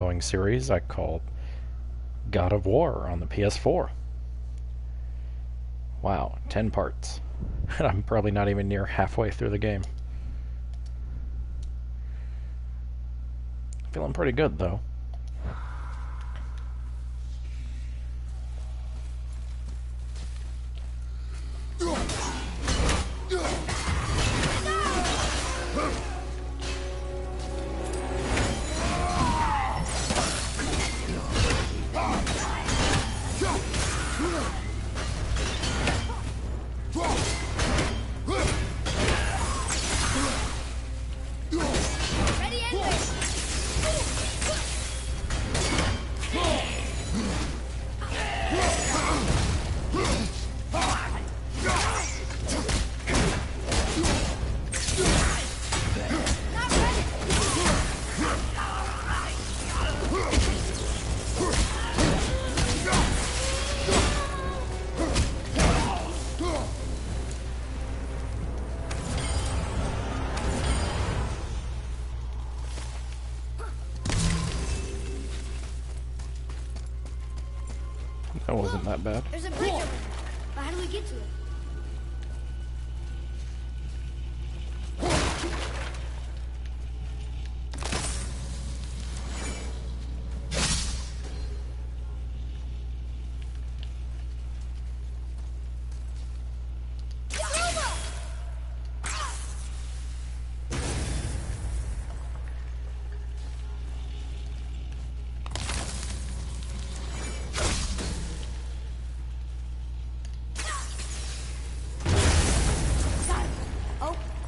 Going series I call God of War on the PS4. Wow, 10 parts. And I'm probably not even near halfway through the game. Feeling pretty good though. That wasn't that bad. There's a bridge over there. But how do we get to it?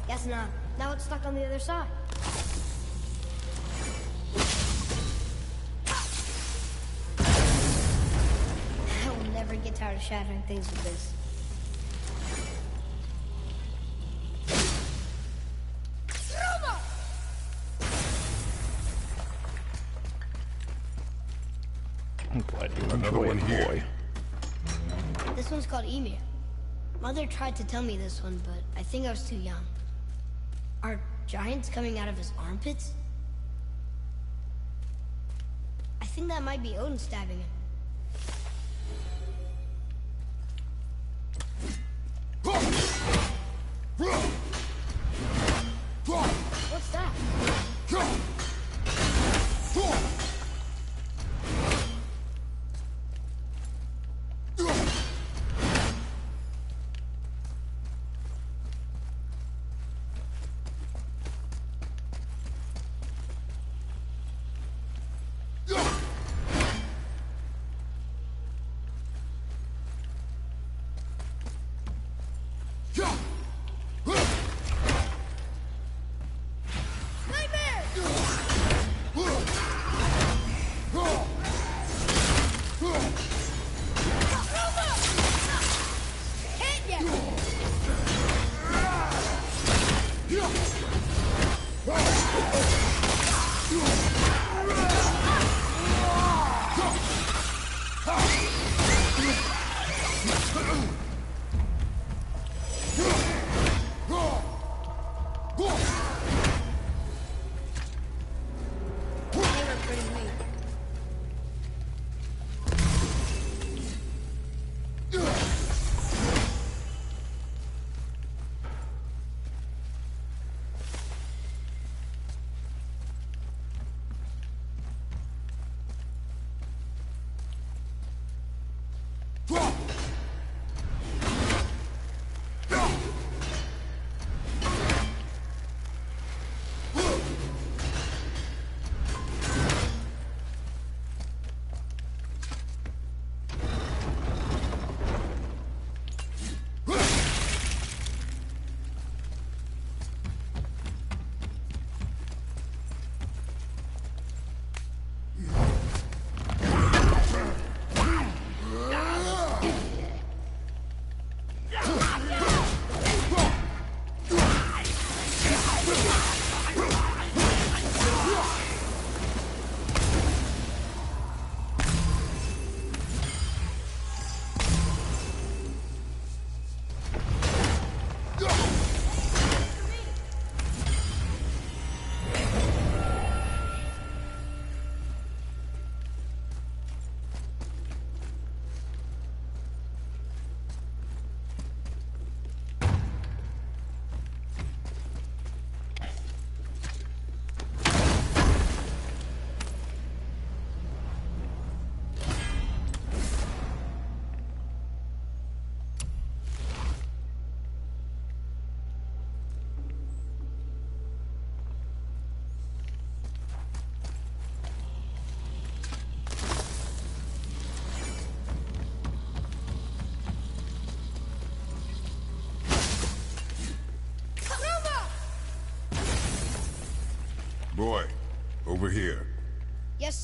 Guess not. Now it's stuck on the other side. I will never get tired of shattering things with this. I'm glad you enjoyed it, boy. This one's called Emir. Mother tried to tell me this one, but I think I was too young. Are giants coming out of his armpits? I think that might be Odin stabbing him. What's that?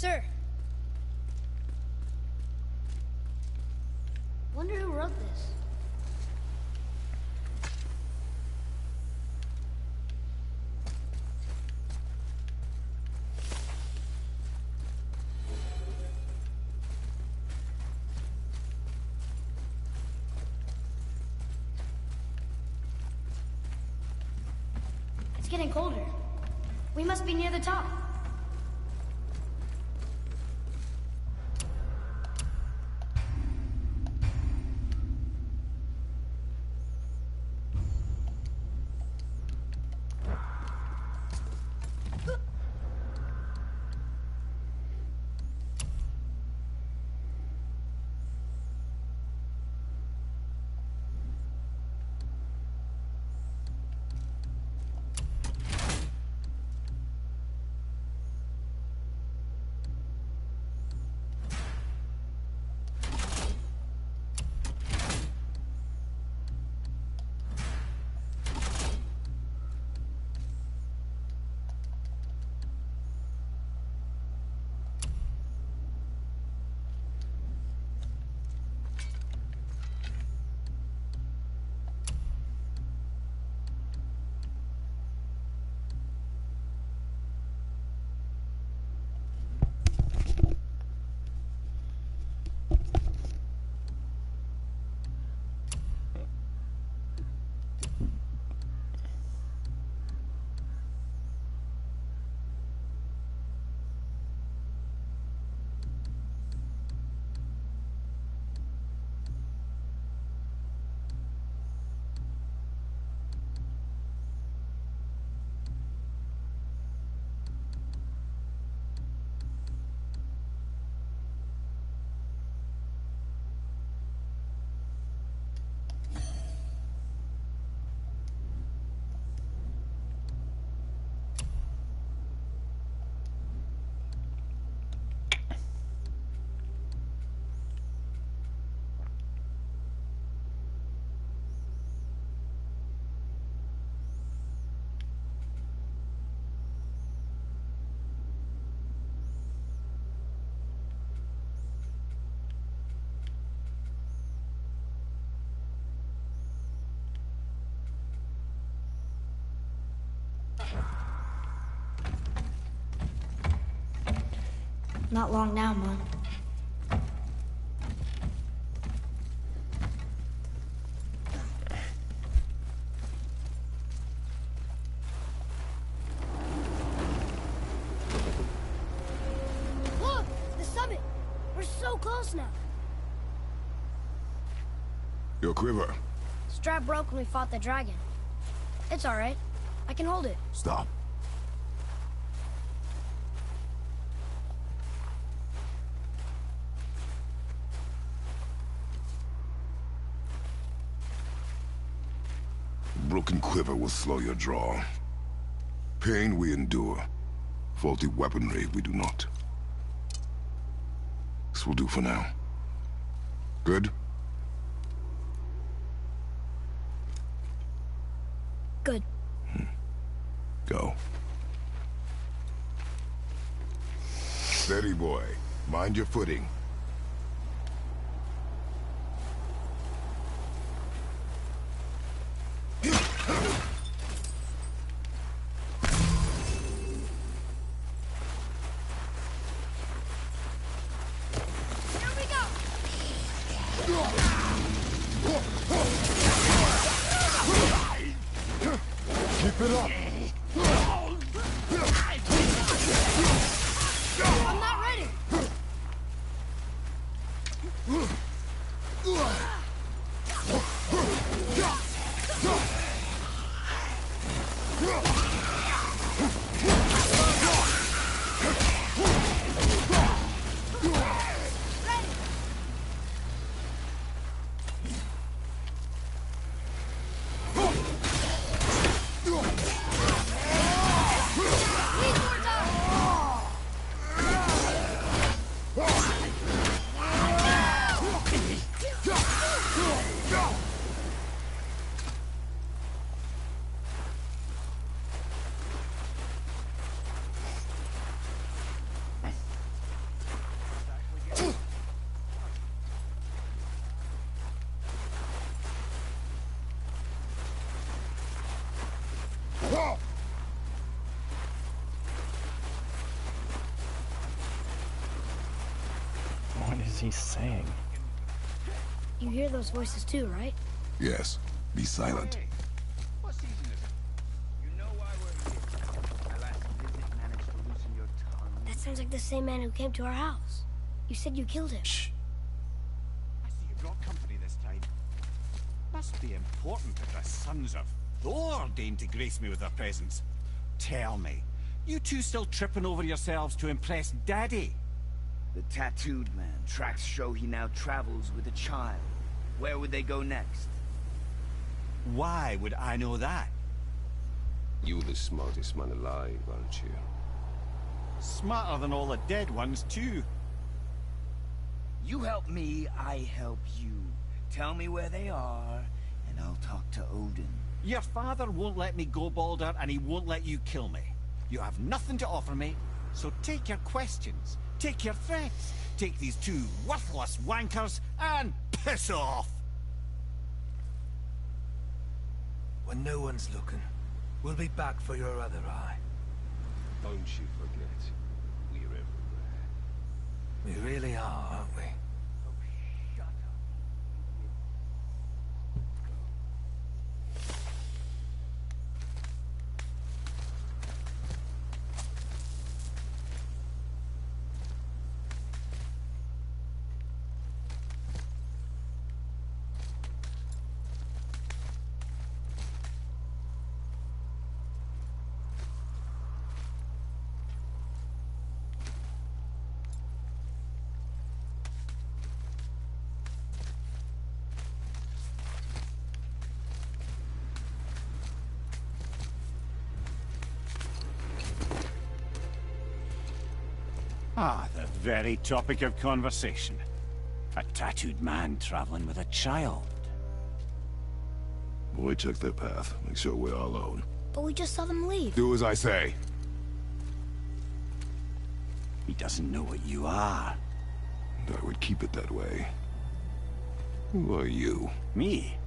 sir. Wonder who wrote this. It's getting colder. We must be near the top. Not long now, Mom. Look! The summit! We're so close now. Your quiver. Strap broke when we fought the dragon. It's all right. I can hold it. Stop. Broken quiver will slow your draw. Pain we endure. Faulty weaponry we do not. This will do for now. Good? Good. Go. Steady, boy. Mind your footing. Keep it up! I'm not ready! is he saying? You hear those voices too, right? Yes. Be silent. What season is it? You know why we're here. My last visit managed to loosen your tongue. That sounds like the same man who came to our house. You said you killed him. Shh. I see you brought company this time. Must be important that the sons of Thor deign to grace me with their presence. Tell me, you two still tripping over yourselves to impress Daddy? The tattooed man. Tracks show he now travels with a child. Where would they go next? Why would I know that? You're the smartest man alive, aren't you? Smarter than all the dead ones, too. You help me, I help you. Tell me where they are, and I'll talk to Odin. Your father won't let me go, Baldur, and he won't let you kill me. You have nothing to offer me, so take your questions, take your threats, take these two worthless wankers, and piss off! When no one's looking, we'll be back for your other eye. Don't you forget, we're everywhere. We really are, aren't we? Ah, the very topic of conversation. A tattooed man traveling with a child. Boy, check their path. Make sure we're all alone. But we just saw them leave. Do as I say. He doesn't know what you are. I would keep it that way. Who are you? Me?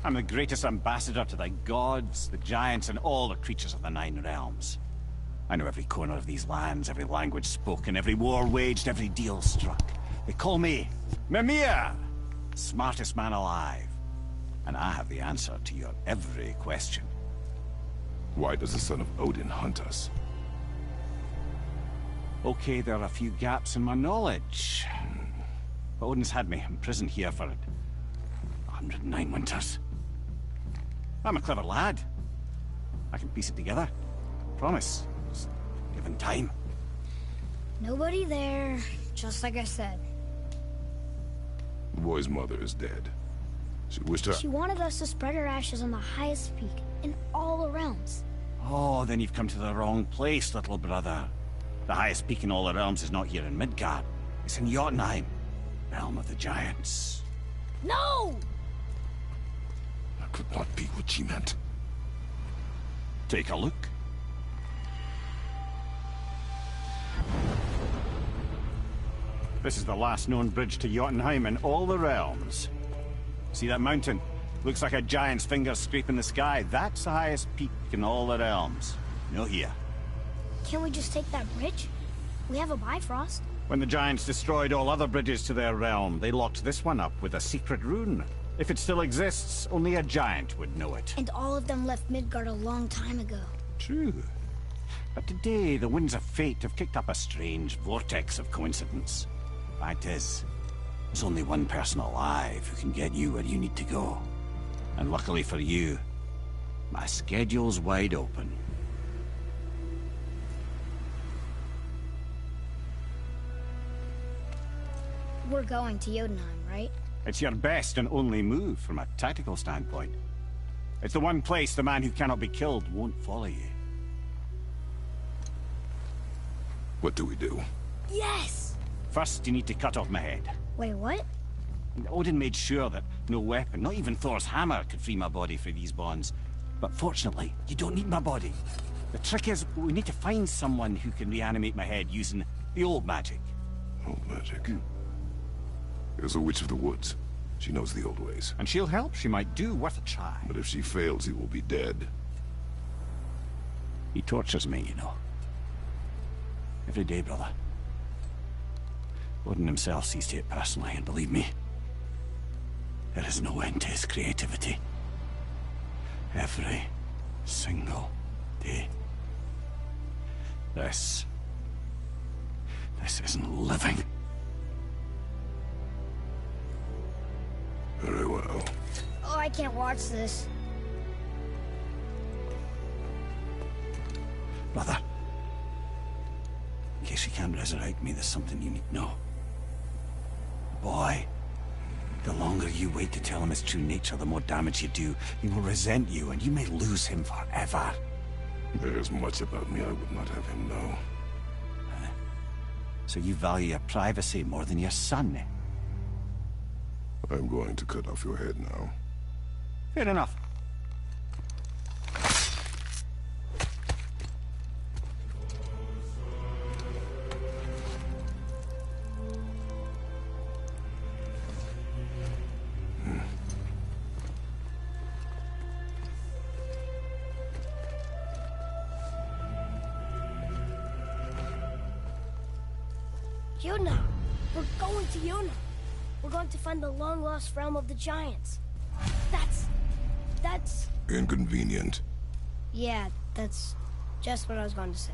I'm the greatest ambassador to the gods, the giants, and all the creatures of the Nine Realms. I know every corner of these lands, every language spoken, every war waged, every deal struck. They call me Mimir, smartest man alive. And I have the answer to your every question. Why does the son of Odin hunt us? Okay, there are a few gaps in my knowledge. But Odin's had me imprisoned here for 109 winters. I'm a clever lad. I can piece it together. Promise. Just given time. Nobody there, just like I said. The boy's mother is dead. She wished her... She wanted us to spread her ashes on the highest peak in all the realms. Oh, then you've come to the wrong place, little brother. The highest peak in all the realms is not here in Midgard. It's in Jotunheim, realm of the giants. No! That could not be what she meant. Take a look. This is the last known bridge to Jotunheim in all the realms. See that mountain? Looks like a giant's finger scraping the sky. That's the highest peak in all the realms. No here. Can't we just take that bridge? We have a Bifrost. When the giants destroyed all other bridges to their realm, they locked this one up with a secret rune. If it still exists, only a giant would know it. And all of them left Midgard a long time ago. True. But today, the winds of fate have kicked up a strange vortex of coincidence. Fact is, there's only one person alive who can get you where you need to go. And luckily for you, my schedule's wide open. We're going to Jotunheim, right? It's your best and only move from a tactical standpoint. It's the one place the man who cannot be killed won't follow you. What do we do? Yes! First, you need to cut off my head. Wait, what? Odin made sure that no weapon, not even Thor's hammer, could free my body from these bonds. But fortunately, you don't need my body. The trick is, we need to find someone who can reanimate my head using the old magic. Old magic. There's a witch of the woods. She knows the old ways. And she'll help, she might do, worth a try. But if she fails, he will be dead. He tortures me, you know. Every day, brother. Odin himself sees to it personally, and believe me, there is no end to his creativity. Every single day. This isn't living. Very well. Oh, I can't watch this. Brother, in case you can't resurrect me, there's something you need to know. Boy, the longer you wait to tell him his true nature, the more damage you do. He will resent you, and you may lose him forever. There's much about me I would not have him know. So you value your privacy more than your son, eh? I'm going to cut off your head now. Fair enough. Yuna! We're going to Yuna! We're going to find the long-lost realm of the Giants. That's... Inconvenient. Yeah, that's just what I was going to say.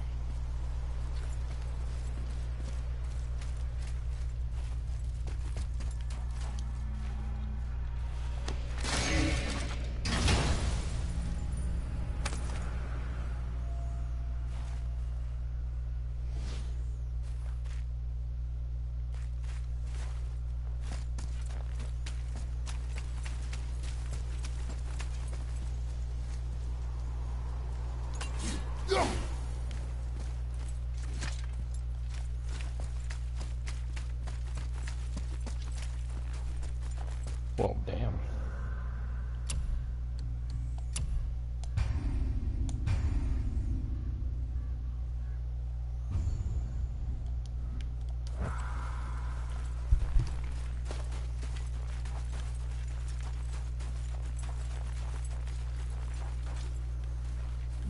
Whoa, damn.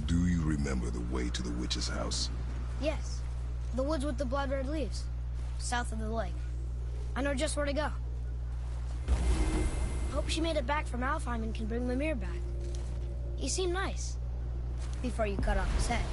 Do you remember the way to the witch's house? Yes. The woods with the blood-red leaves. South of the lake. I know just where to go. Hope she made it back from Alfheim and can bring Mimir back. He seemed nice. Before you cut off his head.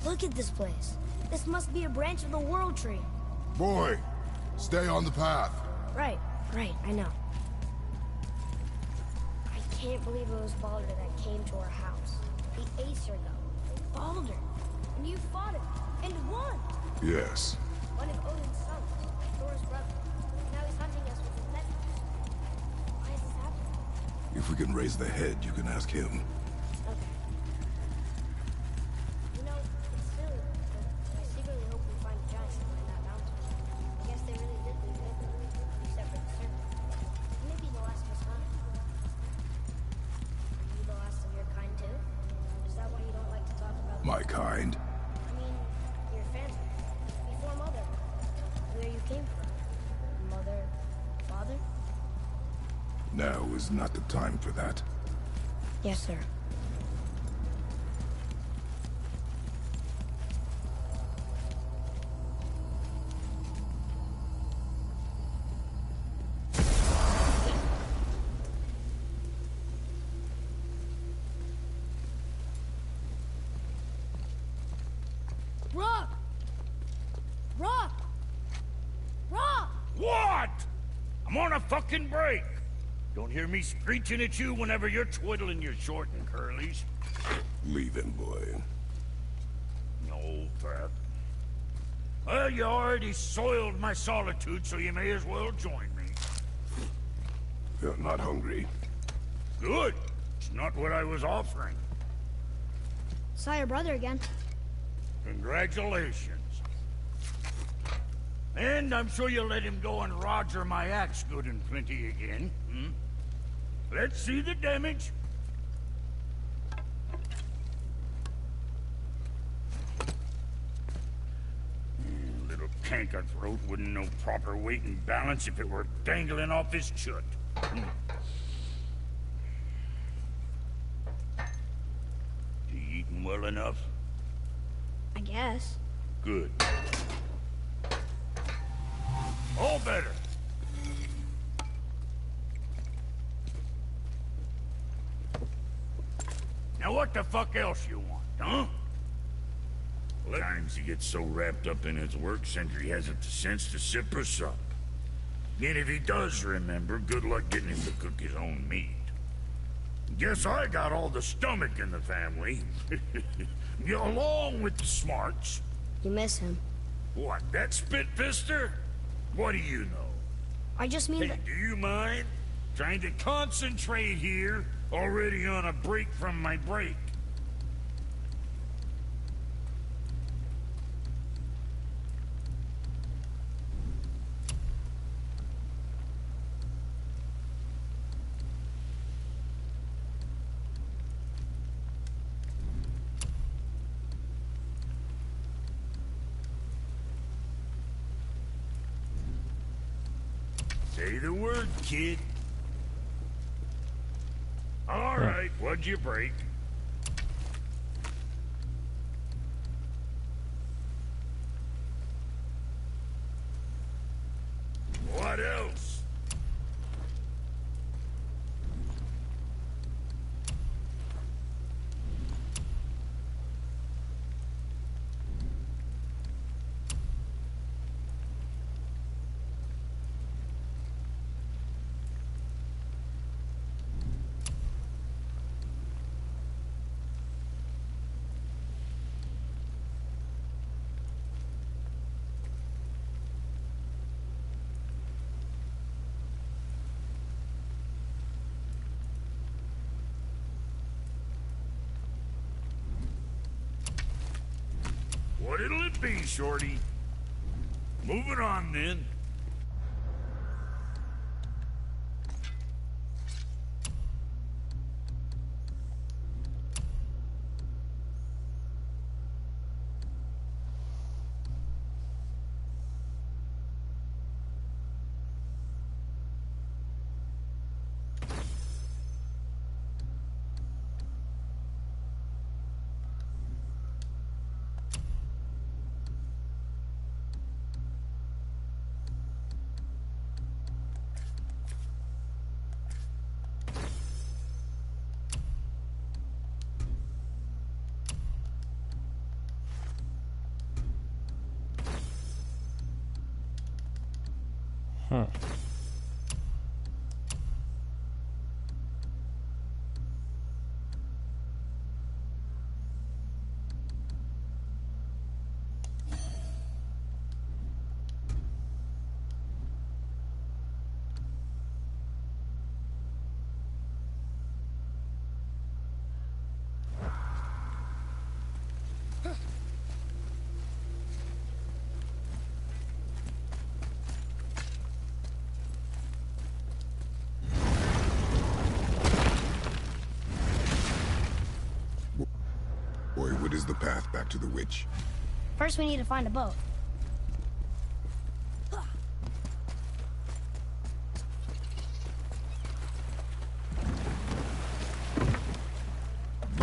Look at this place. This must be a branch of the World Tree. Boy, stay on the path. Right, I know. I can't believe it was Baldur that came to our house. The Acer, though. Baldur. And you fought him. And won! Yes. One of Odin's sons. Thor's brother. Now he's hunting us with his nephews. Why is this happening? If we can raise the head, you can ask him. Okay. You know, it's silly, but I secretly hope we find giants behind that mountain. I guess they really did leave Midgard, except for the serpent. Maybe the last was fun. Are you the last of your kind too? Is that why you don't like to talk about My kind? I mean, your family. Before Mother. Where you came from. Mother, father? Now is not the time for that. Yes, sir. Rock! Rock! Rock! What? I'm on a fucking break. Don't hear me screeching at you whenever you're twiddling your short and curlies. Leave him, boy. No, Pat. Well, you already soiled my solitude, so you may as well join me. You're not hungry. Good. It's not what I was offering. Saw your brother again. Congratulations. And I'm sure you'll let him go and roger my axe good and plenty again. Hmm? Let's see the damage. Little canker throat wouldn't know proper weight and balance if it were dangling off his chut. You eating well enough? I guess. Good. All better. Now what the fuck else you want, huh? Well, times he gets so wrapped up in his work, Sentry hasn't the sense to sip or sup. And if he does remember, good luck getting him to cook his own meat. Guess I got all the stomach in the family. Along with the smarts. You miss him. What, that spit-fister? What do you know? I just mean Hey, that... do you mind? Trying to concentrate here, already on a break from my break. Say the word, kid. All right, what'd you break? What else? What'll it be, Shorty? Moving on, then. Huh. Boy, what is the path back to the witch? First we need to find a boat. Do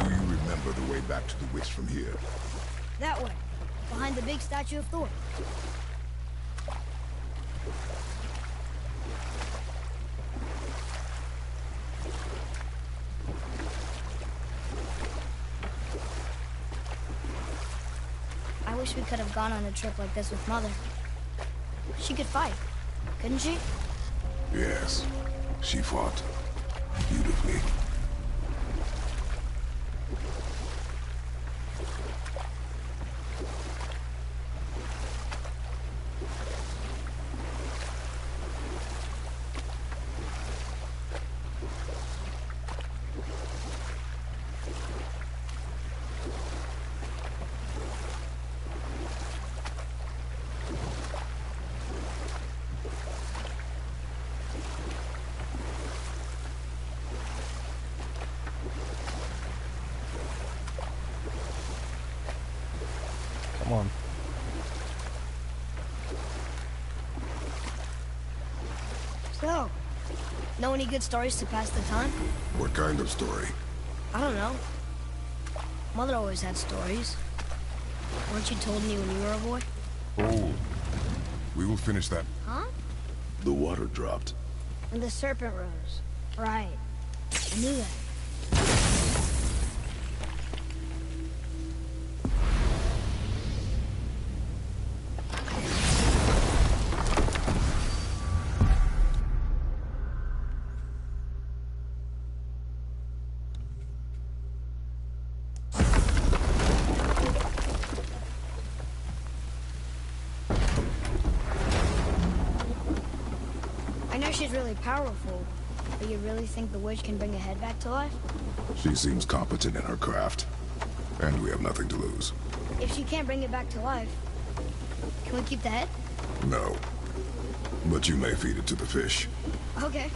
you remember the way back to the witch from here? That way. Behind the big statue of Thor. I wish we could have gone on a trip like this with Mother. She could fight, couldn't she? Yes, she fought beautifully. Come on. So, know any good stories to pass the time? What kind of story? I don't know. Mother always had stories. Weren't you told me when you were a boy? Oh. We will finish that. Huh? The water dropped. And the serpent rose. Right. I knew that. I know she's really powerful, but you really think the witch can bring a head back to life? She seems competent in her craft. And we have nothing to lose. If she can't bring it back to life, can we keep the head? No. But you may feed it to the fish. Okay.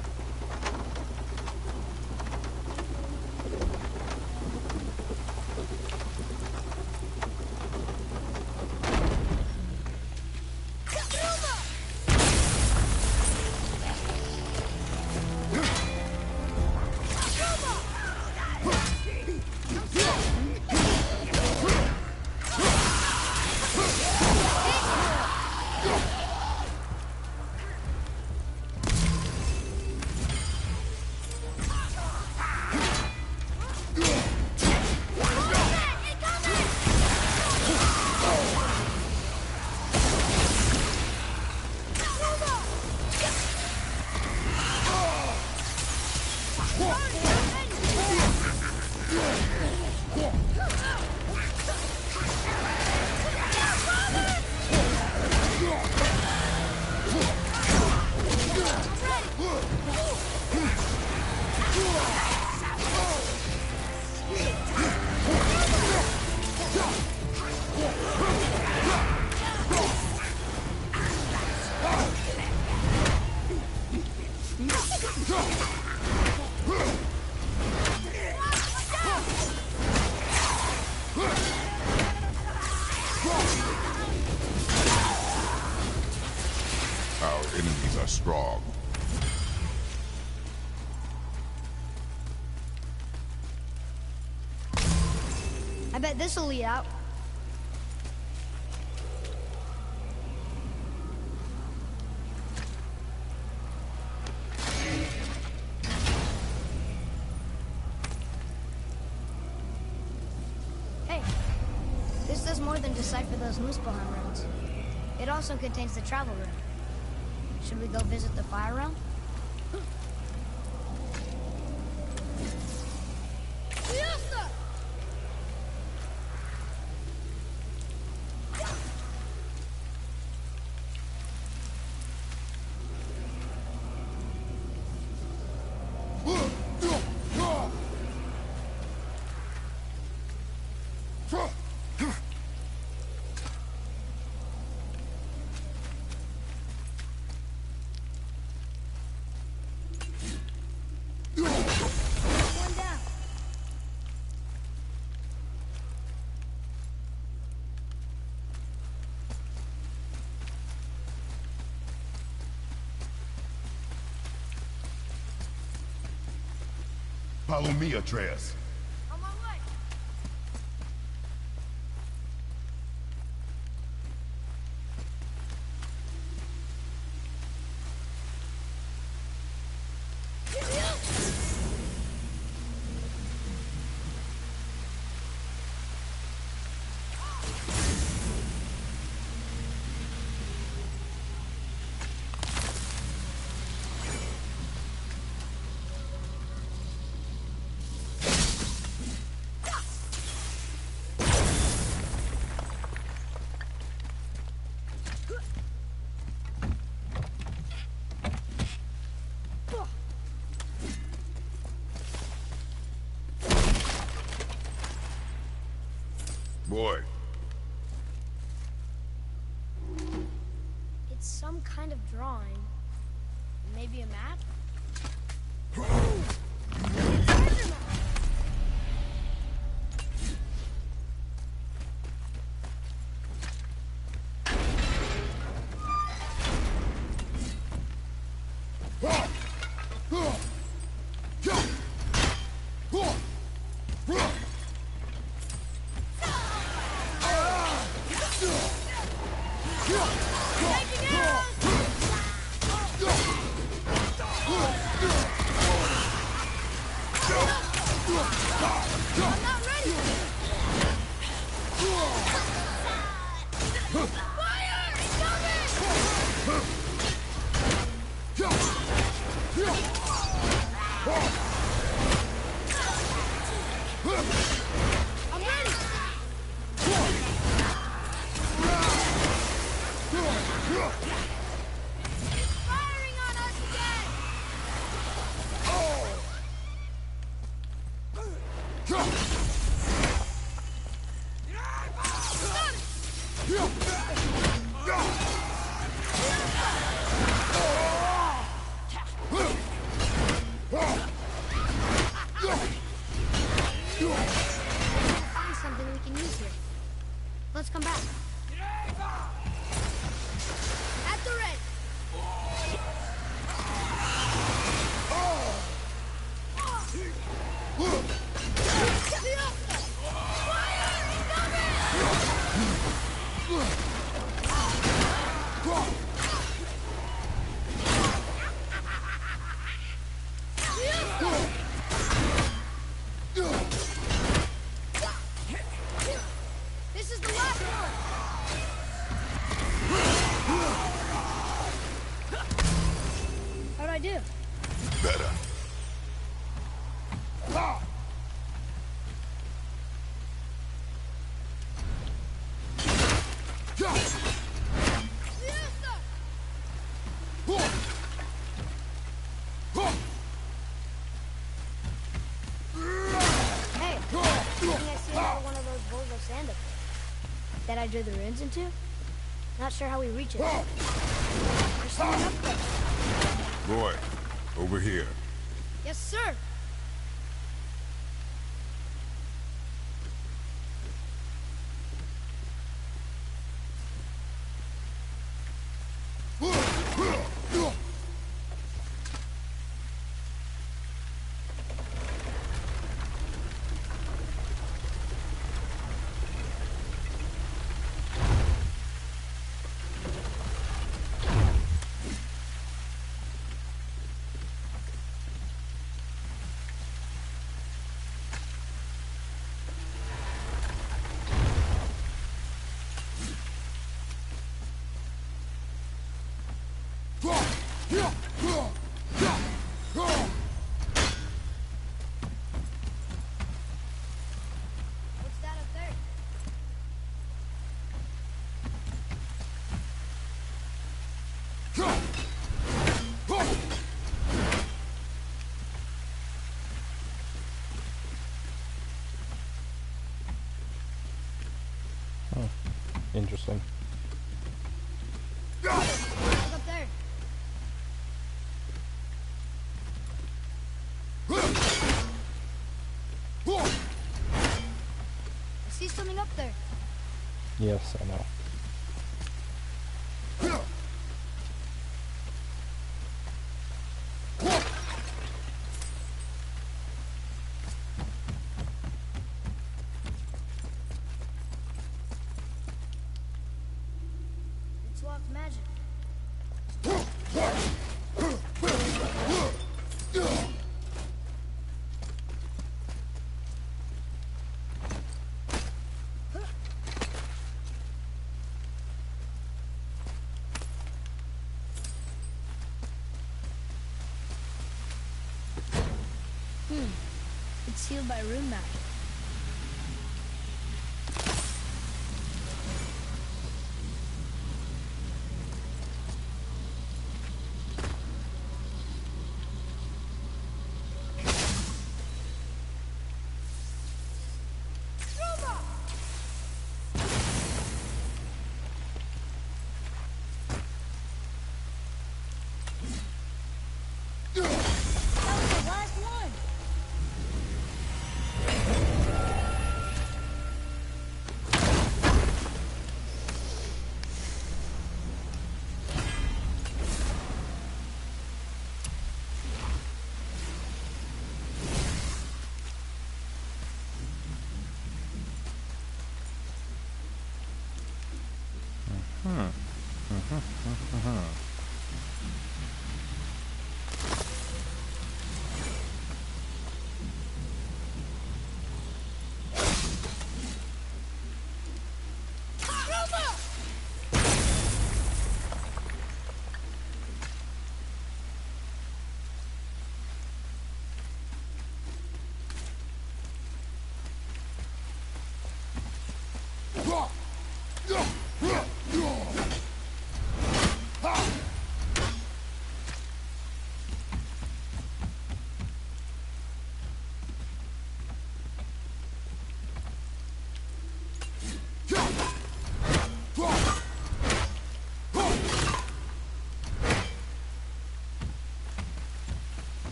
Our enemies are strong. I bet this'll lead out. Hey, this does more than decipher those Muspelheim runes. It also contains the travel rune. Should we go visit the fire realm? One down. Follow me, Atreus. On my way. Boy, It's some kind of drawing. Maybe a map? Find something we can use here. Let's come back. At the ready. This is the last one. How'd I do? Better. Hey, I think I see another one of those Volvo sand up there. That I drew the runes into? Not sure how we reach it. There's someone up there. Boy, over here. Yes, sir. What's that up there? Interesting. Look up there. I see something up there. Yes, I know. It's locked magic. It's sealed by rune magic. That was the last one.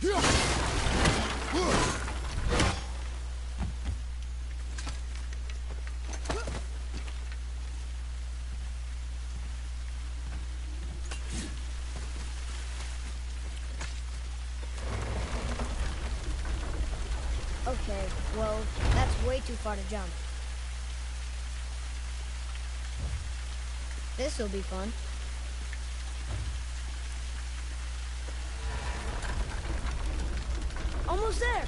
Okay, well, that's way too far to jump. This'll be fun. Almost there!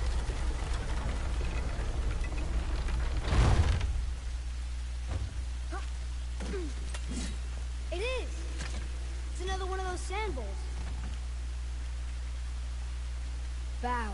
It is! It's another one of those sand bowls. Bow.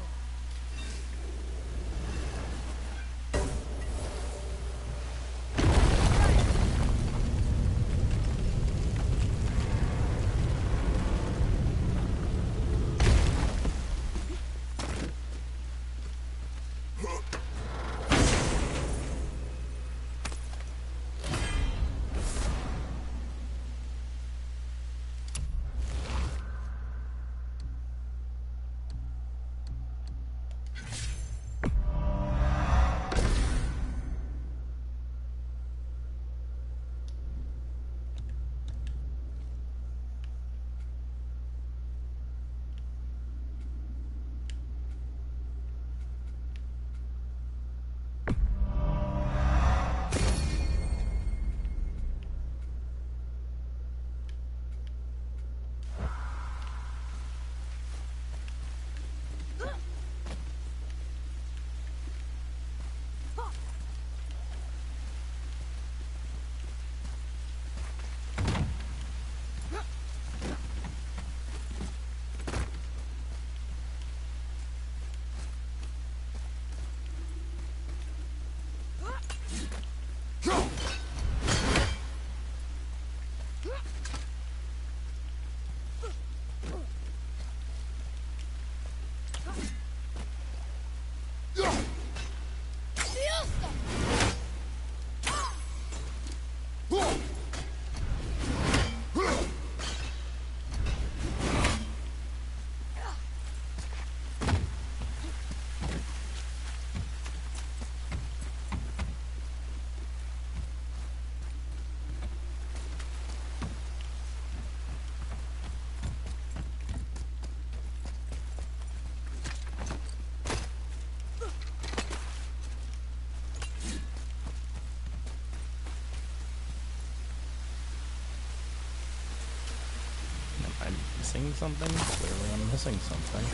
Am I missing something? Clearly I'm missing something.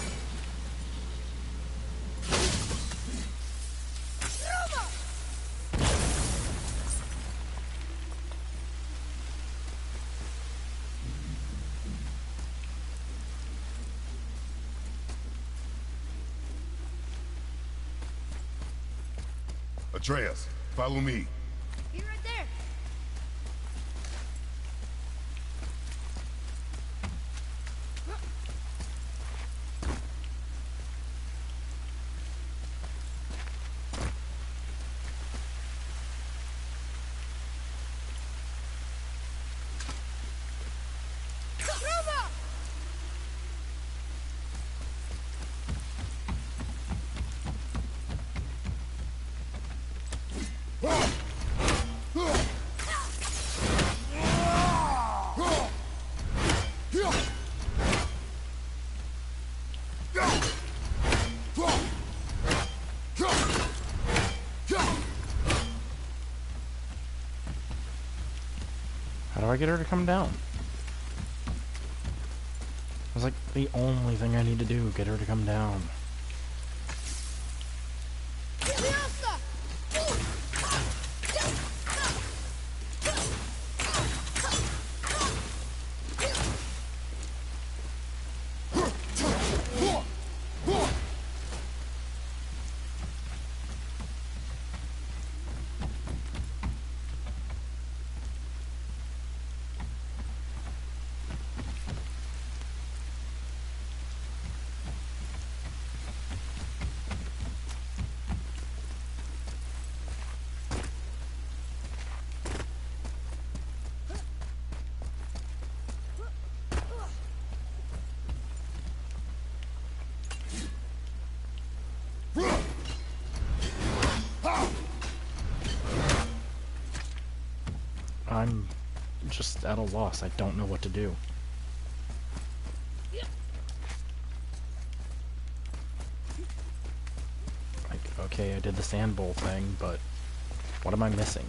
Atreus, follow me. Be right there. How do I get her to come down? It's like the only thing I need to do, get her to come down. I'm just at a loss. I don't know what to do. Like, okay, I did the sand bowl thing, but what am I missing?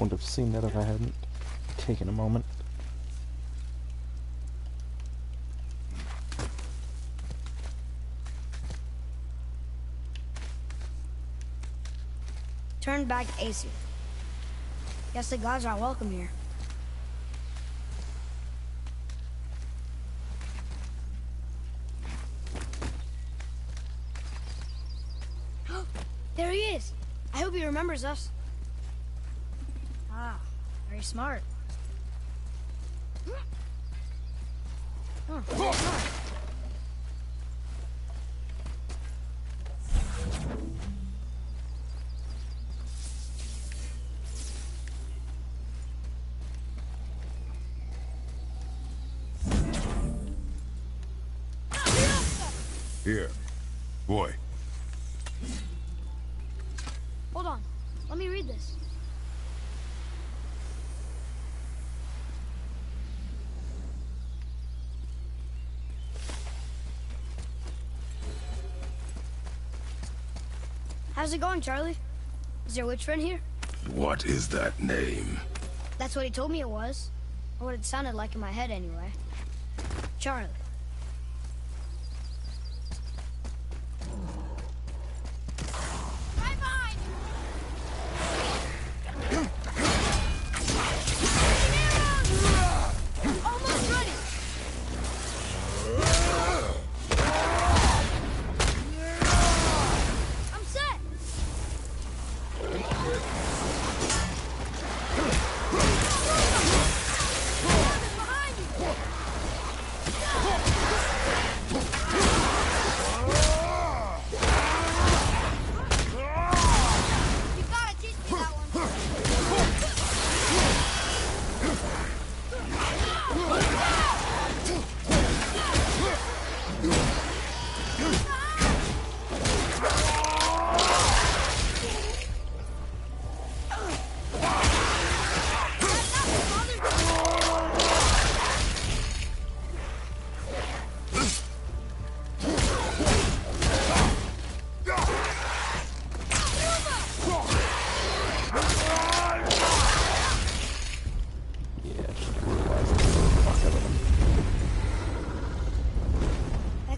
Wouldn't have seen that if I hadn't taken a moment. Turn back AC. Guess the gods are welcome here. There he is. I hope he remembers us. Ah, very smart. Oh, very smart. Here. Boy. Hold on. Let me read this. How's it going, Charlie? Is your witch friend here? What is that name? That's what he told me it was. Or what it sounded like in my head, anyway. Charlie.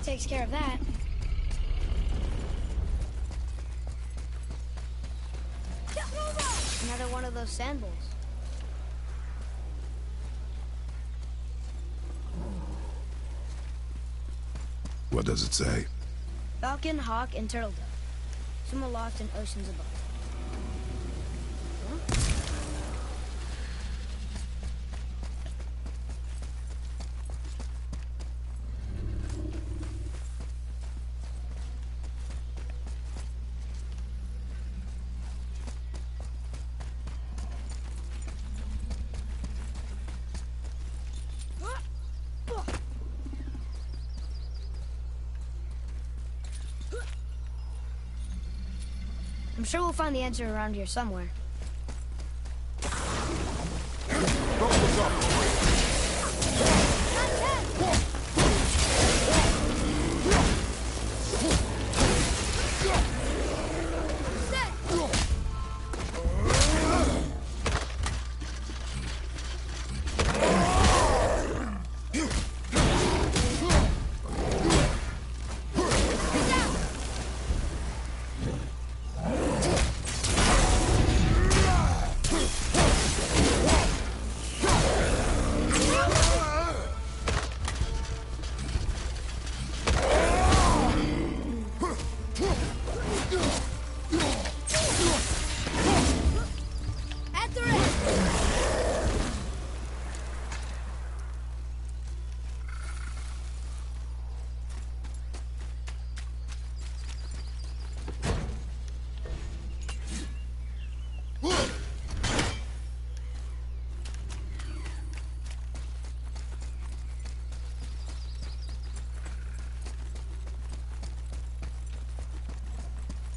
takes care of that. Another one of those sand bowls. What does it say? Falcon, hawk, and turtle dove. Swim aloft in oceans above. I'm sure we'll find the answer around here somewhere.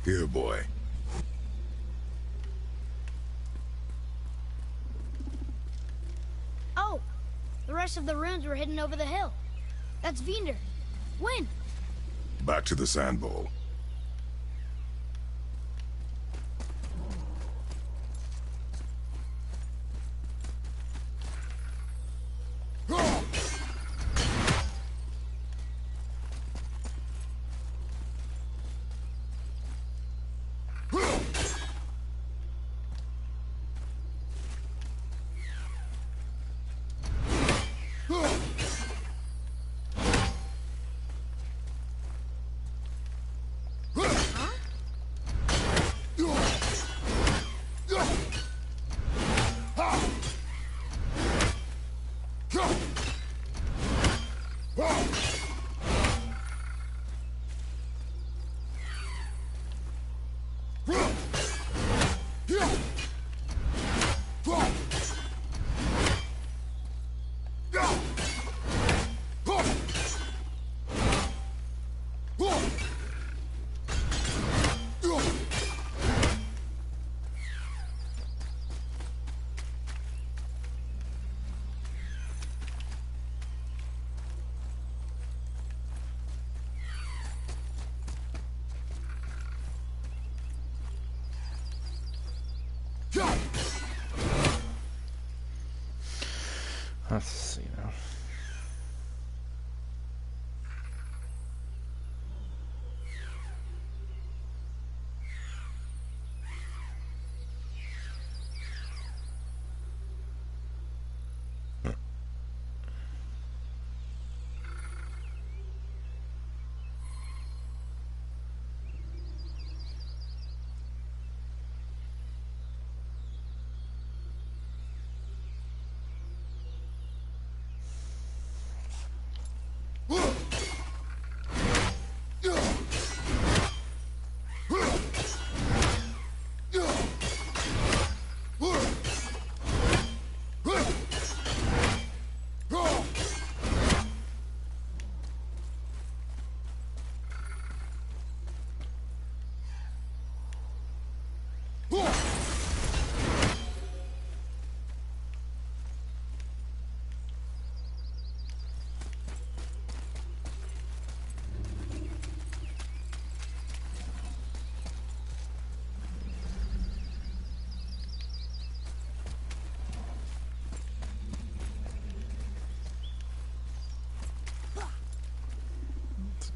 Here, boy. Oh, the rest of the runes were hidden over the hill. That's Vinder. When? Back to the sand bowl. Let's see now.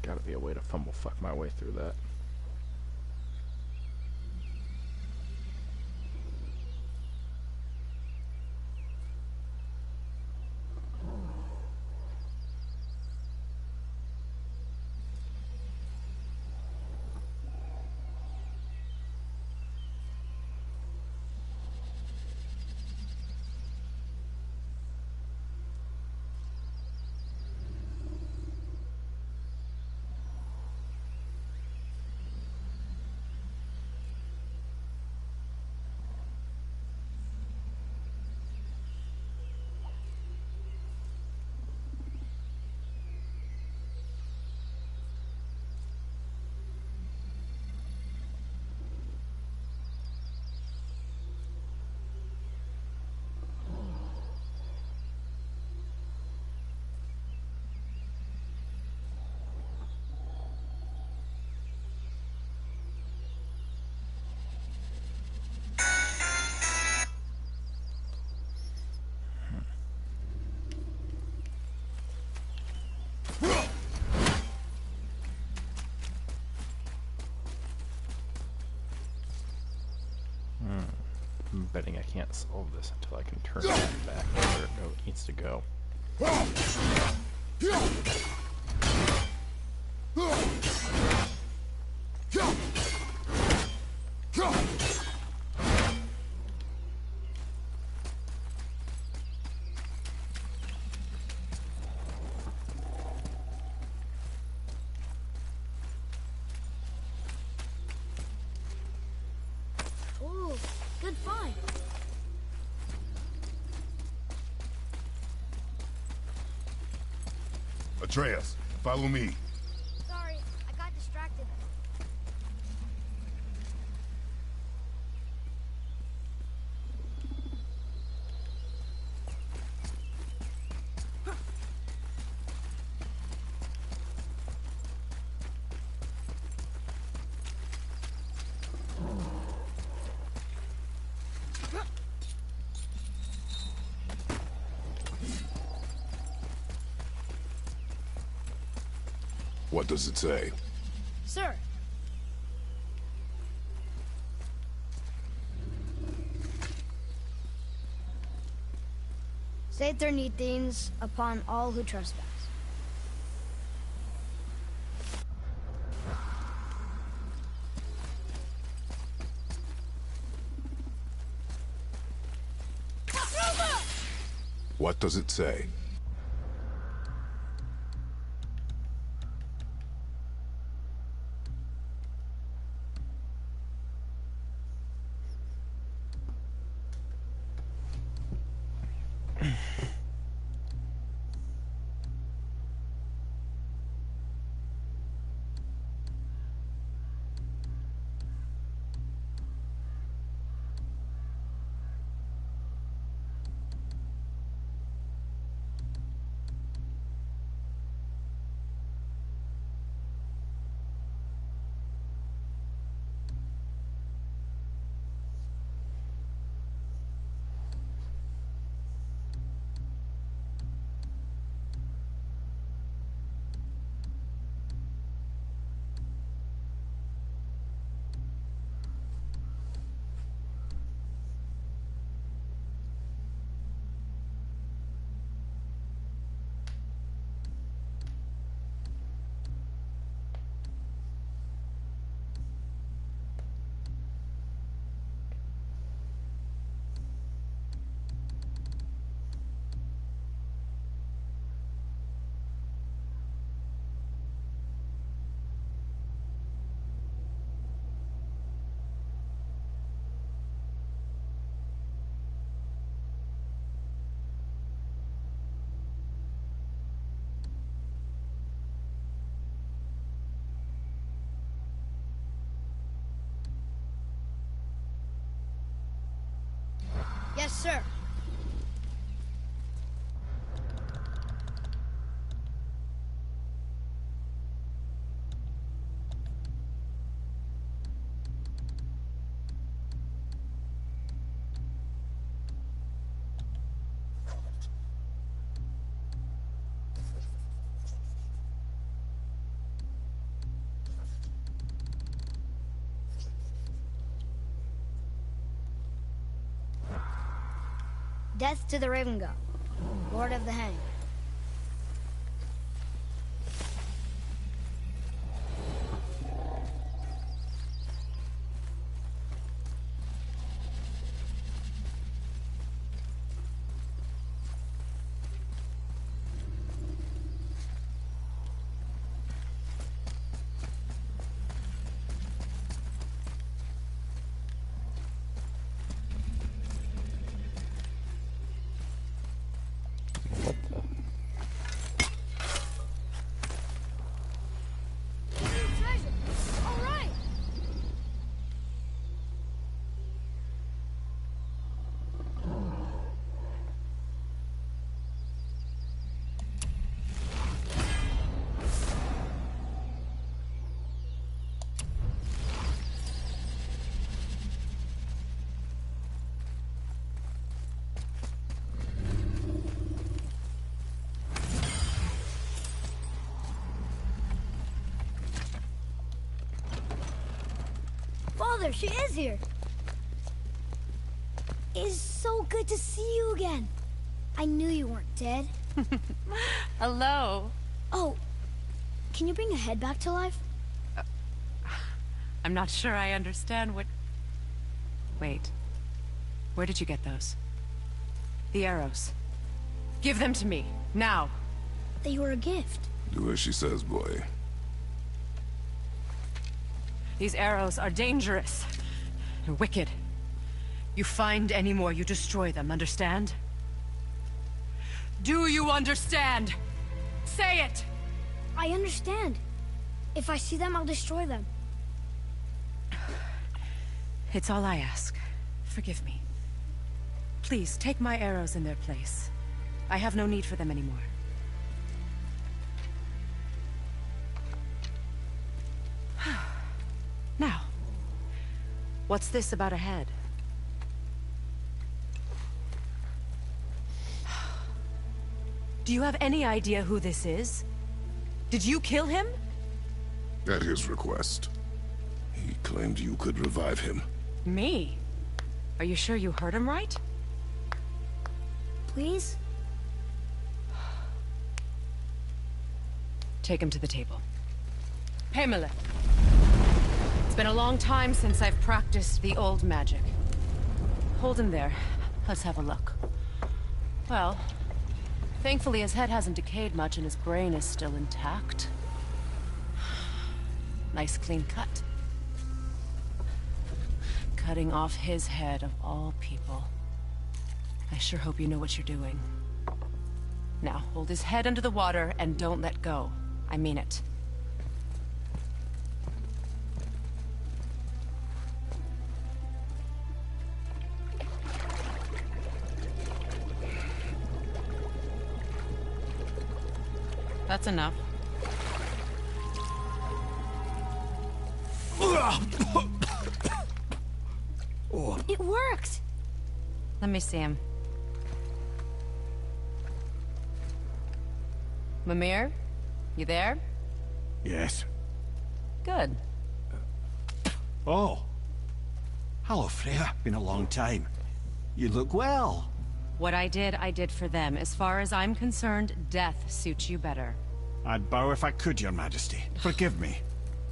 Gotta be a way to fumble fuck my way through that. I'm betting I can't solve this until I can turn it back where it needs to go. Ooh, good find. Atreus, follow me. Sorry, I got distracted. What does it say? Sir. Saith things upon all who trespass. What does it say? Yes, sir. Death to the Raven God, Lord of the Hang. What the? Treasure! All right! Father, she is here. It is so good to see you again. I knew you weren't dead. Hello. Oh, can you bring a head back to life? I'm not sure I understand what... Wait. Where did you get those? The arrows. Give them to me, now. They were a gift. Do as she says, boy. These arrows are dangerous. They're wicked. You find any more, you destroy them, understand? Do you understand? Say it! I understand. If I see them, I'll destroy them. It's all I ask. Forgive me. Please, take my arrows in their place. I have no need for them anymore. Now, what's this about a head? Do you have any idea who this is? Did you kill him? At his request. He claimed you could revive him. Me? Are you sure you heard him right? Please? Take him to the table. Pamela. It's been a long time since I've practiced the old magic. Hold him there. Let's have a look. Well, thankfully his head hasn't decayed much and his brain is still intact. Nice clean cut. Cutting off his head of all people. I sure hope you know what you're doing. Now, hold his head under the water and don't let go. I mean it. That's enough. It worked! Let me see him. Mimir? You there? Yes. Good. Oh. Hello, Freya. Been a long time. You look well. What I did for them. As far as I'm concerned, death suits you better. I'd bow if I could, Your Majesty. Forgive me.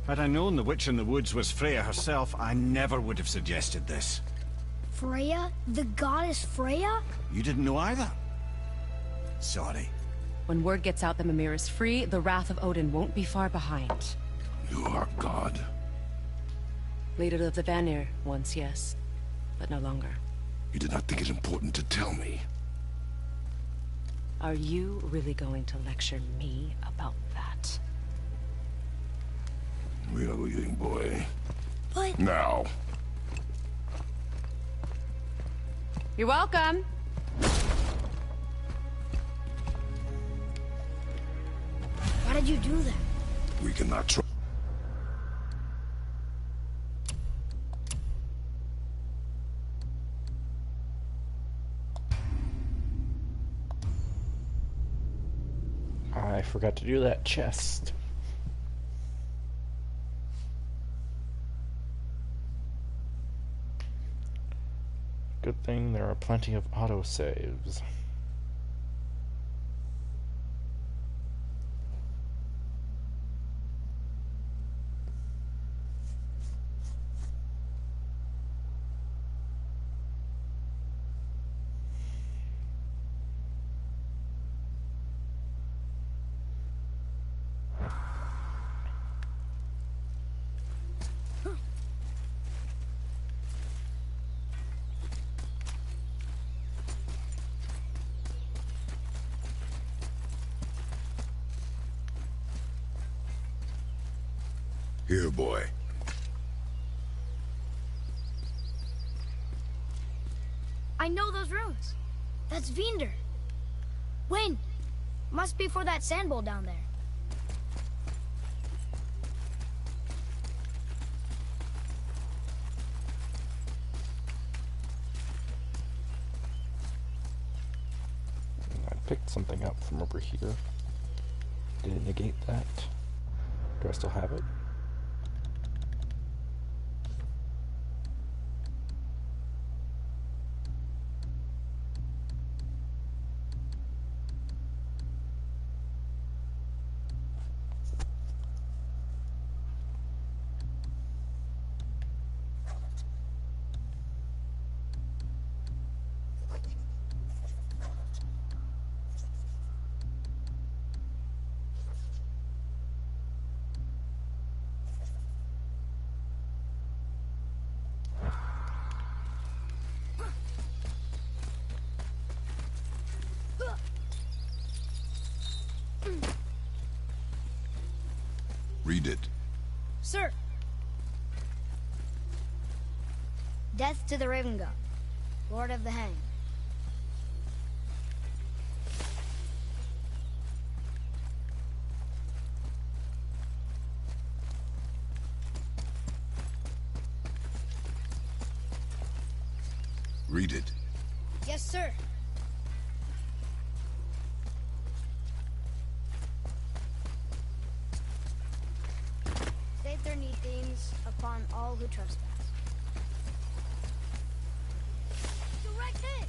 Had I known the witch in the woods was Freya herself, I never would have suggested this. Freya? The goddess Freya? You didn't know either? Sorry. When word gets out that Mimir is free, the wrath of Odin won't be far behind. You are God. Leader of the Vanir, once yes, but no longer. You did not think it important to tell me. Are you really going to lecture me about that? We are leaving, boy. But... Now. You're welcome. Why did you do that? We cannot try. I forgot to do that chest. Good thing there are plenty of autosaves. Here, boy. I know those rooms. That's Vinder. Wind. Must be for that sand bowl down there. I picked something up from over here. Did it negate that? Do I still have it? Read it. Sir. Death to the Raven God, Lord of the Hang. Read it. Yes, sir. State their need things upon all who trespass. Direct hit!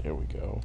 There we go.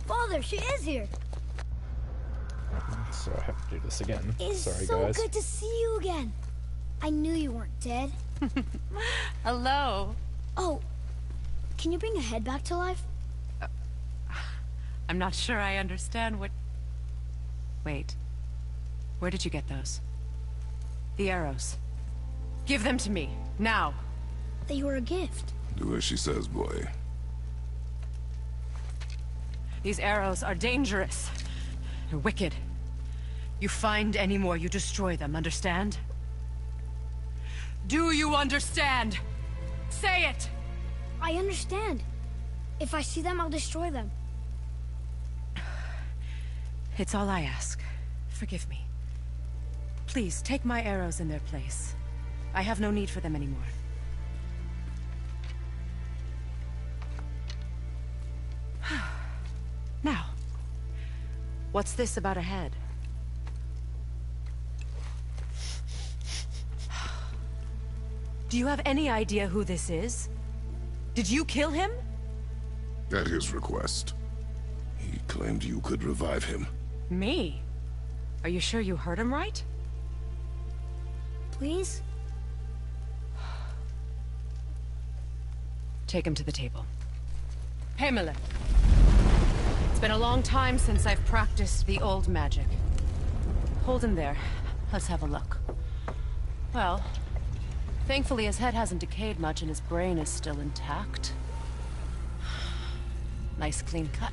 Father, she is here. So I have to do this again. It's Sorry, so guys. good to see you again. I knew you weren't dead. Hello. Oh, can you bring a head back to life? I'm not sure I understand what... Wait. Where did you get those? The arrows. Give them to me, now. They were a gift. Do as she says, boy. These arrows are dangerous. They're wicked. You find any more, you destroy them, understand? Do you understand? Say it! I understand. If I see them, I'll destroy them. It's all I ask. Forgive me. Please, take my arrows in their place. I have no need for them anymore. Now, what's this about a head? Do you have any idea who this is? Did you kill him? At his request. He claimed you could revive him. Me? Are you sure you heard him right? Please? Take him to the table. Pamela. It's been a long time since I've practiced the old magic. Hold him there. Let's have a look. Well, thankfully his head hasn't decayed much and his brain is still intact. Nice clean cut.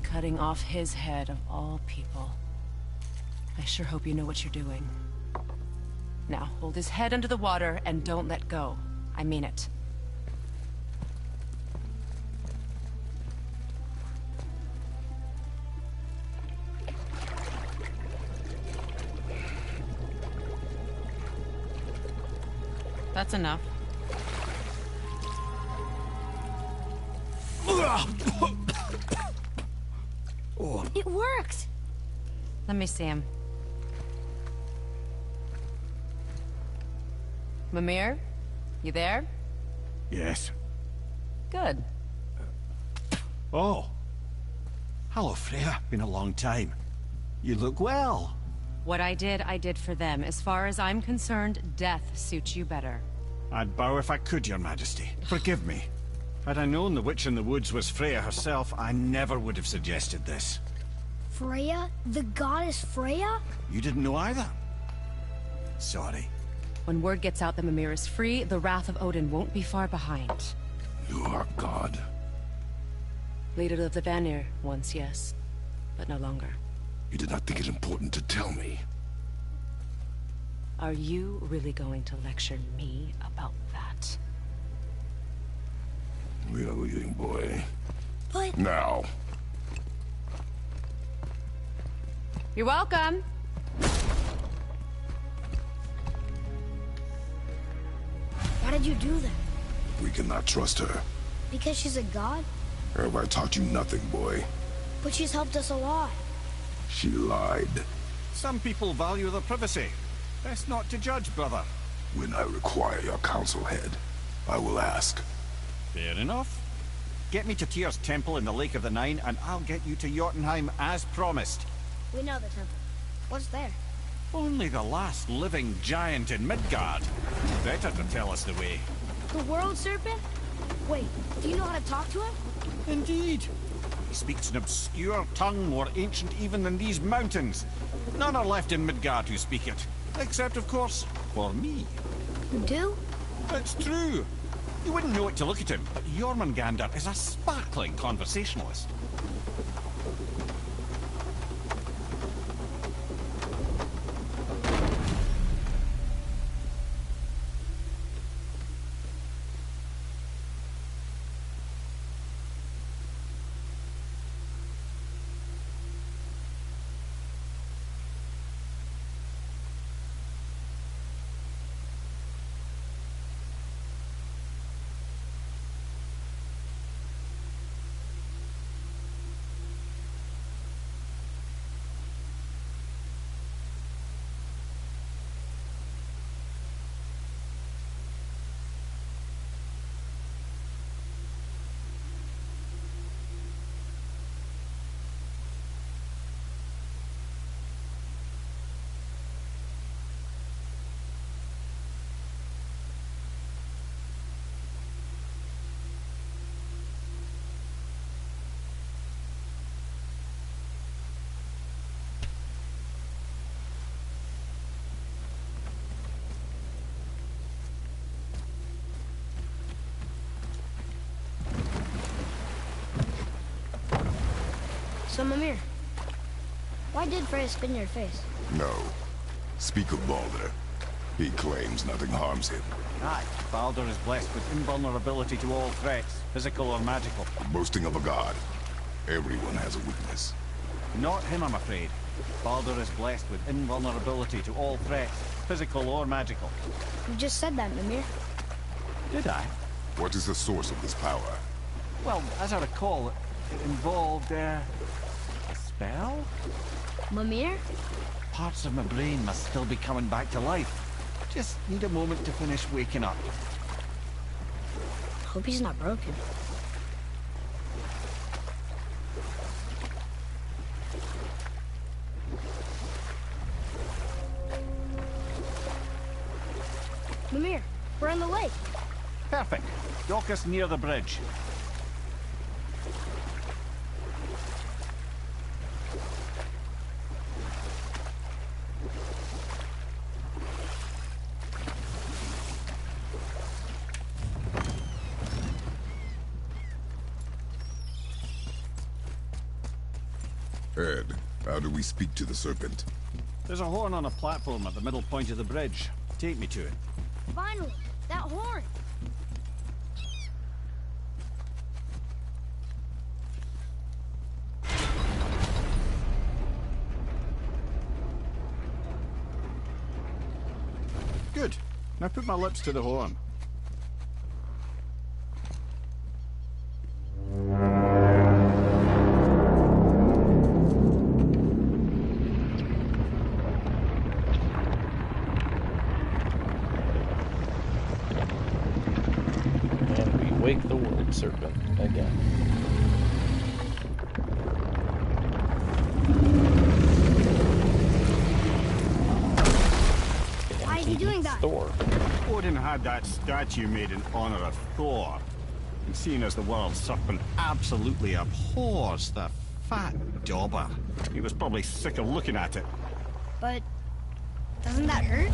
Cutting off his head of all people. I sure hope you know what you're doing. Now, hold his head under the water and don't let go. I mean it. That's enough. It worked! Let me see him. Mimir? You there? Yes. Good. Oh. Hello, Freya. Been a long time. You look well. What I did for them. As far as I'm concerned, death suits you better. I'd bow if I could, Your Majesty. Forgive me. Had I known the witch in the woods was Freya herself, I never would have suggested this. Freya? The goddess Freya? You didn't know either? Sorry. When word gets out that Mimir is free, the wrath of Odin won't be far behind. You are God. Leader of the Vanir, once, yes. But no longer. You did not think it important to tell me. Are you really going to lecture me about that? We are leaving, boy. But... Now. You're welcome! Why did you do that? We cannot trust her. Because she's a god? Have I taught you nothing, boy? But she's helped us a lot. She lied. Some people value their privacy. Best not to judge, brother. When I require your council head, I will ask. Fair enough. Get me to Tyr's temple in the Lake of the Nine, and I'll get you to Jotunheim as promised. We know the temple. What's there? Only the last living giant in Midgard. Better to tell us the way. The World Serpent? Wait, do you know how to talk to him? Indeed. He speaks an obscure tongue more ancient even than these mountains. None are left in Midgard who speak it. Except, of course, for me. You do? It's true. You wouldn't know it to look at him, but Jormungandr is a sparkling conversationalist. So, Mimir, why did Freya spit in your face? No. Speak of Baldur. He claims nothing harms him. Aye, Baldur is blessed with invulnerability to all threats, physical or magical. Boasting of a god. Everyone has a weakness. Not him, I'm afraid. Baldur is blessed with invulnerability to all threats, physical or magical. You just said that, Mimir. Did I? What is the source of this power? Well, as I recall, it involved, a spell? Mimir? Parts of my brain must still be coming back to life. Just need a moment to finish waking up. Hope he's not broken. Mimir, we're on the lake. Perfect. Dock us near the bridge. Ed, how do we speak to the serpent? There's a horn on a platform at the middle point of the bridge. Take me to it. Finally, that horn. Good. Now put my lips to the horn. Wake the word serpent again. Why is he doing that? Thor. Odin had that statue made in honor of Thor. And seeing as the world serpent absolutely abhors the fat dauber, he was probably sick of looking at it. But doesn't that hurt?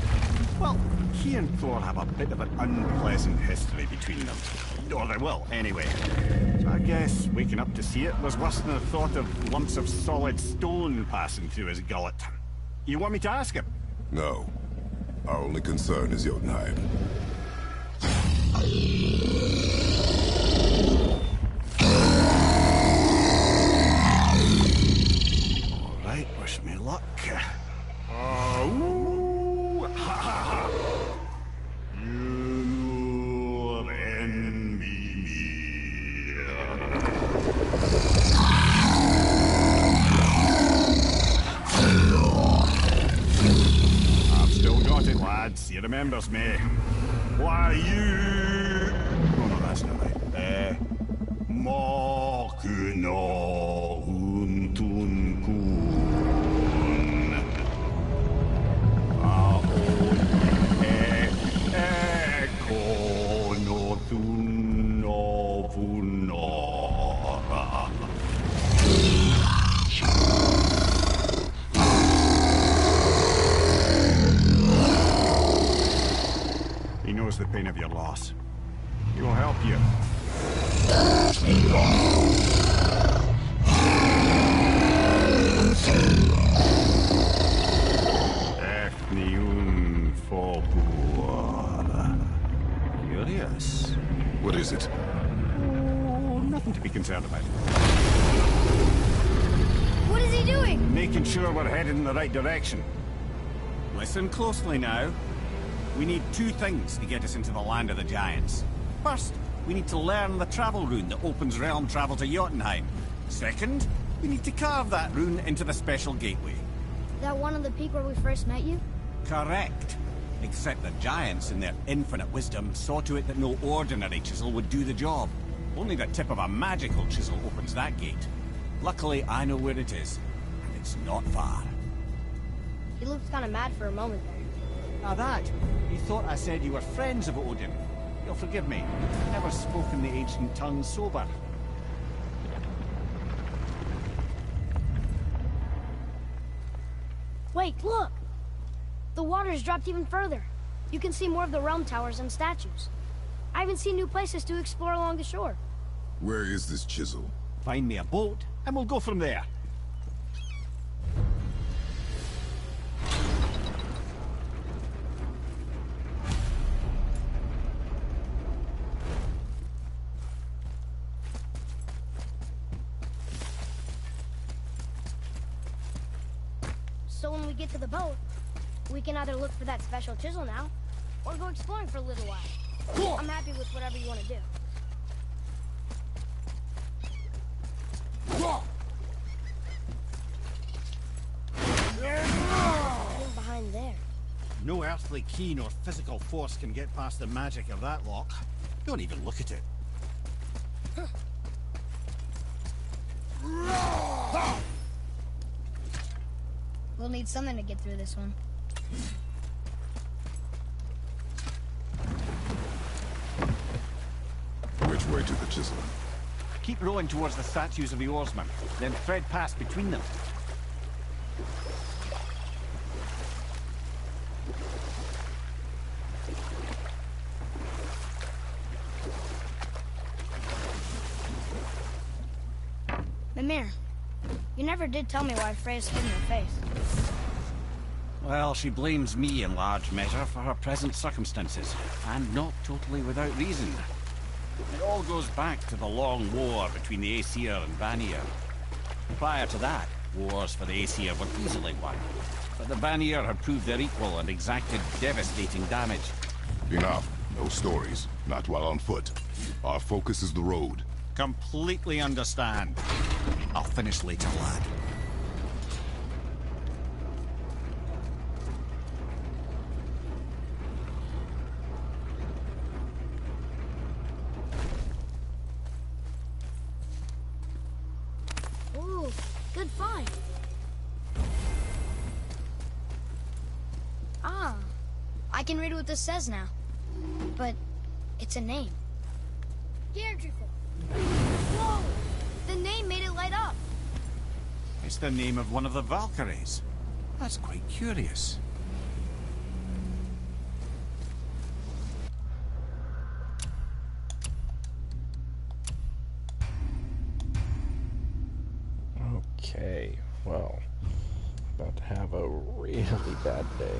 Well, he and Thor have a bit of an unpleasant history between them. Or they will, anyway. So I guess waking up to see it was worse than the thought of lumps of solid stone passing through his gullet. You want me to ask him? No. Our only concern is Jotunheim. All right, wish me luck. I've still got it, lads. He remembers me. Why you... Oh, no, that's not right. Mokuno untun kun. Aon eko no tun novunora. pain of your loss. He will help you. Ethnium Fobuar. Curious. What is it? Oh, nothing to be concerned about. What is he doing? Making sure we're headed in the right direction. Listen closely now. We need two things to get us into the land of the Giants. First, we need to learn the travel rune that opens realm travel to Jotunheim. Second, we need to carve that rune into the special gateway. That one on the peak where we first met you? Correct. Except the Giants, in their infinite wisdom, saw to it that no ordinary chisel would do the job. Only the tip of a magical chisel opens that gate. Luckily, I know where it is, and it's not far. He looked kind of mad for a moment there. Now that, you thought I said you were friends of Odin. You'll forgive me. I've never spoken the ancient tongue sober. Wait, look! The water's dropped even further. You can see more of the realm towers and statues. I even see new places to explore along the shore. Where is this chisel? Find me a boat, and we'll go from there. So when we get to the boat, we can either look for that special chisel now, or go exploring for a little while. I'm happy with whatever you want to do. What's behind there? No earthly key nor physical force can get past the magic of that lock. Don't even look at it. We'll need something to get through this one. Which way to the chisel? Keep rowing towards the statues of the oarsmen, then thread past between them. Mimir, you never did tell me why Freya's hidden her face. Well, she blames me in large measure for her present circumstances, and not totally without reason. It all goes back to the long war between the Aesir and Vanir. Prior to that, wars for the Aesir were easily won, but the Vanir had proved their equal and exacted devastating damage. Enough. No stories. Not while on foot. Our focus is the road. Completely understand. I'll finish later, lad. Ooh, good find. Ah, I can read what this says now. But it's a name. Whoa! The name made it light up. It's the name of one of the Valkyries. That's quite curious. Okay, well, about to have a really bad day.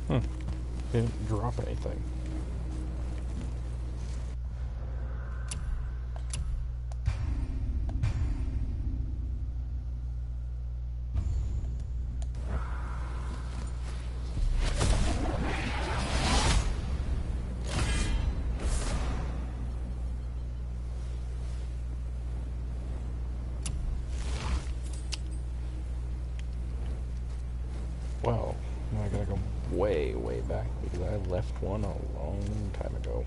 Didn't drop anything. Well, now I gotta go way, way back because I left one a long time ago.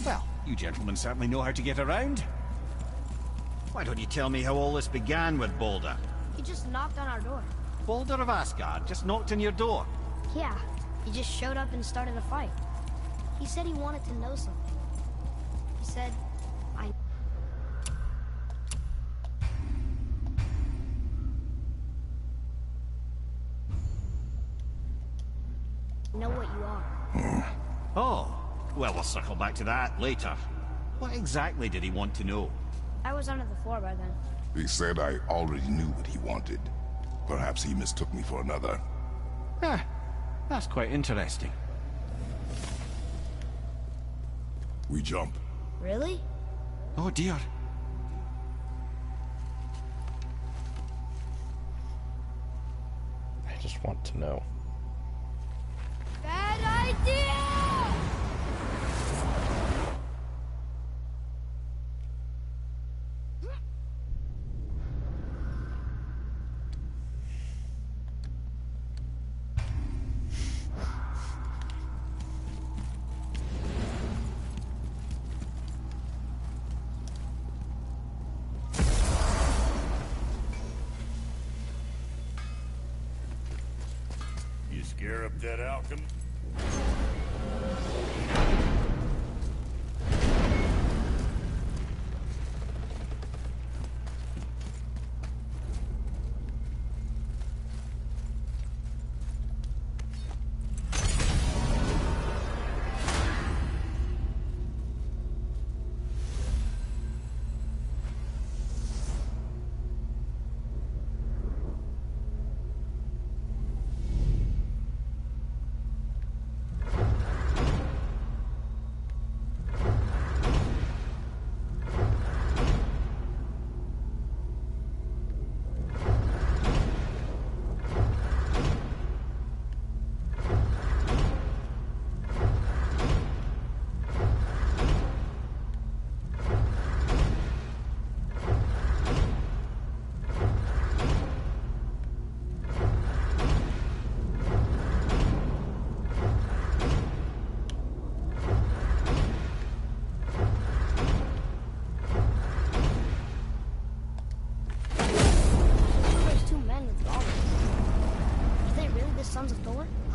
Well, you gentlemen certainly know how to get around. Why don't you tell me how all this began with Baldur? He just knocked on our door. Baldur of Asgard just knocked on your door. Yeah, he just showed up and started a fight. He said he wanted to know something. He said, I know what you are. Oh, well, we'll circle back to that later. What exactly did he want to know? I was under the floor by then. He said I already knew what he wanted. Perhaps he mistook me for another. That's quite interesting. We jump. Really? Oh dear. I just want to know. Bad idea! You scare up that alchemy?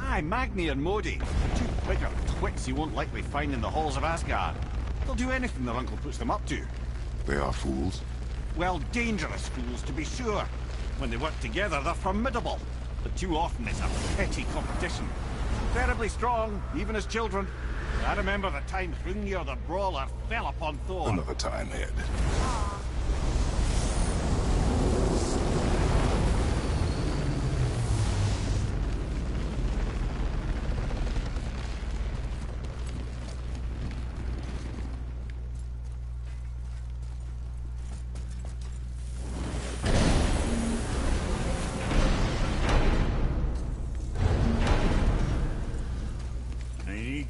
Aye, Magni and Modi. Two bigger twits you won't likely find in the halls of Asgard. They'll do anything their uncle puts them up to. They are fools? Well, dangerous fools, to be sure. When they work together, they're formidable. But too often it's a petty competition. Terribly strong, even as children. I remember the time Hrungnir the Brawler fell upon Thor. Another time, Ed.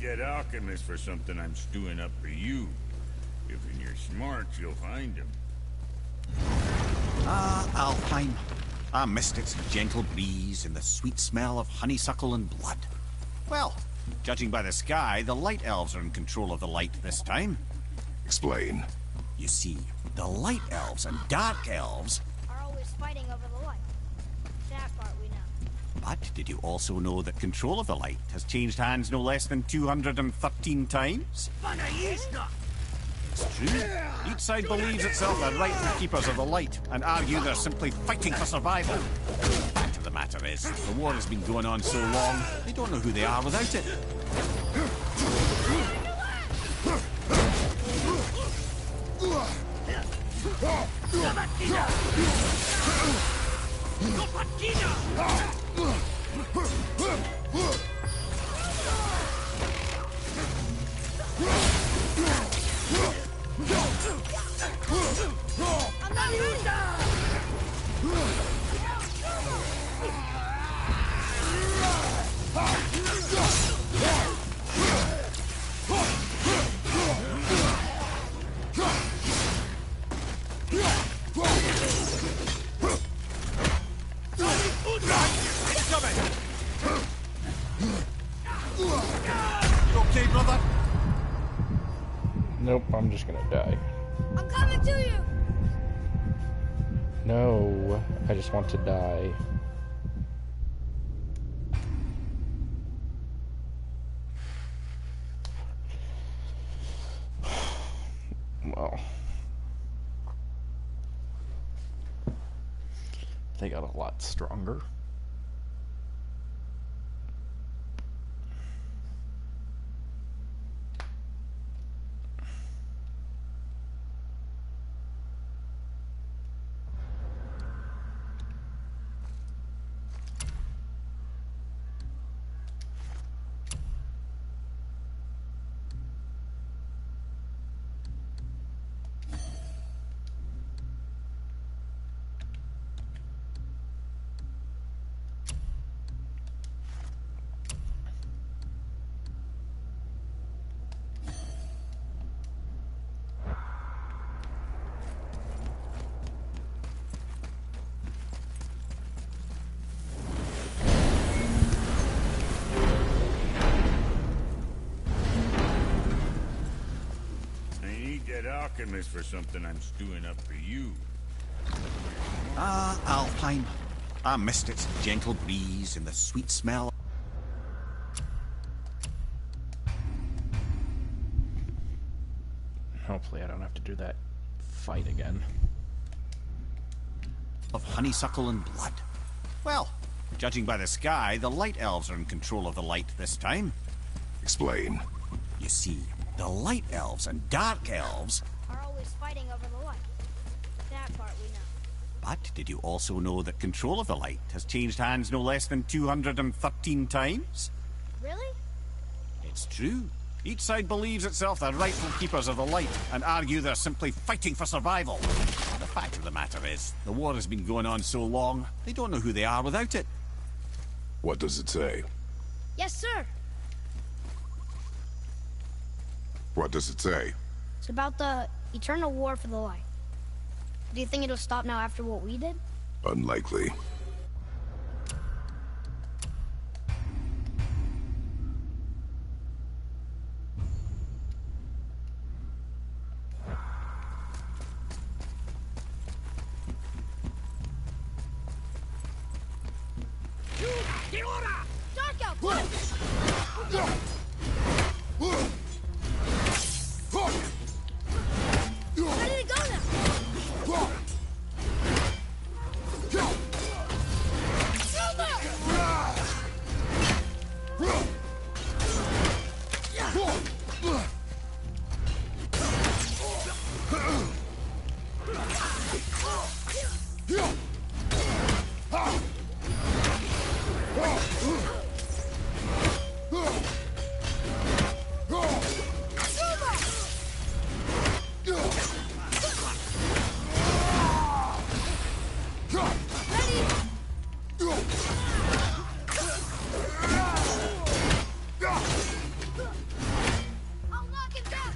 That alchemist for something I'm stewing up for you. If you're smart, you'll find him. Ah, Alfheim. I missed its gentle breeze and the sweet smell of honeysuckle and blood. Well, Judging by the sky, the Light Elves are in control of the light this time. Explain. You see, the Light Elves and Dark Elves... Are always fighting over the light. That part we know. But did you also know that control of the light has changed hands no less than 213 times? It's true. Each side believes itself the rightful keepers of the light and argue they're simply fighting for survival. The fact of the matter is, the war has been going on so long, they don't know who they are without it. Okay, brother? Nope, I'm just gonna die. I'm coming to you! No, I just want to die. Well, they got a lot stronger. Alchemist for something I'm stewing up for you. Ah, Alpine. I missed its gentle breeze and the sweet smell. Hopefully I don't have to do that fight again. Of honeysuckle and blood. Well, judging by the sky, the Light Elves are in control of the light this time. Explain. You see, the Light Elves and Dark Elves... Are always fighting over the light. That part we know. But did you also know that control of the light has changed hands no less than 213 times? Really? It's true. Each side believes itself the rightful keepers of the light and argue they're simply fighting for survival. The fact of the matter is, the war has been going on so long, they don't know who they are without it. What does it say? Yes, sir. What does it say? It's about the eternal war for the light. Do you think it'll stop now after what we did? Unlikely. Dark out! Ready to go now! I'll knock it down!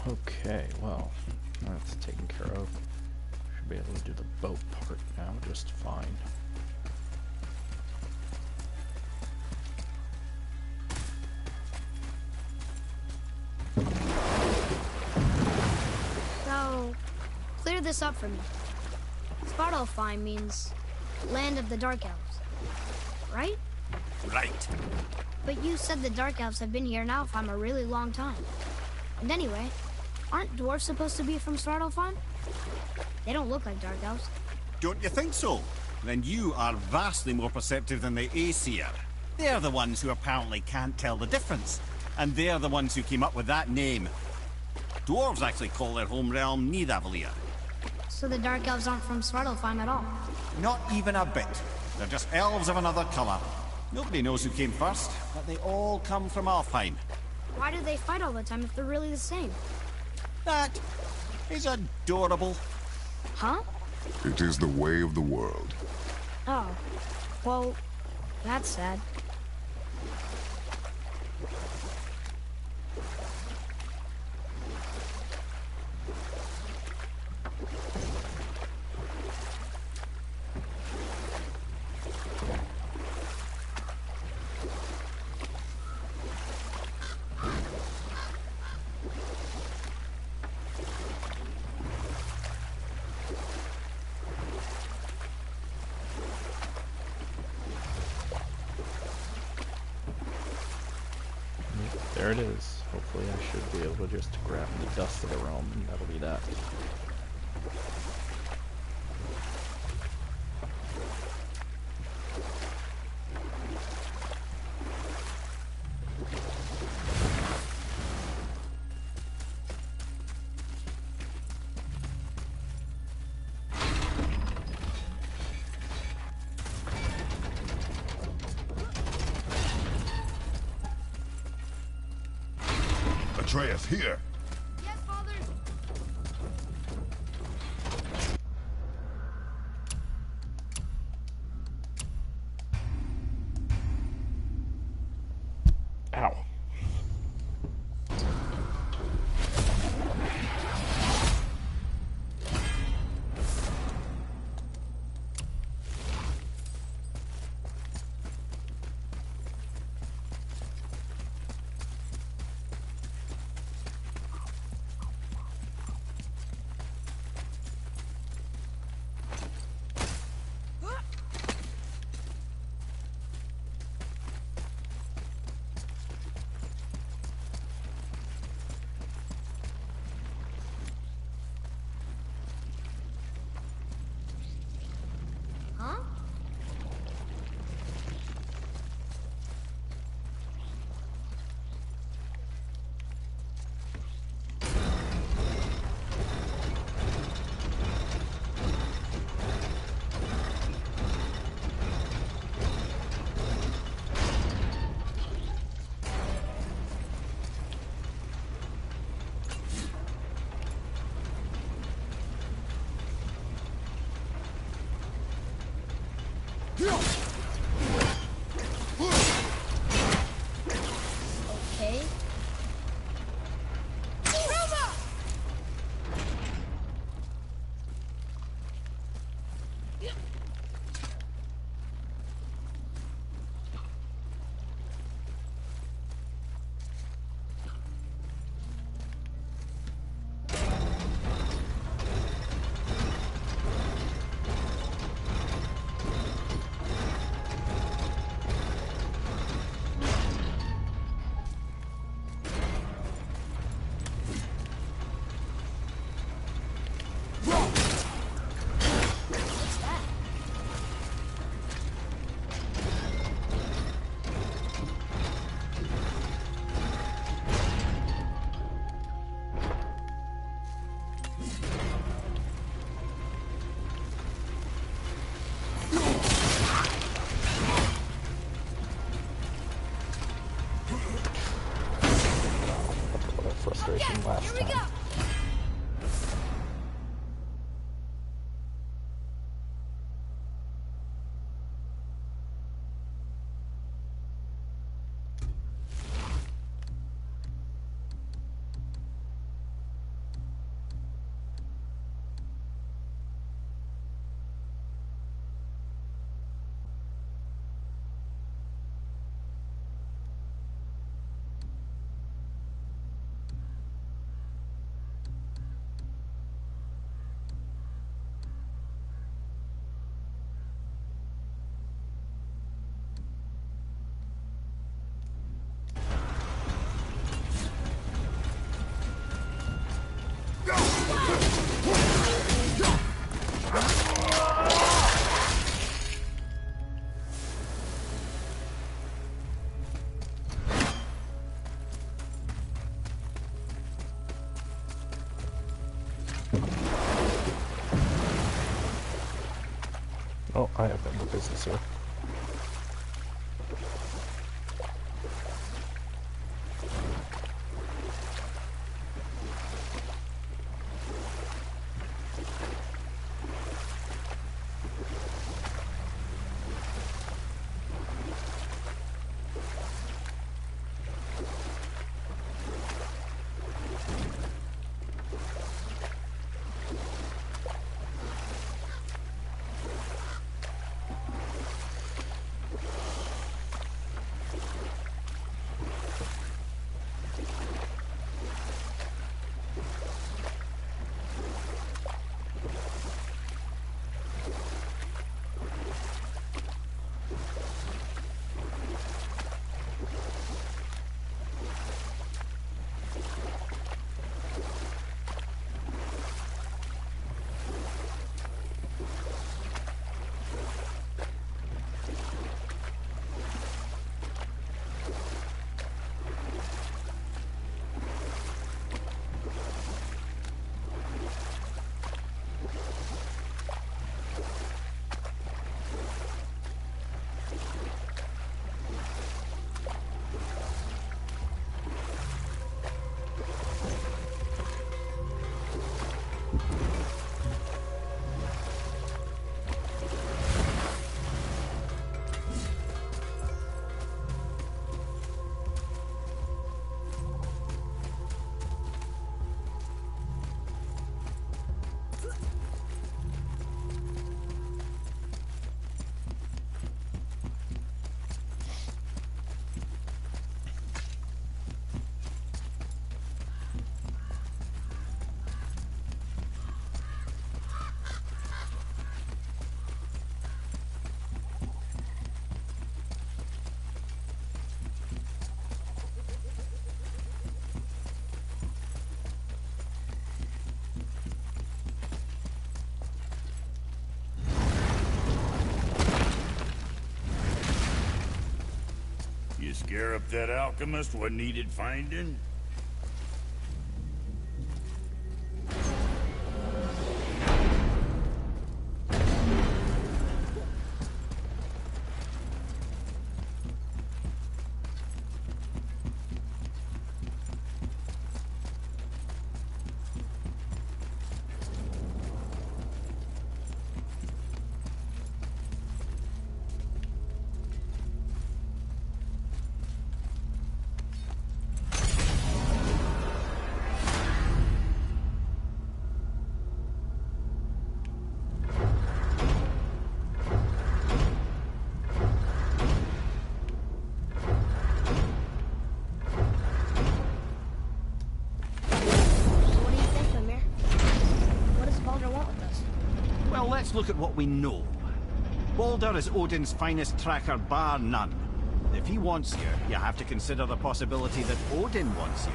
Okay, well, that's taken care of. Should be able to do the boat part now just fine. So, clear this up for me. Svartalfheim means land of the Dark Elves, right? Right. But you said the Dark Elves have been here now for a really long time. And anyway, aren't dwarves supposed to be from Svartalfheim? They don't look like Dark Elves. Don't you think so? Then you are vastly more perceptive than the Aesir. They're the ones who apparently can't tell the difference. And they're the ones who came up with that name. Dwarves actually call their home realm Nidavellir. So the Dark Elves aren't from Svartalfheim at all? Not even a bit. They're just elves of another colour. Nobody knows who came first, but they all come from Alfheim. Why do they fight all the time if they're really the same? That is adorable. Huh? It is the way of the world. Oh. Well, that's sad. There it is. Hopefully I should be able to just grab the dust of the realm, and that'll be that. Atreus, here! Yes, Father! Ow. Huh? Okay. we go! Oh, I have no business here. You scare up that alchemist what needed finding? Let's look at what we know. Baldur is Odin's finest tracker, bar none. If he wants you, you have to consider the possibility that Odin wants you.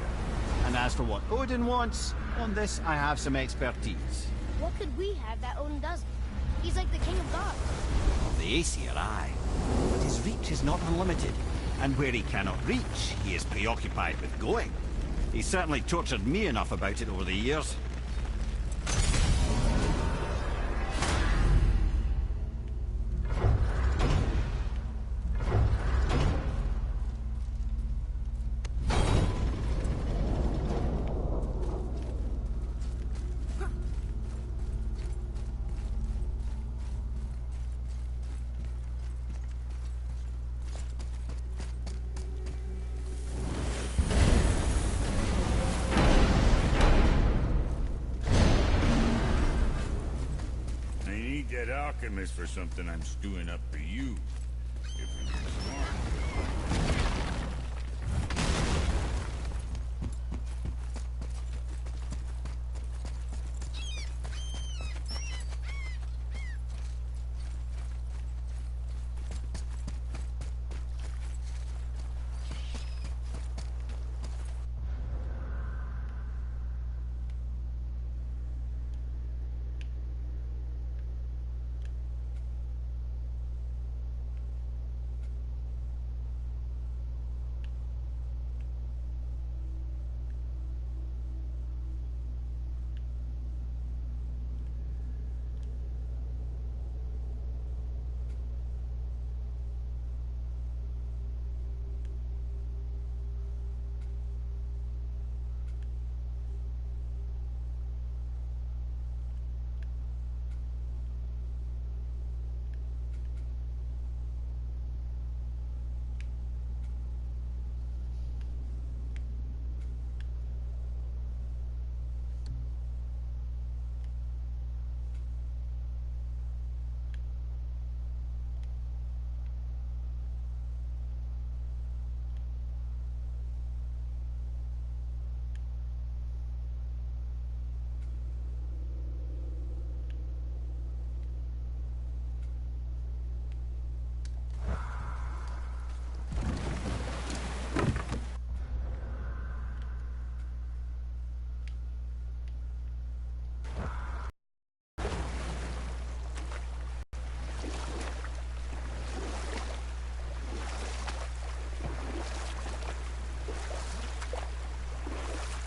And as for what Odin wants, on this I have some expertise. What could we have that Odin doesn't? He's like the king of gods. Of the Aesir, aye. But his reach is not unlimited. And where he cannot reach, he is preoccupied with going. He's certainly tortured me enough about it over the years. need that alchemist for something I'm stewing up for you. If we get smart.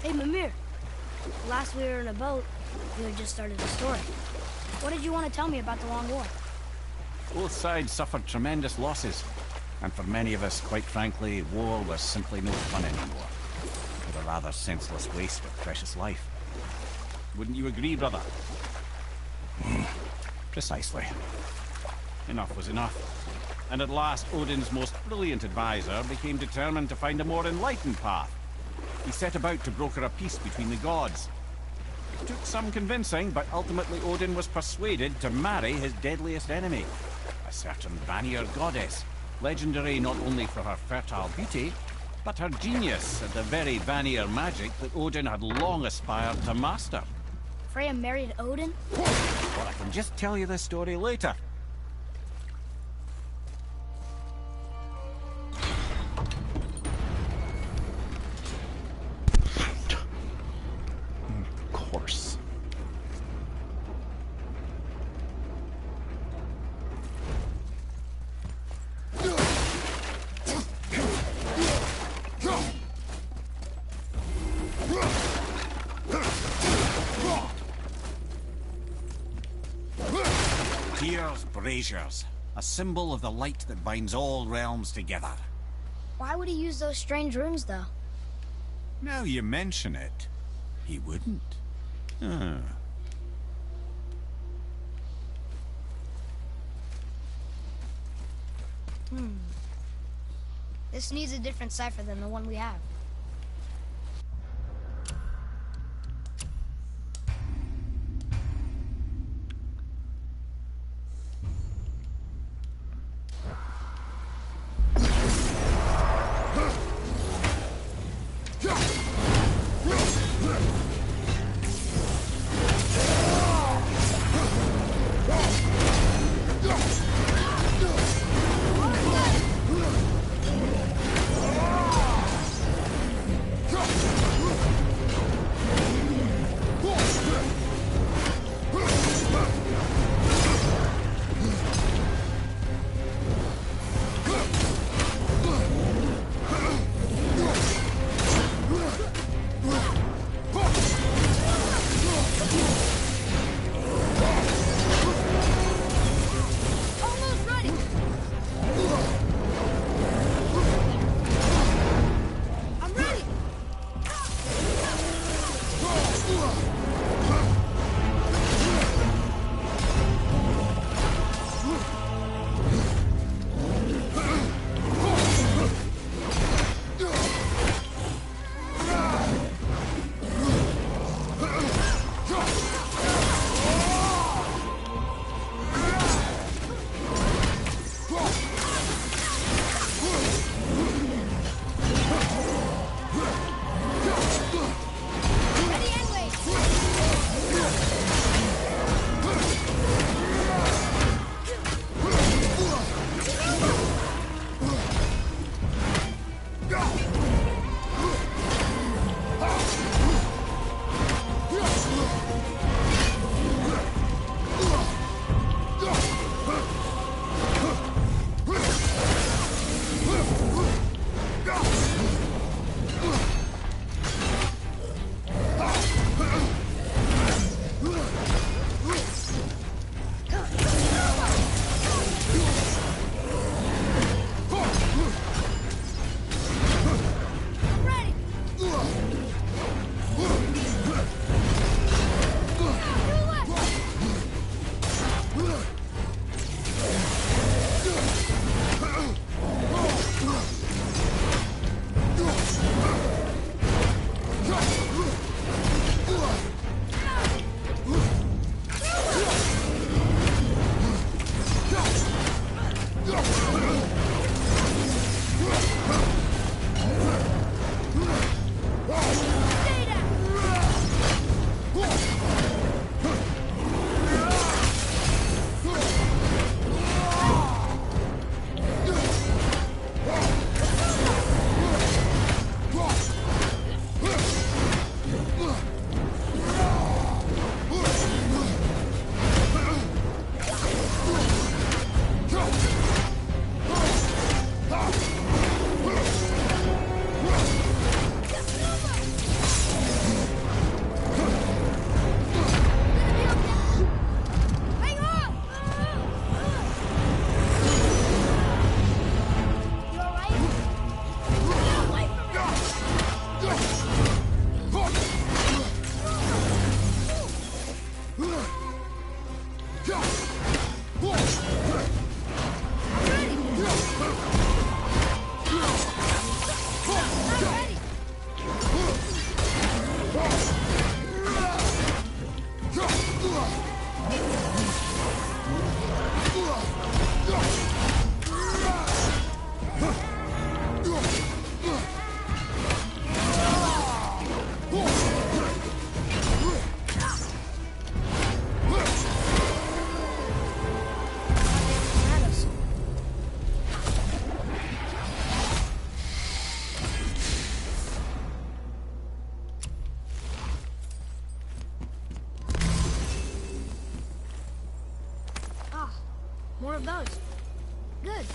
Hey, Mimir. Last we were in a boat, you had just started a story. What did you want to tell me about the Long War? Both sides suffered tremendous losses. And for many of us, quite frankly, war was simply no fun anymore. But a rather senseless waste of precious life. Wouldn't you agree, brother? Precisely. Enough was enough. And at last, Odin's most brilliant advisor became determined to find a more enlightened path. He set about to broker a peace between the gods. It took some convincing, but ultimately Odin was persuaded to marry his deadliest enemy, a certain Vanir goddess, legendary not only for her fertile beauty, but her genius at the very Vanir magic that Odin had long aspired to master. Freya married Odin? Well, I can just tell you this story later. Of course. Tyr's braziers, a symbol of the light that binds all realms together. Why would he use those strange runes, though? Now you mention it, he wouldn't. Ah. This needs a different cipher than the one we have. More of those. Good.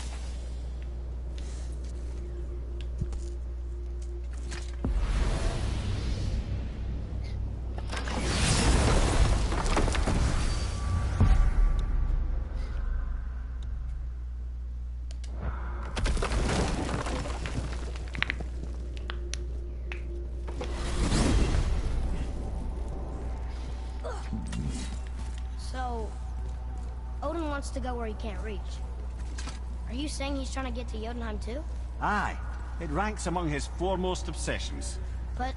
So, Odin wants to go where he can't reach. Are you saying he's trying to get to Jotunheim too? Aye. It ranks among his foremost obsessions. But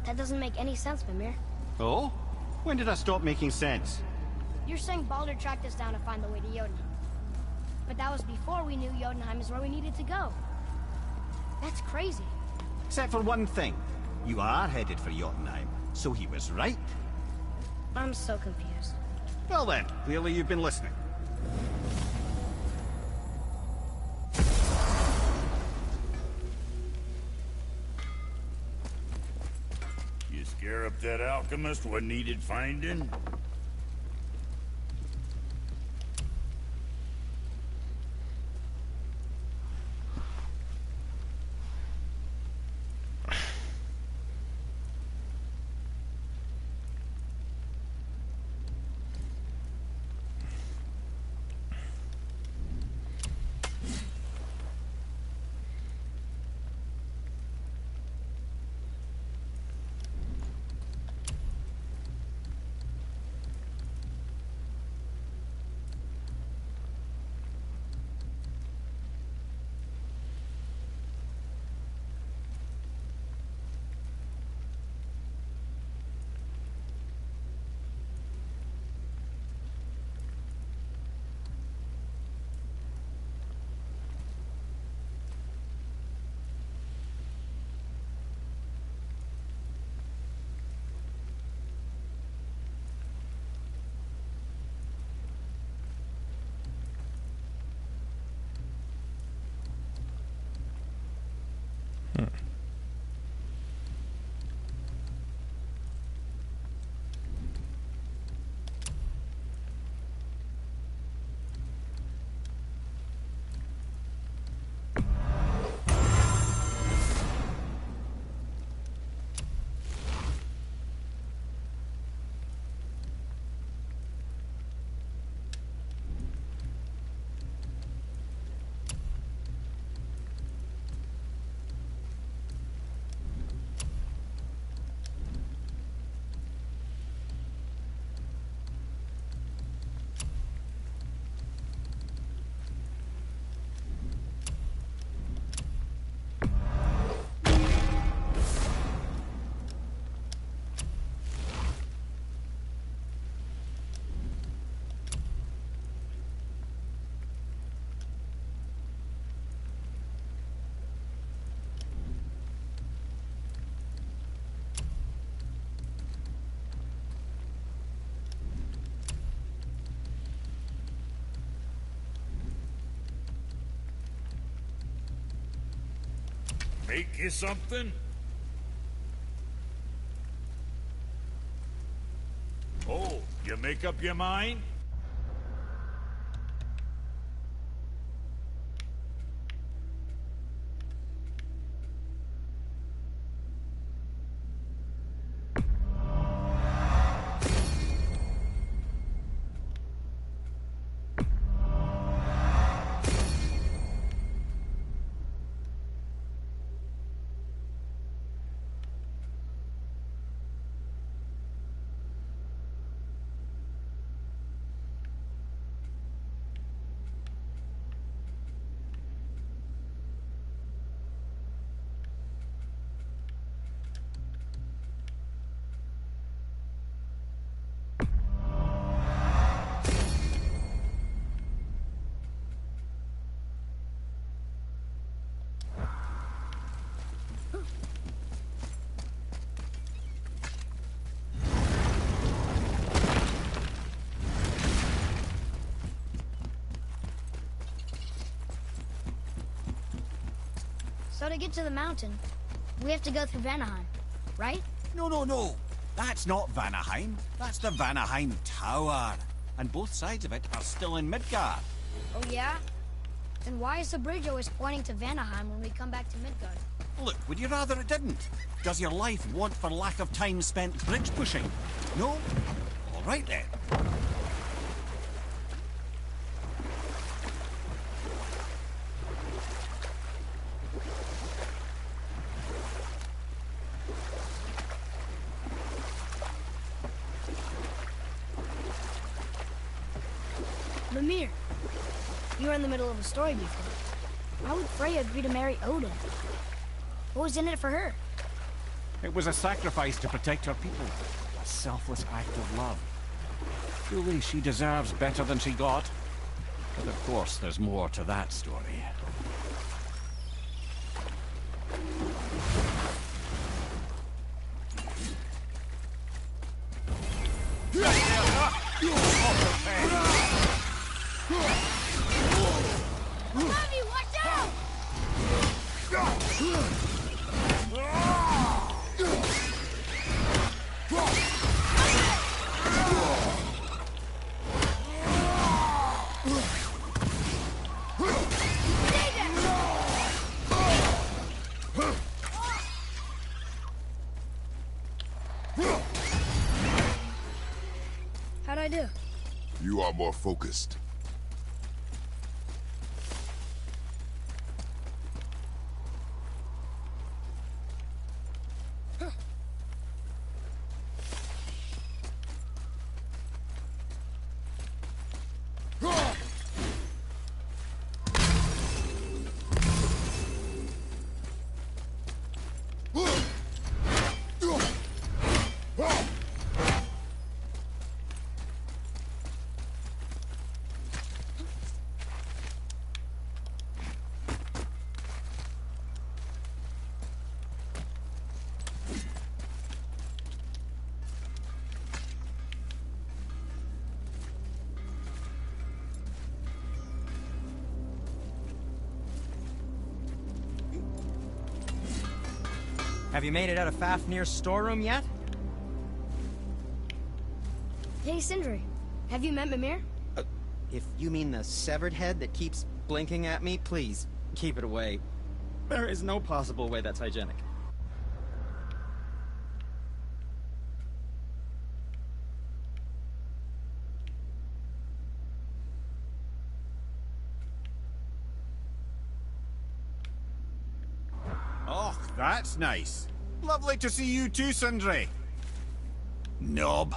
that doesn't make any sense, Mimir. Oh? When did I stop making sense? You're saying Baldur tracked us down to find the way to Jotunheim. But that was before we knew Jotunheim is where we needed to go. That's crazy. Except for one thing. You are headed for Jotunheim, so he was right. I'm so confused. Well then, clearly you've been listening. You scare up that alchemist what needed finding? Make you something? Oh, you make up your mind? So to get to the mountain, we have to go through Vanaheim, right? No. That's not Vanaheim. That's the Vanaheim Tower. And both sides of it are still in Midgard. Oh, yeah? Then why is the bridge always pointing to Vanaheim when we come back to Midgard? Look, would you rather it didn't? Does your life want for lack of time spent bridge pushing? No? All right then. Mimir, you were in the middle of a story before. Why would Freya agree to marry Odin? What was in it for her? It was a sacrifice to protect her people. A selfless act of love. Truly, she deserves better than she got. But of course, there's more to that story. Ravi, watch out! How'd I do? You are more focused. Have you made it out of Fafnir's storeroom yet? Hey, Sindri. Have you met Mimir? If you mean the severed head that keeps blinking at me, please, keep it away. There is no possible way that's hygienic. Oh, that's nice. Lovely to see you too, Sindri. Knob.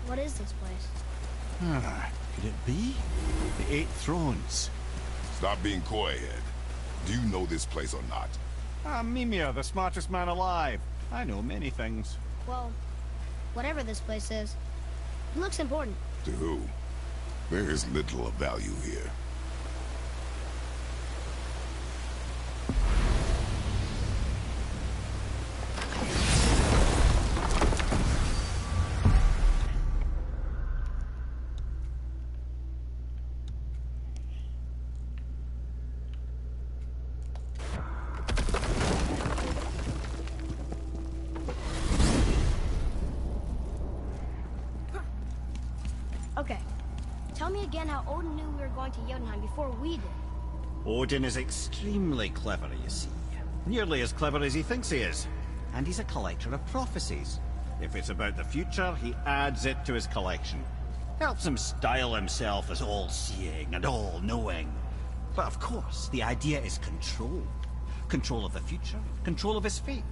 What is this place? Could it be? The Eight Thrones. Stop being coy, Ed. Do you know this place or not? I'm Mimir, the smartest man alive. I know many things. Well, whatever this place is, it looks important. To who? There is little of value here. Okay. Tell me again how Odin knew we were going to Jotunheim before we did. Odin is extremely clever, you see. Nearly as clever as he thinks he is. And he's a collector of prophecies. If it's about the future, he adds it to his collection. Helps him style himself as all-seeing and all-knowing. But of course, the idea is control. Control of the future, control of his fate.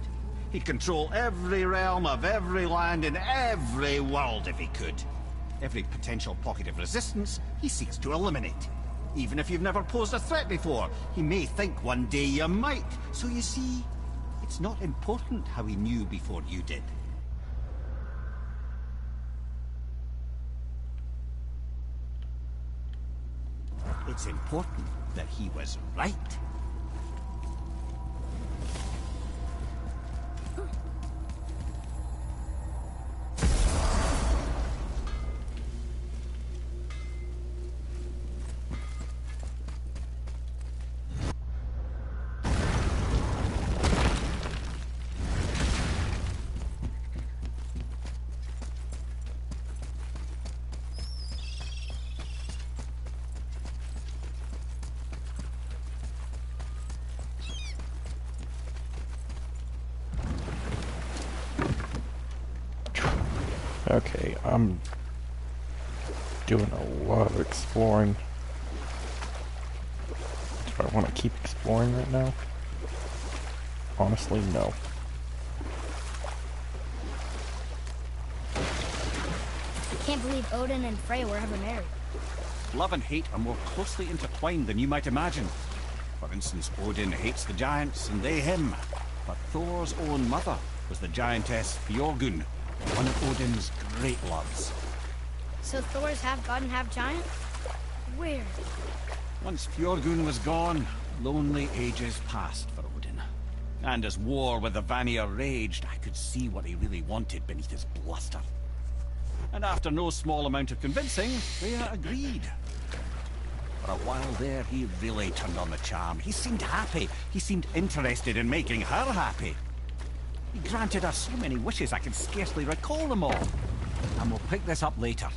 He'd control every realm of every land in every world if he could. Every potential pocket of resistance, he seeks to eliminate. Even if you've never posed a threat before, he may think one day you might. So you see, it's not important how he knew before you did. It's important that he was right. Okay, I'm doing a lot of exploring. Do I want to keep exploring right now? Honestly, no. I can't believe Odin and Freya were ever married. Love and hate are more closely intertwined than you might imagine. For instance, Odin hates the giants and they him. But Thor's own mother was the giantess Fjorgun, one of Odin's great loves. So Thor's half god and half giant? Weird. Once Fjorgun was gone, lonely ages passed for Odin. And as war with the Vanir raged, I could see what he really wanted beneath his bluster. And after no small amount of convincing, Freya agreed. For a while there, he really turned on the charm. He seemed happy. He seemed interested in making her happy. He granted her so many wishes I can scarcely recall them all. And we'll pick this up later.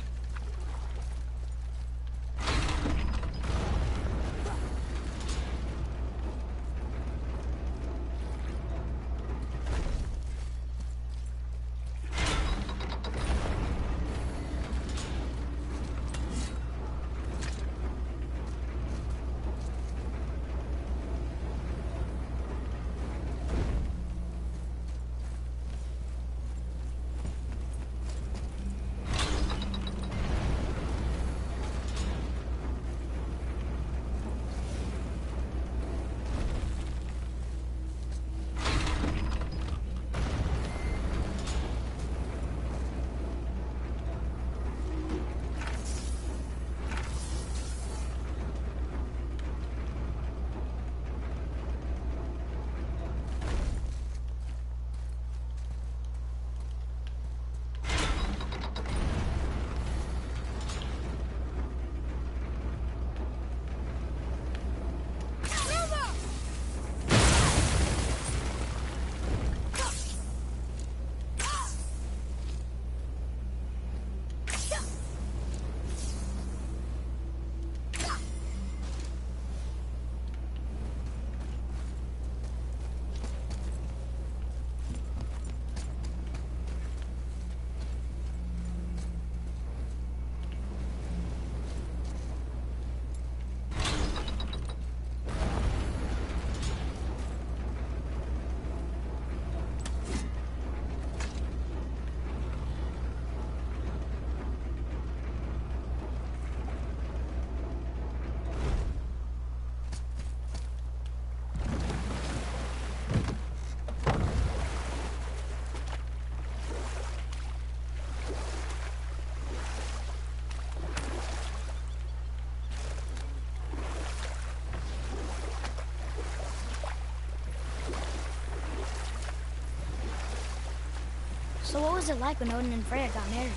So what was it like when Odin and Freya got married?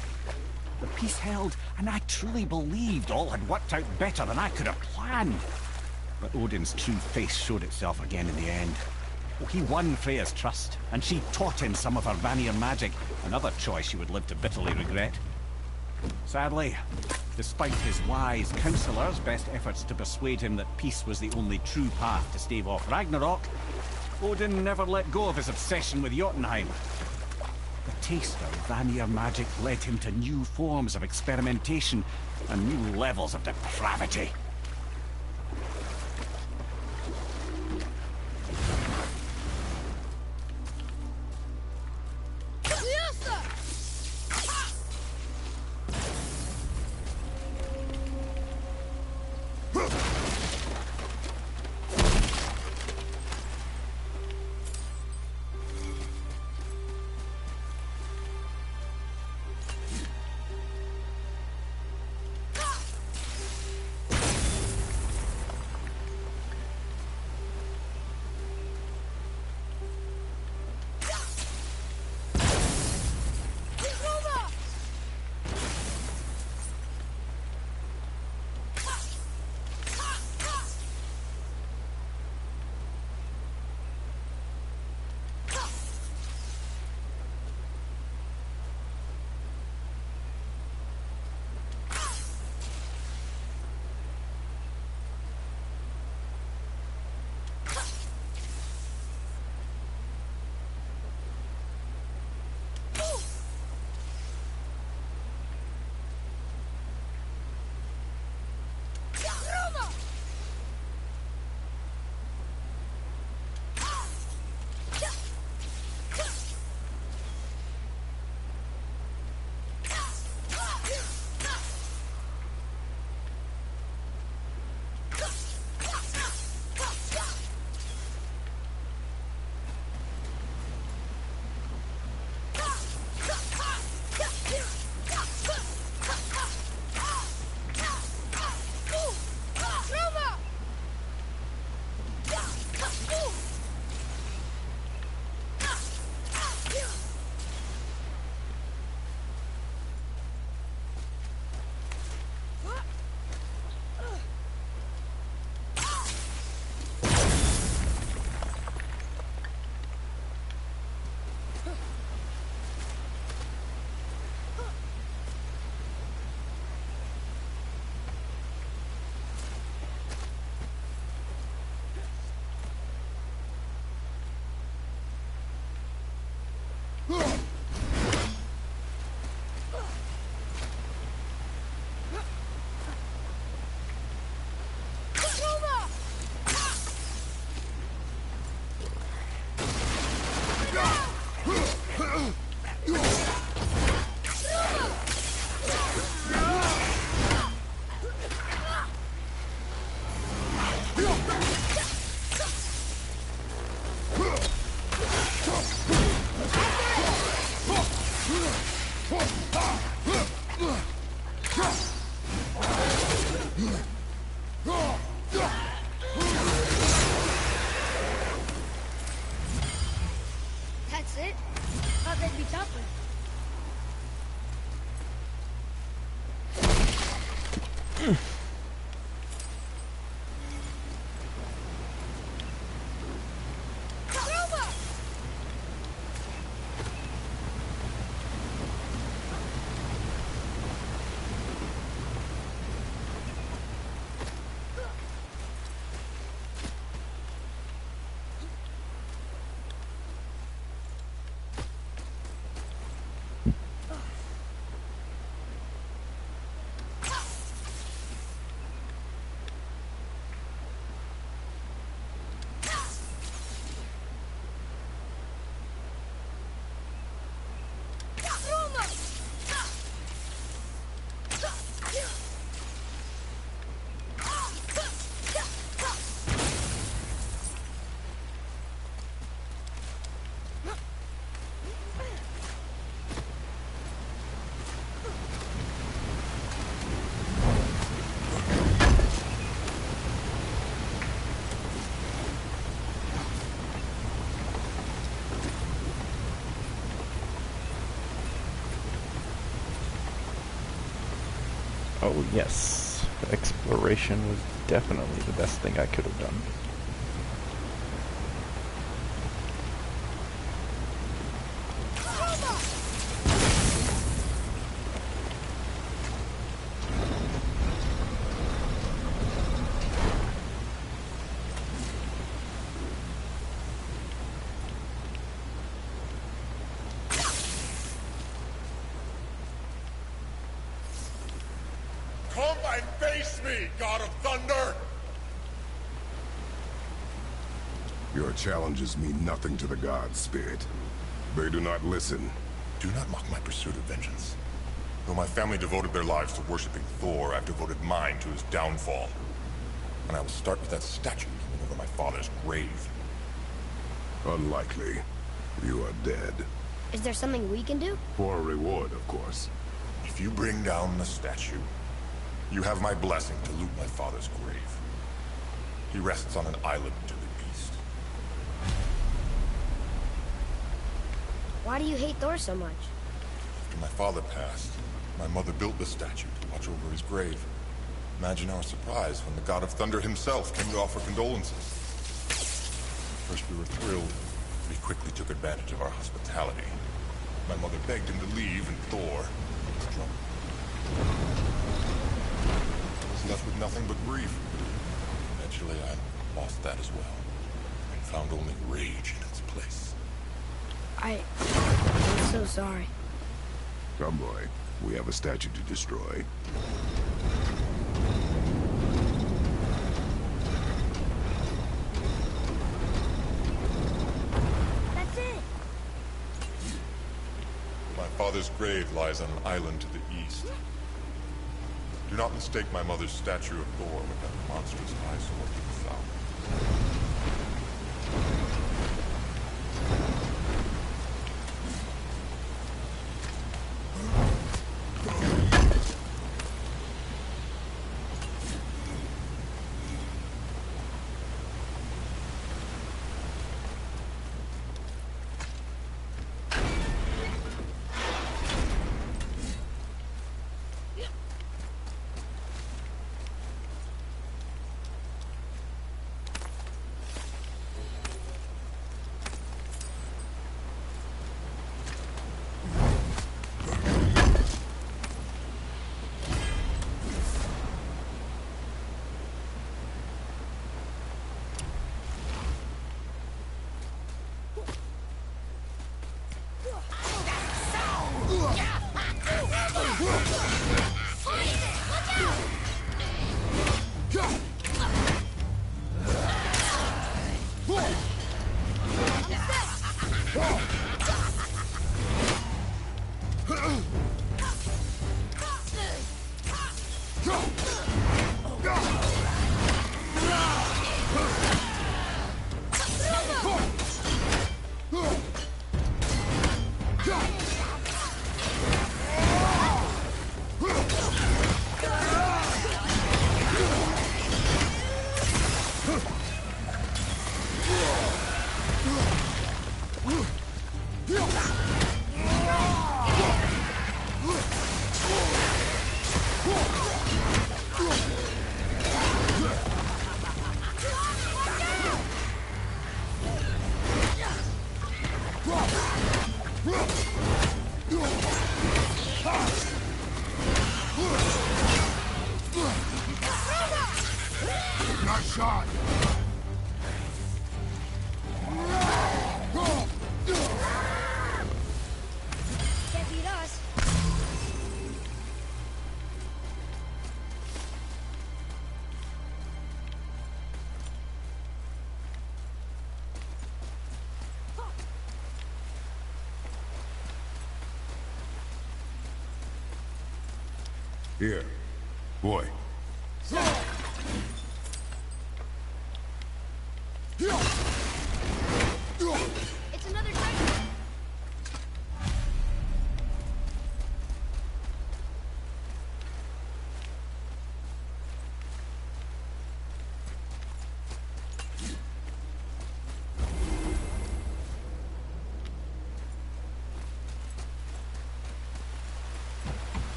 The peace held, and I truly believed all had worked out better than I could have planned. But Odin's true face showed itself again in the end. Well, he won Freya's trust, and she taught him some of her Vanir magic, another choice she would live to bitterly regret. Sadly, despite his wise counselors' best efforts to persuade him that peace was the only true path to stave off Ragnarok, Odin never let go of his obsession with Jotunheim. The taste of Vanir magic led him to new forms of experimentation and new levels of depravity. That's it? Thought they'd be tougher. Oh yes, exploration was definitely the best thing I could have done. Come and face me, God of Thunder! Your challenges mean nothing to the gods, Spirit. They do not listen. Do not mock my pursuit of vengeance. Though my family devoted their lives to worshipping Thor, I've devoted mine to his downfall. And I will start with that statue over my father's grave. Unlikely. You are dead. Is there something we can do? For a reward, of course. If you bring down the statue, you have my blessing to loot my father's grave. He rests on an island to the east. Why do you hate Thor so much? After my father passed, my mother built the statue to watch over his grave. Imagine our surprise when the God of Thunder himself came to offer condolences. First we were thrilled, but he quickly took advantage of our hospitality. My mother begged him to leave, and Thor was drunk. I was left with nothing but grief. Eventually I lost that as well, and found only rage in its place. I'm so sorry. Come, boy. We have a statue to destroy. That's it! My father's grave lies on an island to the east. Do not mistake my mother's statue of Thor with that monstrous eyesore to the south. Nice shot! Can't beat us. Here. Boy. It's another tiger.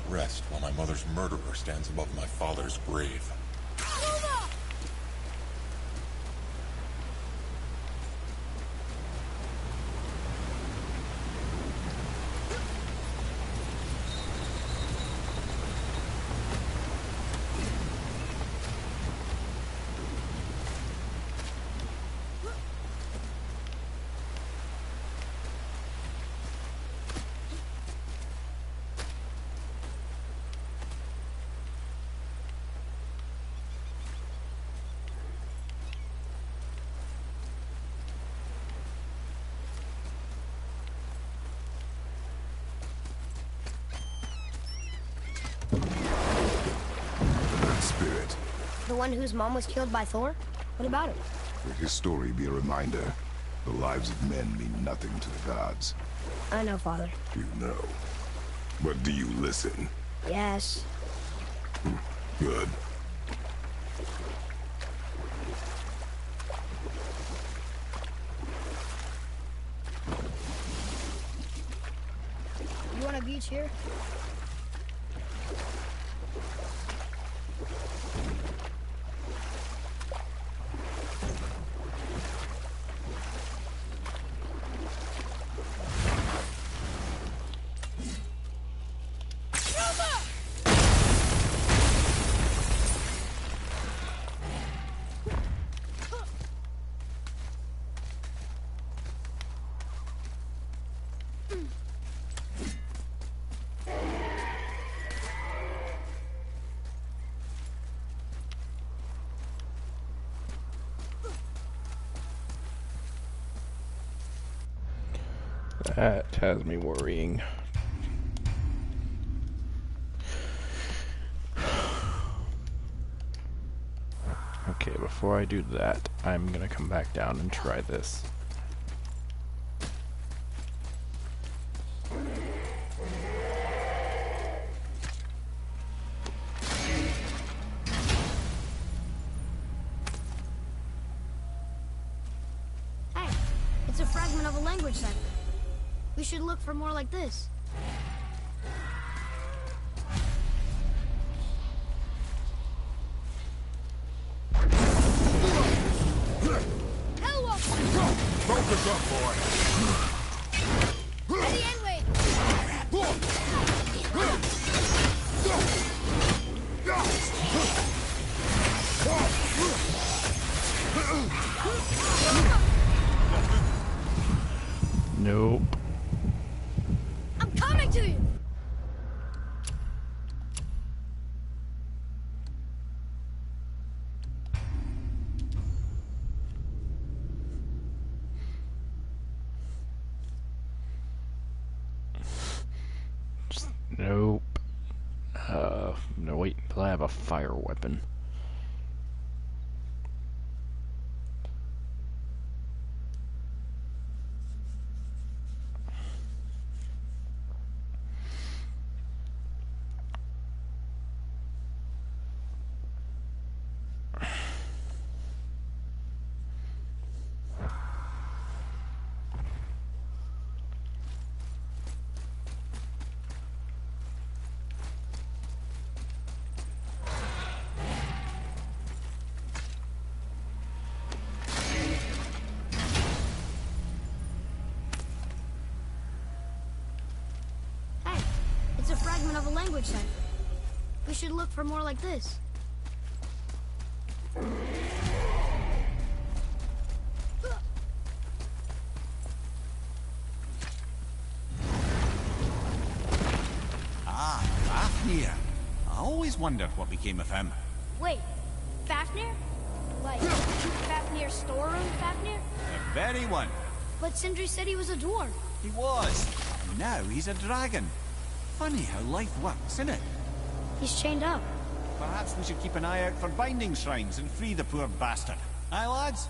rest while my mother's murderer stands above my father's grave. Spirit. The one whose mom was killed by Thor? What about it? Let his story be a reminder. The lives of men mean nothing to the gods. I know, Father. You know. But do you listen? Yes. Good. You want a beach here? That has me worrying. Okay, before I do that, I'm gonna come back down and try this. Hey, it's a fragment of a language cipher. We should look for more like this. Focus up, boy. Ready and wait. Nope. I'm coming to you. Nope. No, wait until I have a fire weapon. Hey, it's a fragment of a language cipher. We should look for more like this. Ah, Fafnir. I always wondered what became of him. Wait, Fafnir? Like, Fafnir's storeroom Fafnir? The very one. But Sindri said he was a dwarf. He was. Now he's a dragon. Funny how life works, isn't it? He's chained up. Perhaps we should keep an eye out for binding shrines and free the poor bastard. Aye, lads?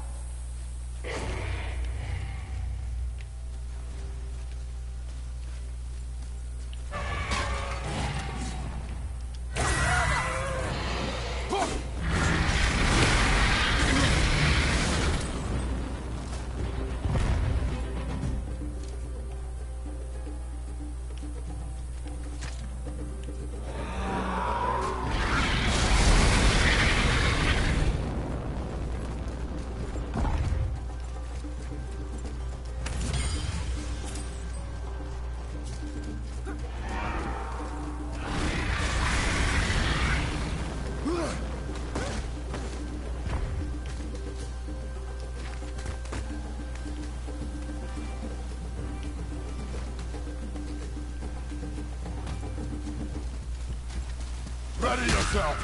Ready yourself!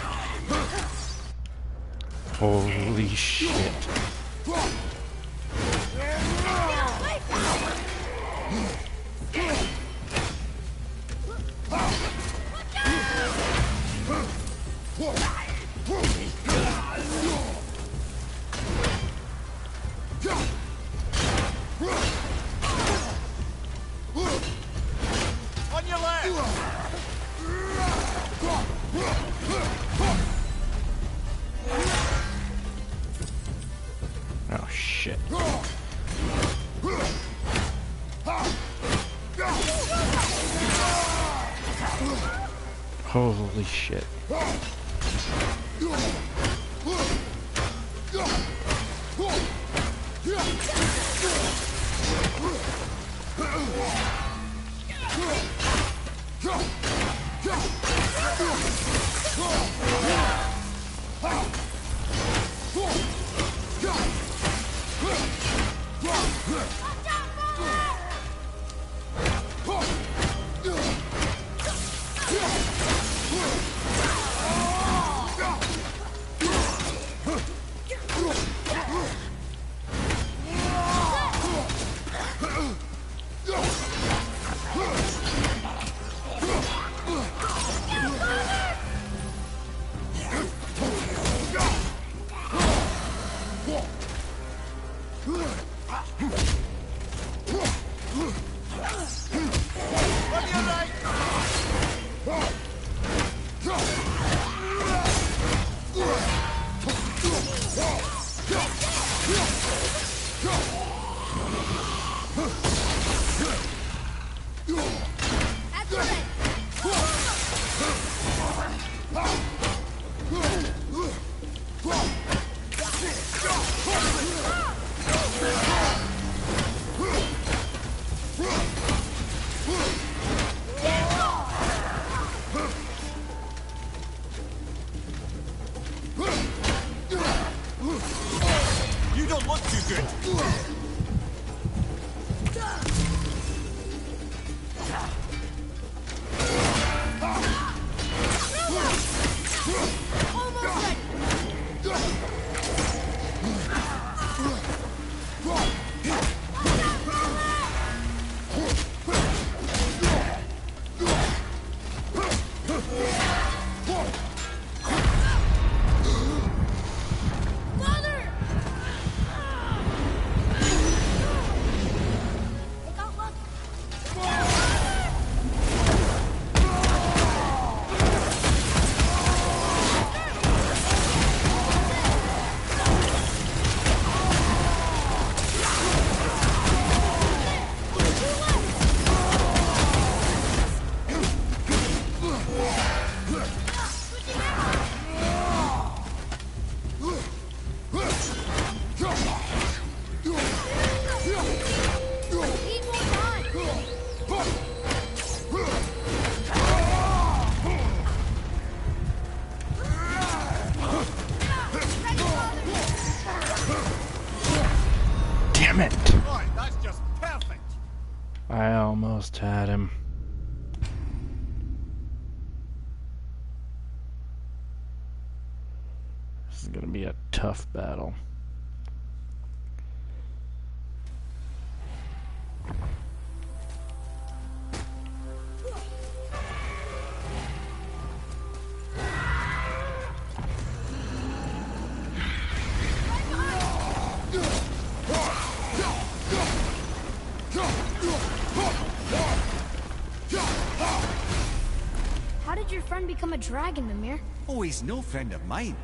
Holy shit. On your left! Oh shit. Holy shit. You don't look too good. Damn it! Boy, that's just perfect. I almost had him. This is gonna be a tough battle. How did your friend become a dragon, Mimir? Oh, he's no friend of mine.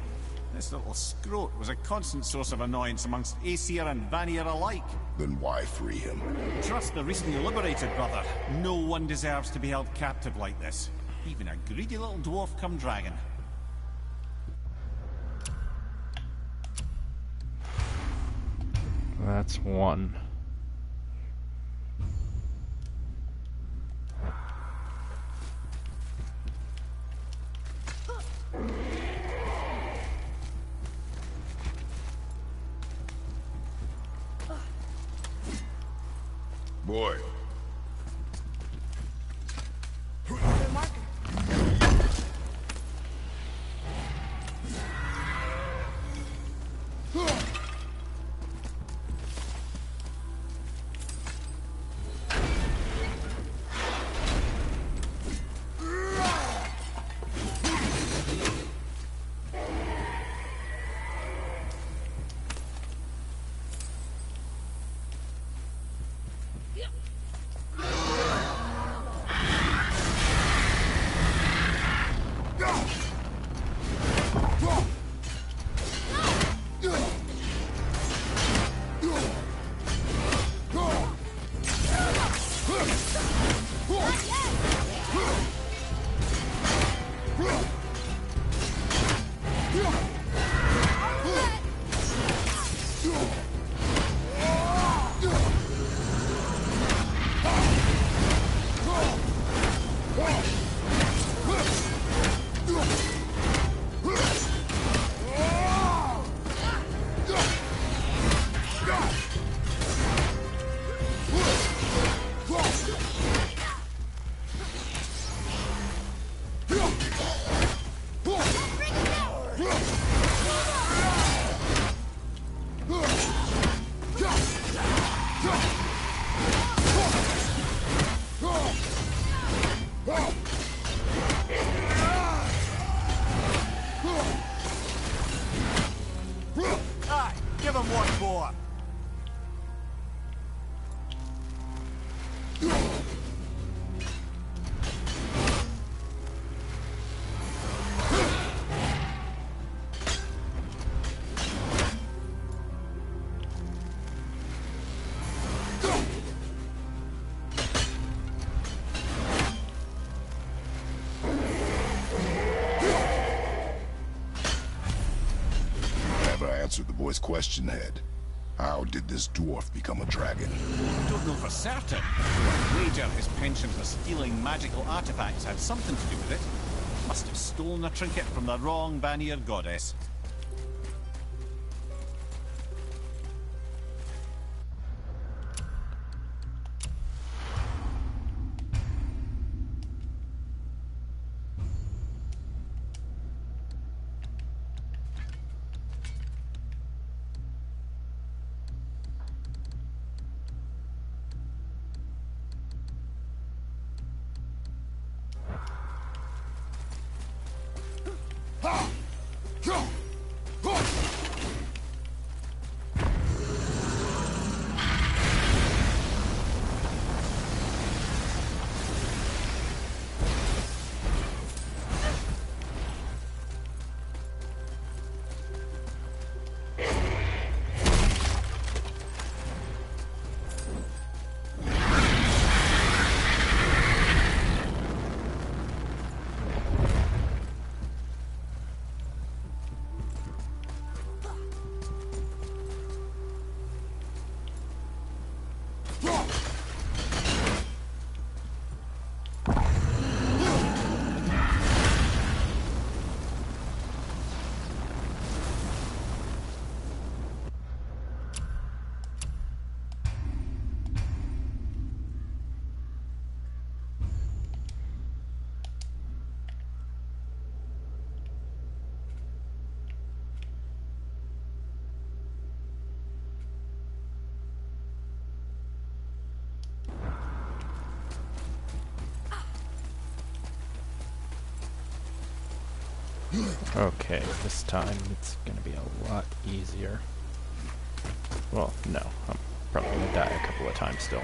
This little scrote was a constant source of annoyance amongst Aesir and Vanir alike. Then why free him? Trust the recently liberated, brother. No one deserves to be held captive like this. Even a greedy little dwarf come dragon. That's one. Boy. Give him one more. Never answered the boy's question, Head. How did this dwarf become a dragon? Don't know for certain. I'd wager his penchant for stealing magical artifacts had something to do with it. Must have stolen a trinket from the wrong Vanir goddess. Okay, this time it's gonna be a lot easier. Well, no, I'm probably gonna die a couple of times still.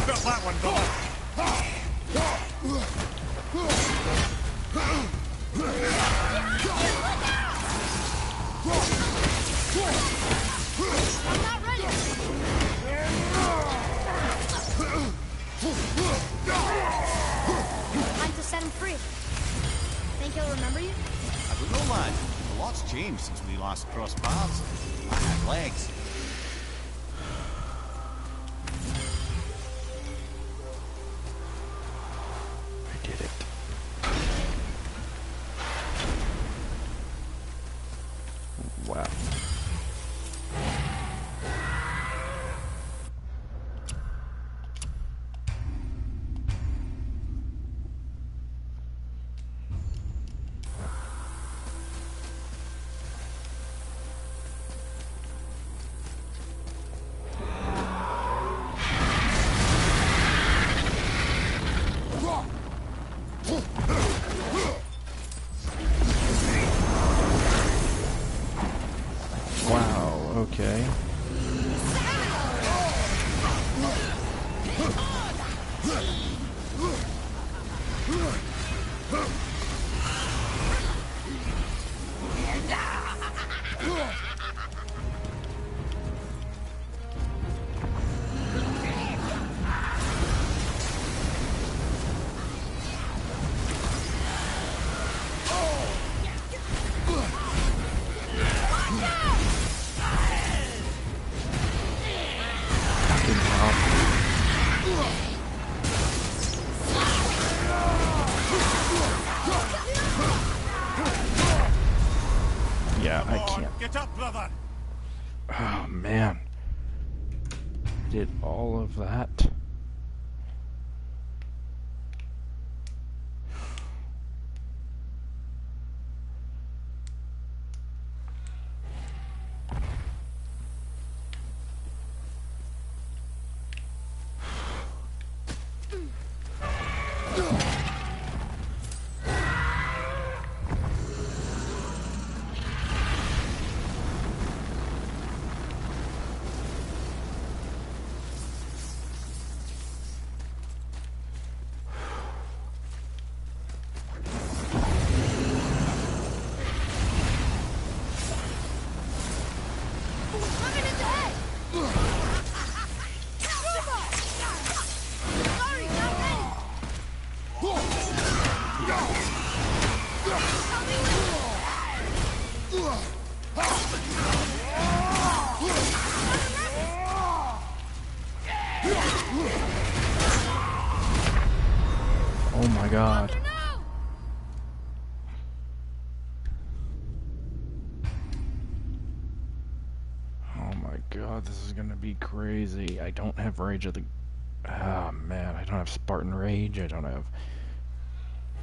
Got that one, brother. I'm not ready! Time to set him free. Think he'll remember you? I don't know, lad. A lot's changed since we last crossed paths. I had legs. I did it. Wow. Wow, okay. Yeah, I can't. Get up, brother. Oh, man. Did all of that. Oh my god. Oh my god, this is gonna be crazy. I don't have Rage of the... Ah, man, I don't have Spartan Rage, I don't have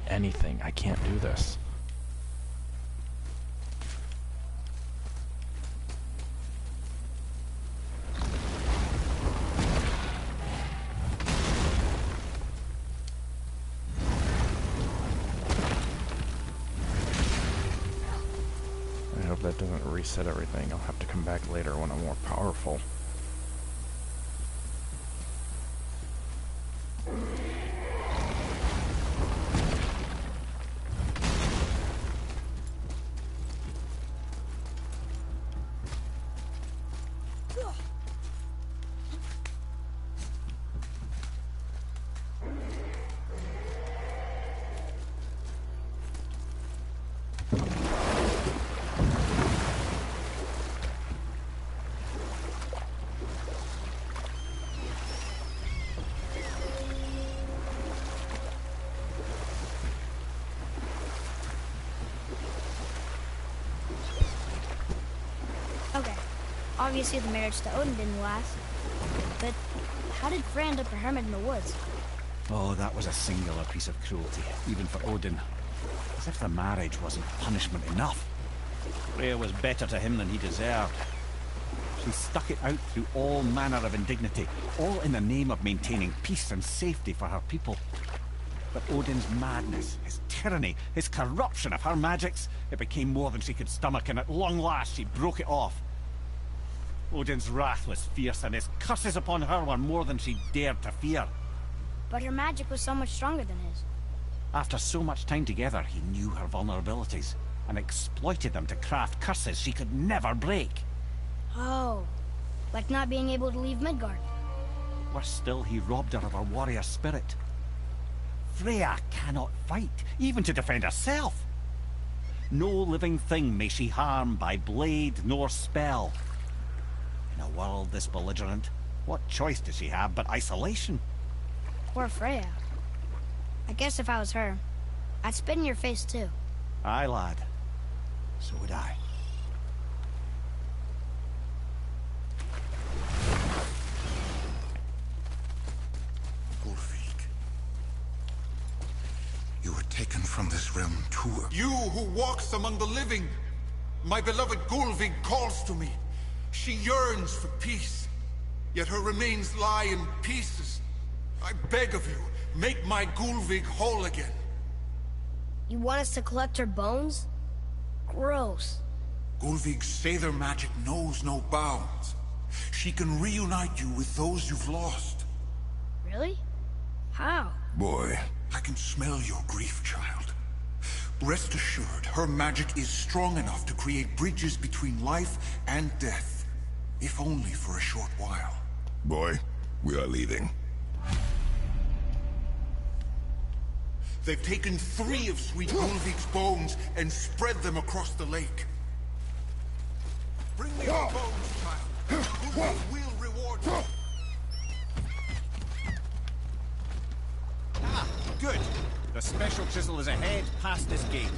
anything. I can't do this. I hope that doesn't reset everything. I'll have to come back later when I'm more powerful. Okay. Obviously the marriage to Odin didn't last. But how did Frey end up a hermit in the woods? Oh, that was a singular piece of cruelty, even for Odin. As if the marriage wasn't punishment enough. Freya was better to him than he deserved. She stuck it out through all manner of indignity, all in the name of maintaining peace and safety for her people. But Odin's madness, his tyranny, his corruption of her magics, it became more than she could stomach, and at long last she broke it off. Odin's wrath was fierce, and his curses upon her were more than she dared to fear. But her magic was so much stronger than his. After so much time together, he knew her vulnerabilities, and exploited them to craft curses she could never break. Oh, like not being able to leave Midgard. Worse still, he robbed her of her warrior spirit. Freya cannot fight, even to defend herself. No living thing may she harm by blade nor spell. In a world this belligerent, what choice does she have but isolation? Poor Freya. I guess if I was her, I'd spit in your face too. Aye, lad. So would I. You were taken from this realm too. You who walks among the living! My beloved Gulvig calls to me. She yearns for peace, yet her remains lie in pieces. I beg of you, make my Gulvig whole again. You want us to collect her bones? Gross. Gulvig's Sather magic knows no bounds. She can reunite you with those you've lost. Really? How? Boy. I can smell your grief, child. Rest assured, her magic is strong enough to create bridges between life and death, if only for a short while. Boy, we are leaving. They've taken 3 of Sweet Gulvig's bones and spread them across the lake. Bring me your bones, child. Gulvig will reward you. Ah, good. The special chisel is ahead, past this gate.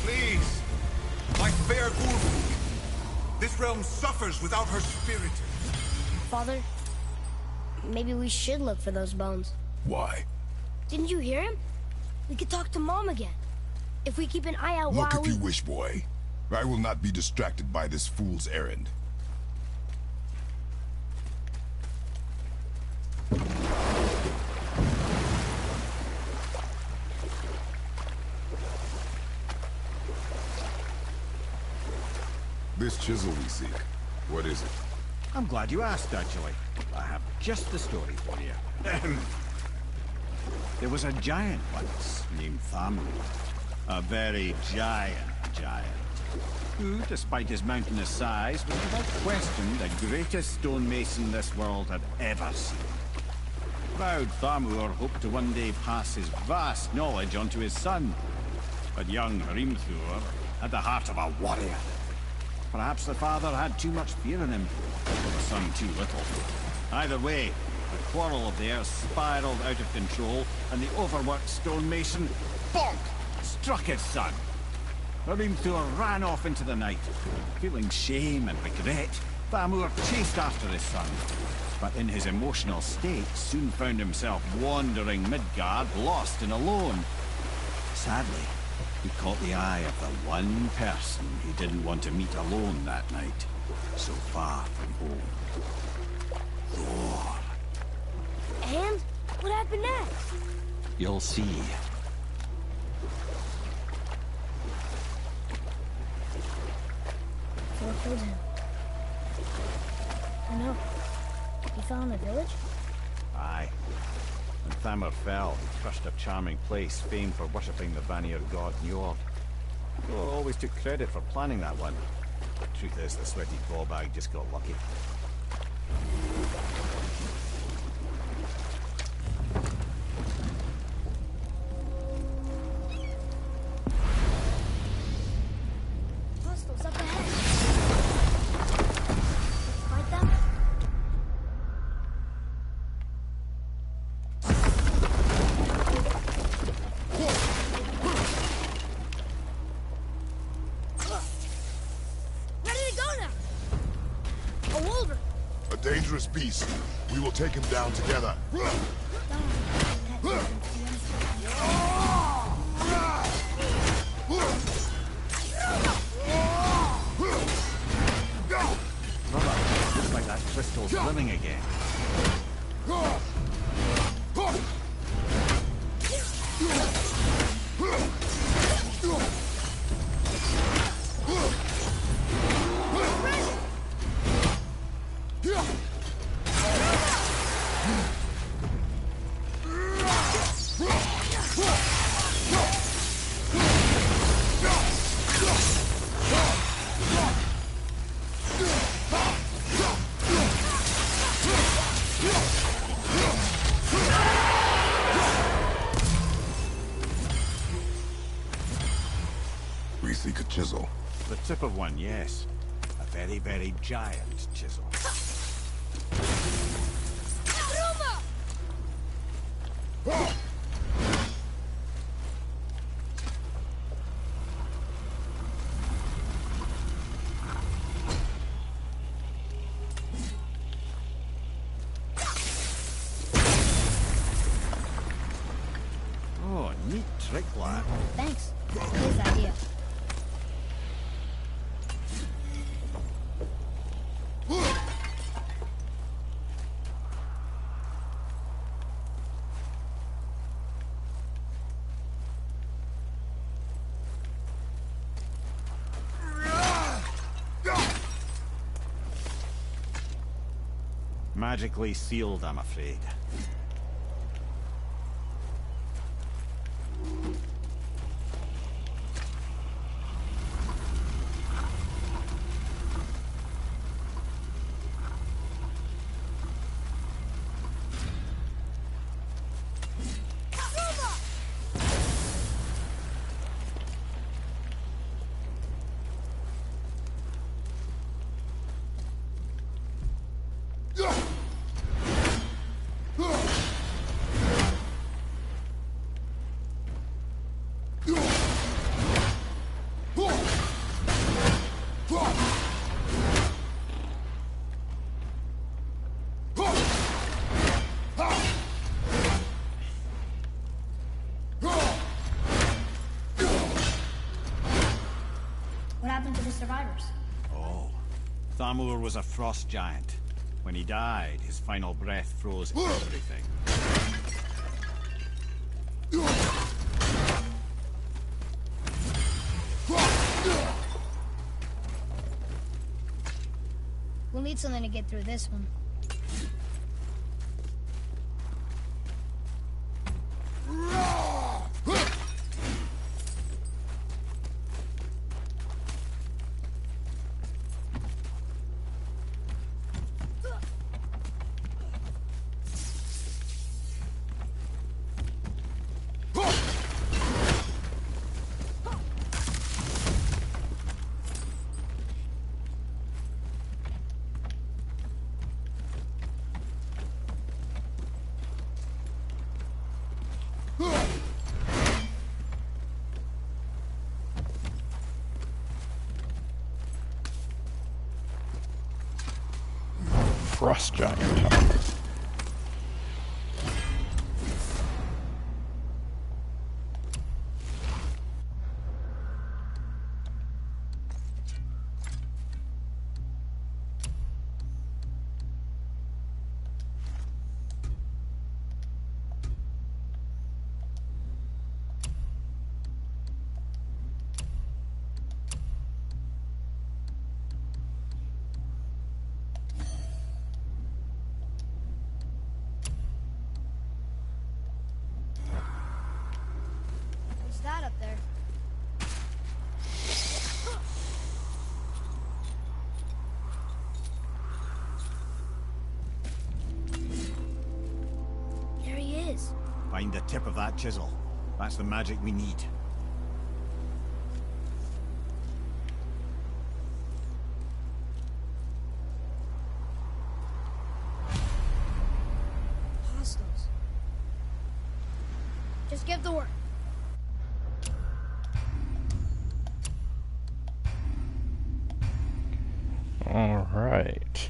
Please, my fair Gulvig. This realm suffers without her spirit. Father, maybe we should look for those bones. Why? Didn't you hear him? We could talk to Mom again. If we keep an eye out Look while if we... you wish, boy. I will not be distracted by this fool's errand. This chisel we seek, what is it? I'm glad you asked, actually. I have just the story for you. There was a giant once, named Thamur. A very giant, who, despite his mountainous size, was without question the greatest stonemason this world had ever seen. Proud Thamur hoped to one day pass his vast knowledge on to his son. But young Hrimthur had the heart of a warrior. Perhaps the father had too much fear in him, or the son too little. Either way, the quarrel of theirs spiraled out of control, and the overworked stonemason, bonk, struck his son. Hrimthur ran off into the night, feeling shame and regret, Thamur chased after his son, but in his emotional state soon found himself wandering Midgard, lost and alone. Sadly, he caught the eye of the one person he didn't want to meet alone that night, so far from home. Thor. And what happened next? You'll see. Thor killed him. Oh no. He fell in the village? Aye. When Thamur fell, he crushed a charming place famed for worshipping the Vanir god Njord. Thor always took credit for planning that one. The truth is, the sweaty ballbag just got lucky. Hostiles up ahead. Fight them? Where did it go now? A wolverine. A dangerous beast. We will take him down together. Looks like that crystal's living again. We seek a chisel. The tip of one, yes. A very, very giant chisel. Oh, neat trick, lad. Thanks. His idea. Magically sealed, I'm afraid. What happened to the survivors? Oh. Thamur was a frost giant. When he died, his final breath froze everything. We'll need something to get through this one. frost giant, huh? What's that up there? There he is. Find the tip of that chisel. That's the magic we need. Hostiles. Just give the word. All right.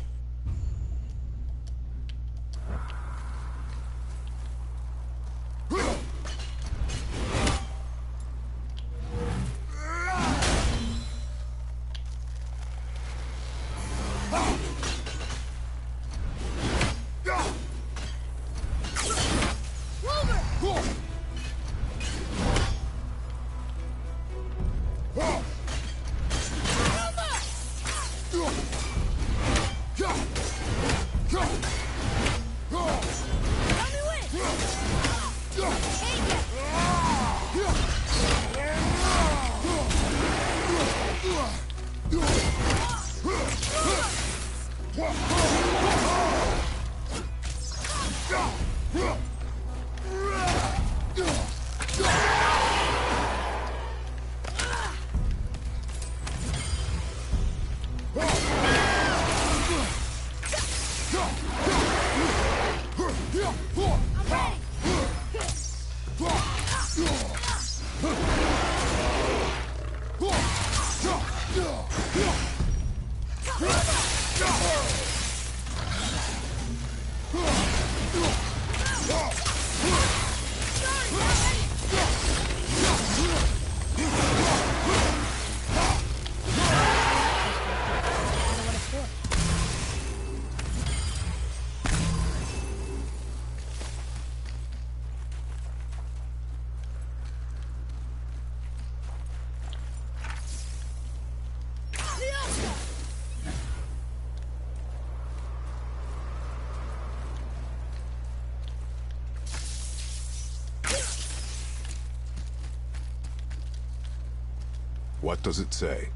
What does it say?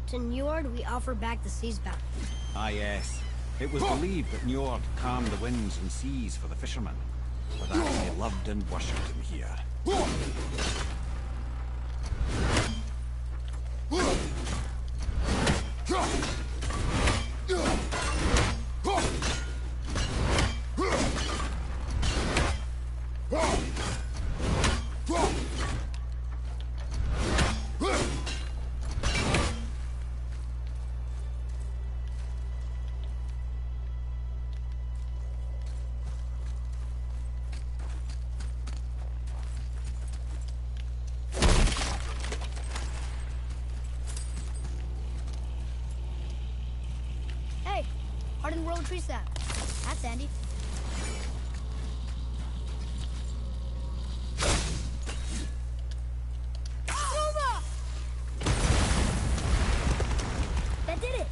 To Njord, we offer back the sea's bounty. Ah, yes. It was believed that Njord calmed the winds and seas for the fishermen. For that, they loved and worshipped him here. Hey, hardened world tree sap. That's handy. That did it.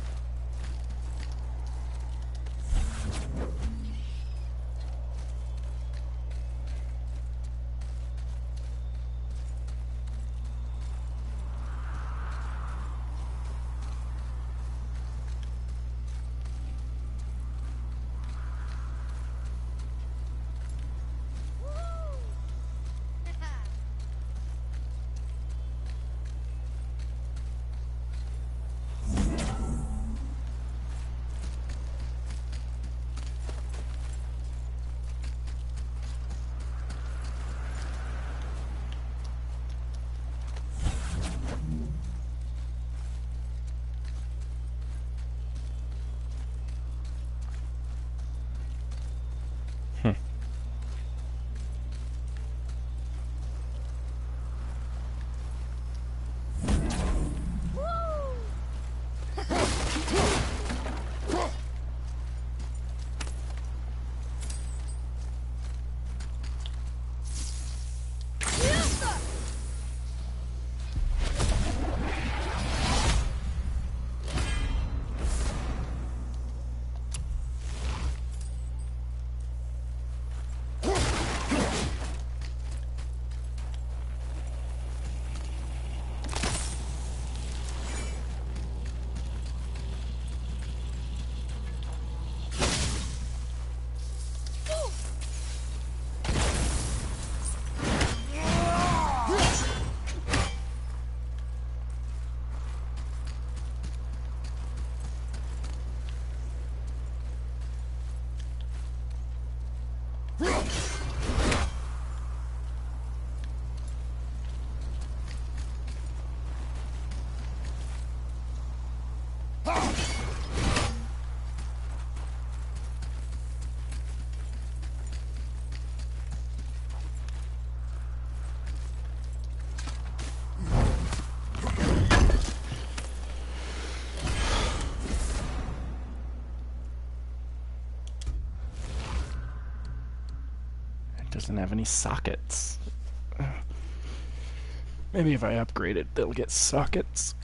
Doesn't have any sockets. Maybe if I upgrade it, they'll get sockets.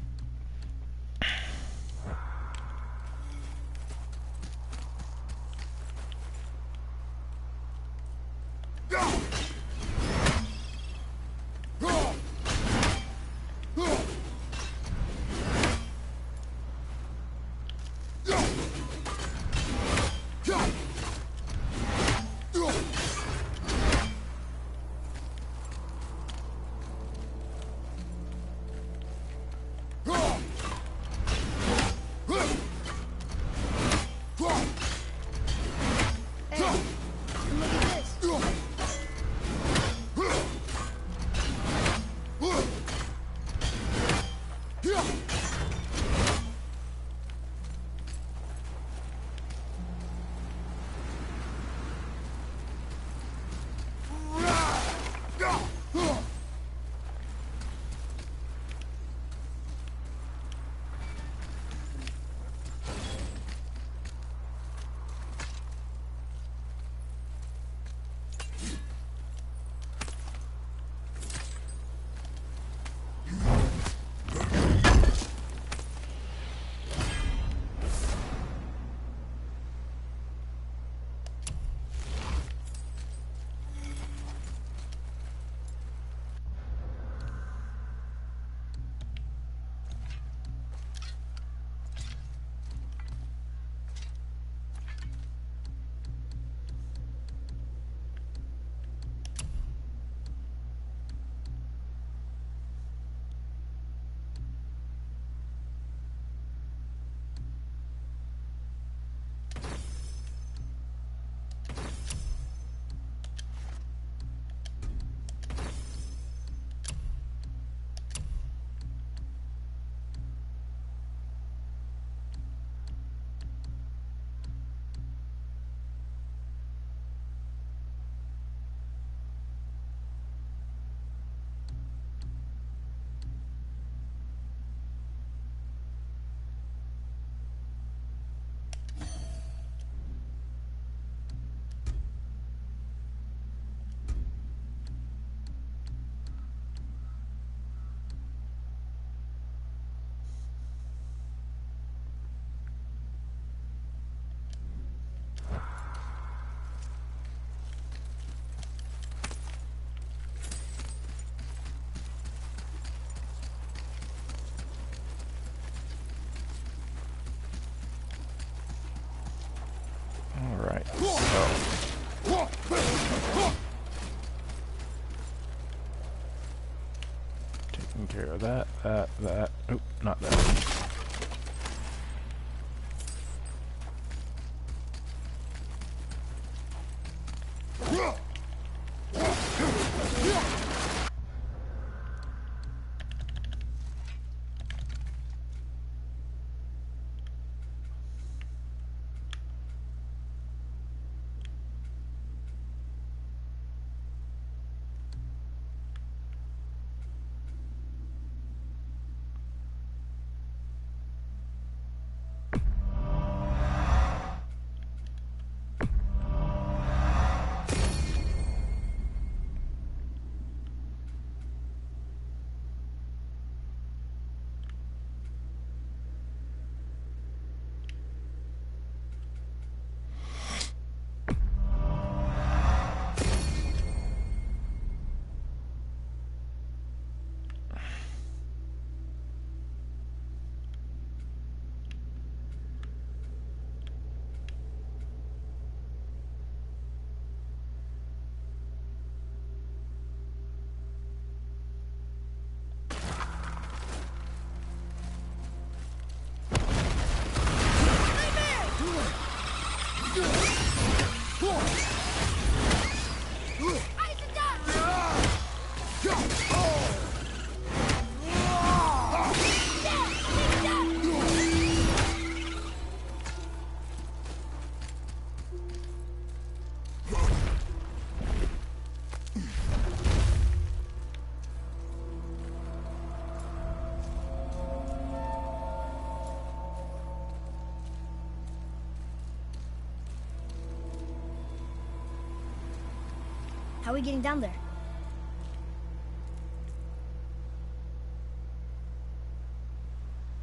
Alright, so... taking care of that. Oop, not that. are we getting down there?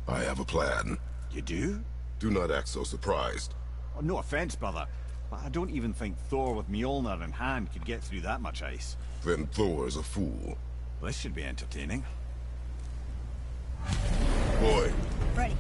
I have a plan. You do? Do not act so surprised. Oh, no offense, brother, but I don't even think Thor with Mjolnir in hand could get through that much ice. Then Thor is a fool. This should be entertaining. Boy. Ready.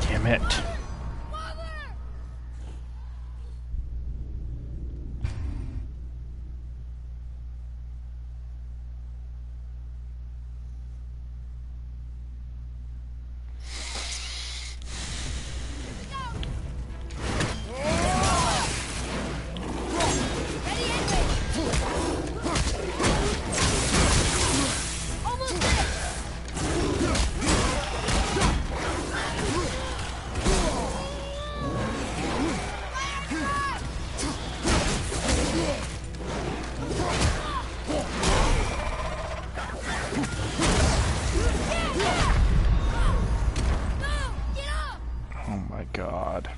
Damn it. Oh my god.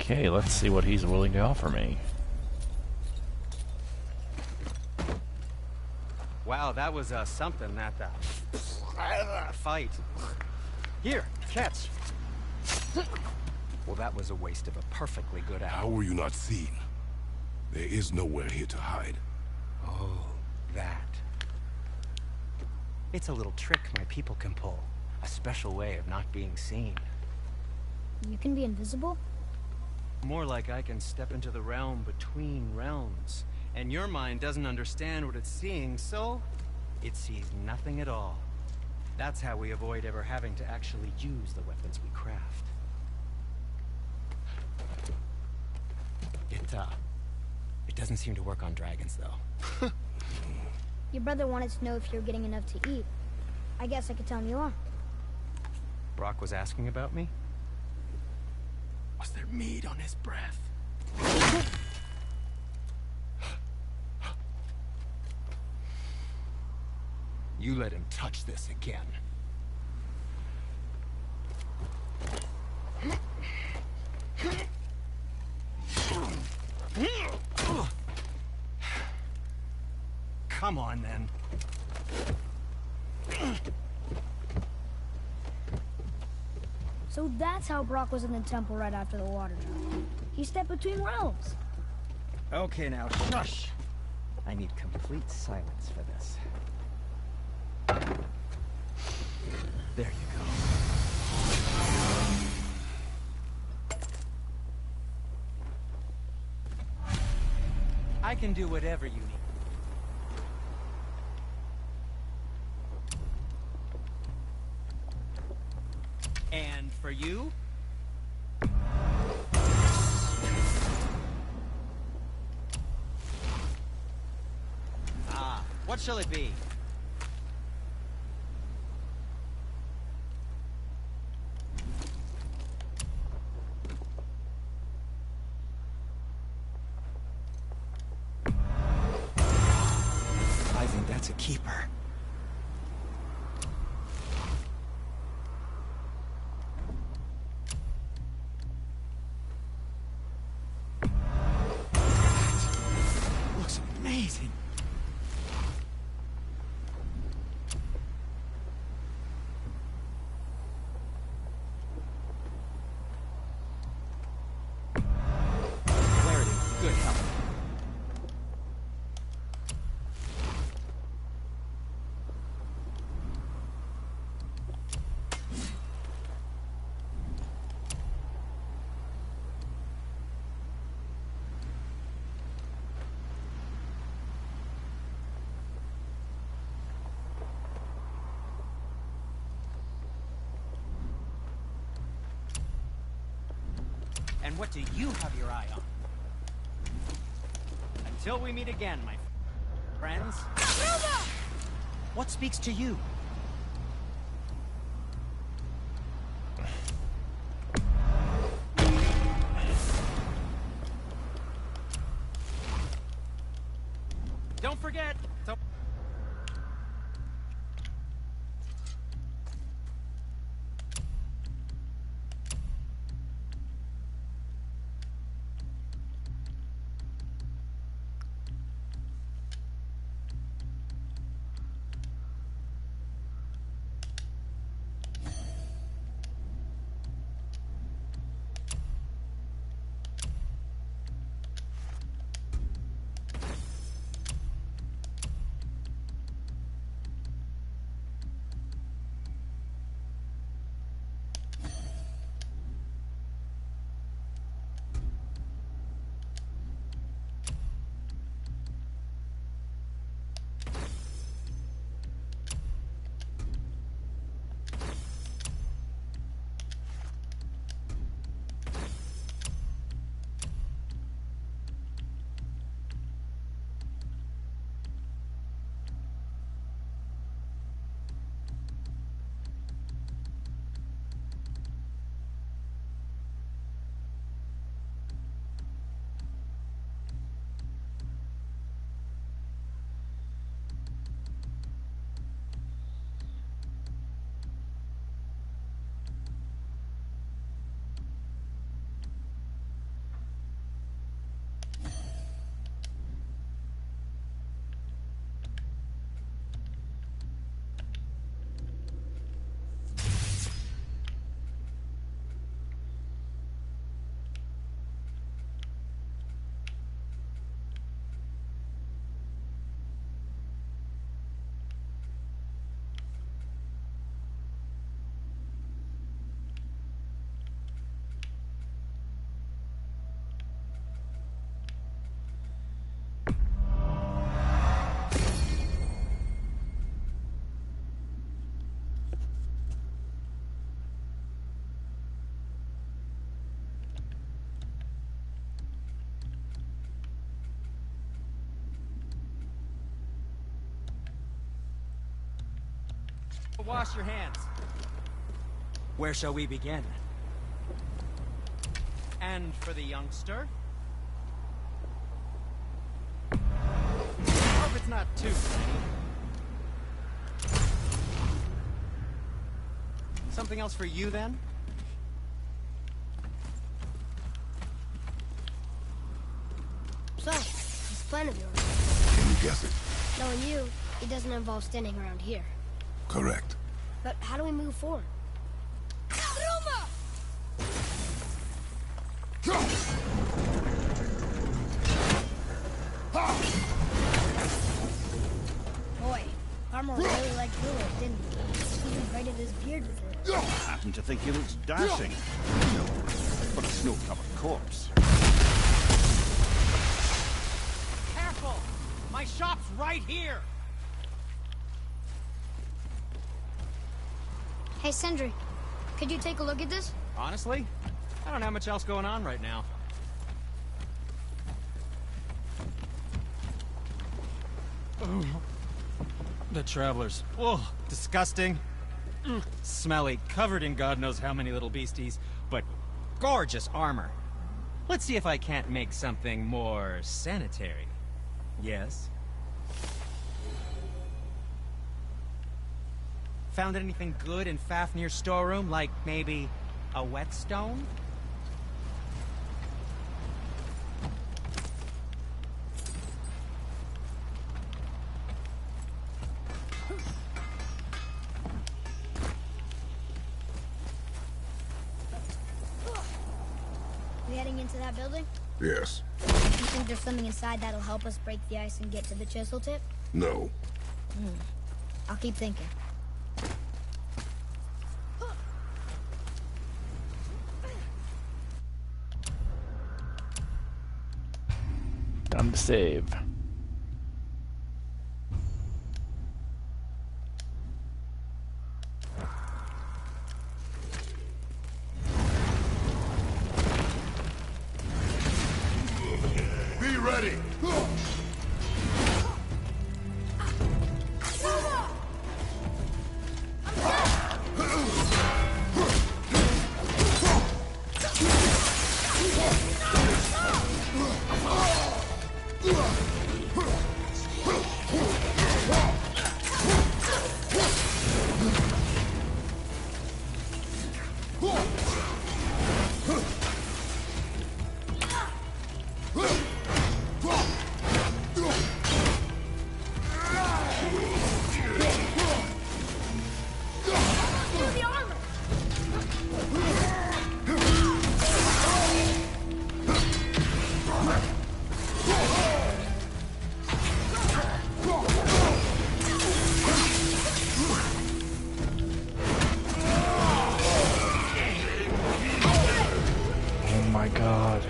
Okay, let's see what he's willing to offer me. Wow, that was something, that fight. Here, catch. Well, that was a waste of a perfectly good hour. How were you not seen? There is nowhere here to hide. Oh, that. It's a little trick my people can pull. A special way of not being seen. You can be invisible? More like I can step into the realm between realms. And your mind doesn't understand what it's seeing, so it sees nothing at all. That's how we avoid ever having to actually use the weapons we craft. It doesn't seem to work on dragons, though. Your brother wanted to know if you're getting enough to eat. I guess I could tell him you are. Brock was asking about me? Was there meat on his breath? You let him touch this again. Come on, then. So that's how Brock was in the temple right after the water drop. He stepped between realms. Okay, now, shush! I need complete silence for this. There you go. I can do whatever you need. And for you? What shall it be? I think that's a keeper. That looks amazing. Good health. And what do you have your eye on? Until we meet again, my friends. What speaks to you? Don't forget. Wash your hands. Where shall we begin? And for the youngster? Hope it's not too many. Something else for you, then? So, this plan of yours. Can you guess it? Knowing you, it doesn't involve standing around here. Correct. But how do we move forward? Boy, Armor really liked Hulu, didn't he? He even braided his beard with it. I happen to think he looks dashing. No, but a snow-covered corpse. Careful! My shop's right here! Hey, Sindri, could you take a look at this? Honestly, I don't have much else going on right now. Ugh. The travelers. Oh, disgusting. Ugh. Smelly, covered in God knows how many little beasties, but gorgeous armor. Let's see if I can't make something more sanitary. Yes? Found anything good in Fafnir's storeroom, like maybe a whetstone? We heading into that building? Yes. You think there's something inside that'll help us break the ice and get to the chisel tip? No. I'll keep thinking. Time to save. Be ready! Oh my god.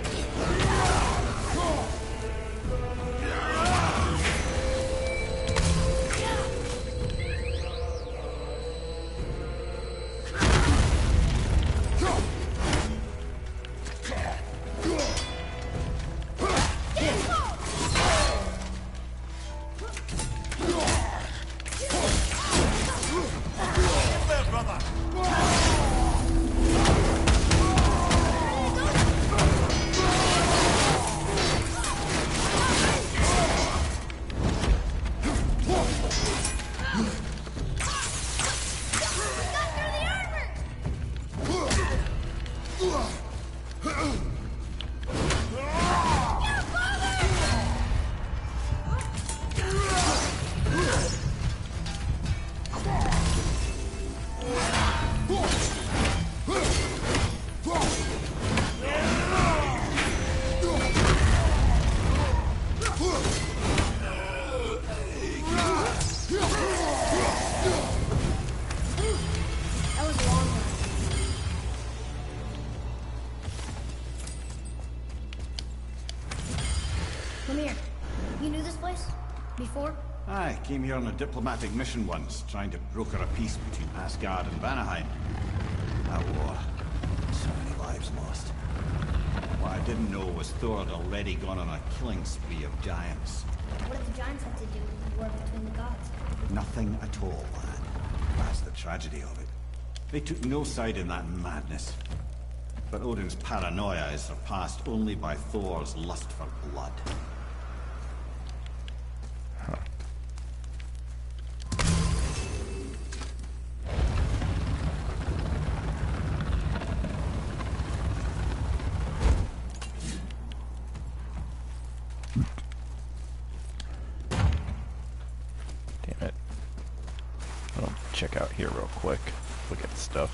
That was a long one. Come here. You knew this place? Before? I came here on a diplomatic mission once, trying to broker a peace between Asgard and Vanaheim. That war. So many lives lost. What I didn't know was Thor had already gone on a killing spree of giants. What did the giants have to do with the war between the gods? Nothing at all, lad. That's the tragedy of it. They took no side in that madness. But Odin's paranoia is surpassed only by Thor's lust for blood. Damn it. I'll check out here real quick. Look at the stuff.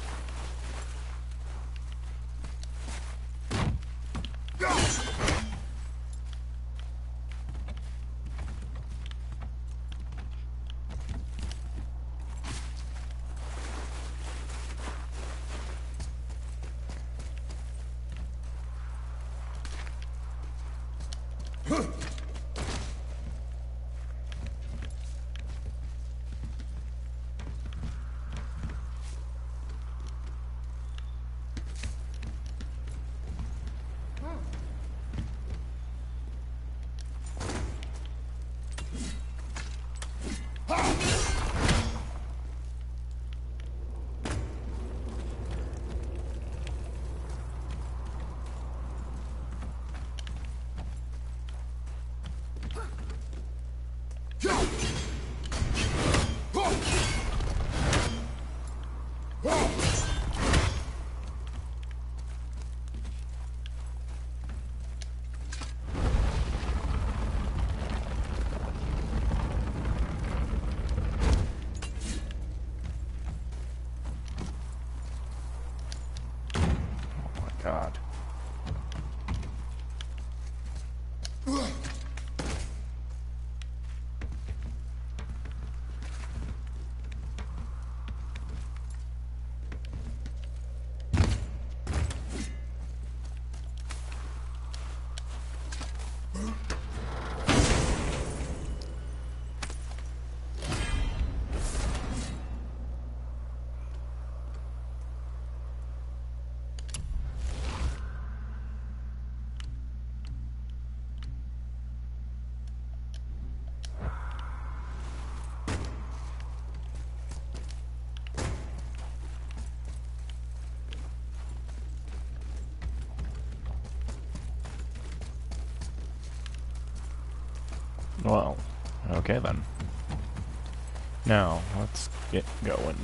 God. Well, okay then. Now, let's get going.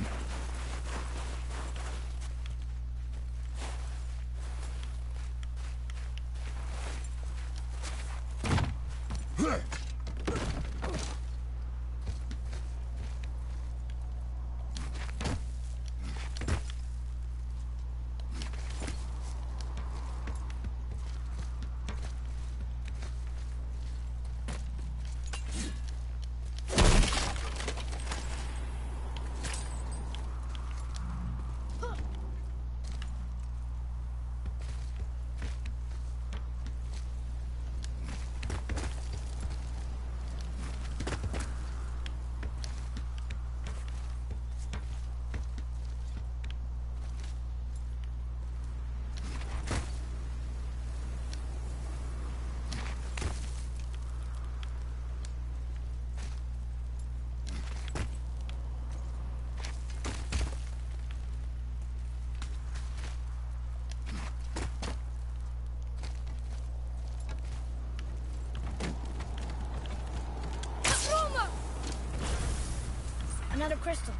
Another crystal.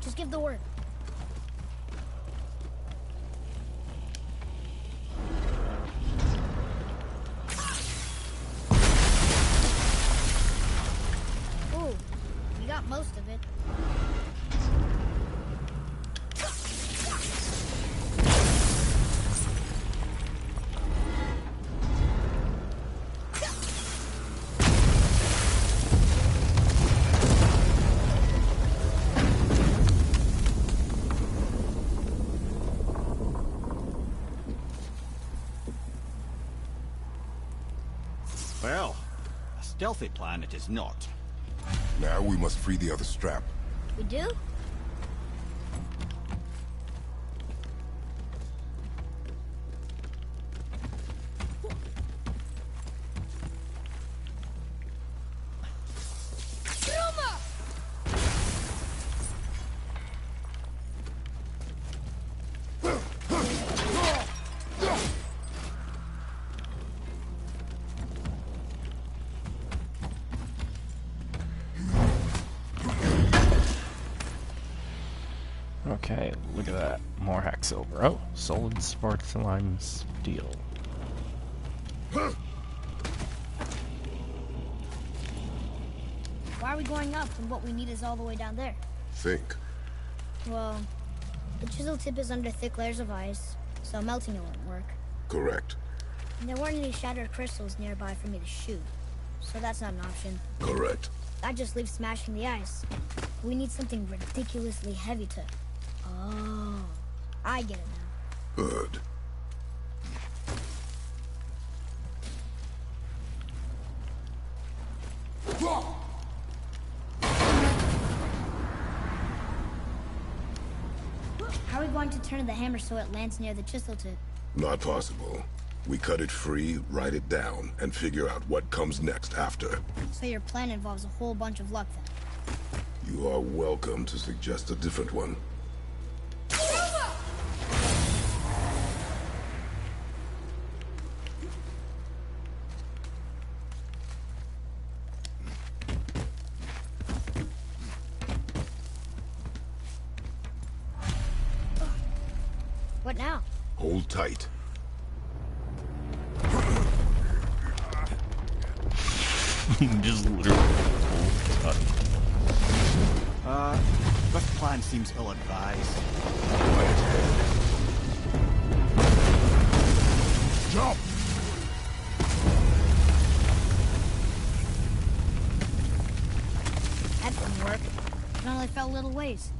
Just give the word. Ooh, we got most of it. Well, a stealthy plan it is not. Now we must free the other strap. We do? Okay, look at that. More hack silver. Oh, solid sparkline steel. Why are we going up when what we need is all the way down there? Think. Well, the chisel tip is under thick layers of ice, so melting it won't work. Correct. And there weren't any shattered crystals nearby for me to shoot, so that's not an option. Correct. That just leaves smashing the ice. We need something ridiculously heavy to... Oh, I get it now. Good. How are we going to turn the hammer so it lands near the chisel tip? Not possible. We cut it free, write it down, and figure out what comes next after. So your plan involves a whole bunch of luck then? You are welcome to suggest a different one. What now? Hold tight. Just literally hold tight. This plan seems ill-advised. Jump! That didn't work. It only fell a little ways.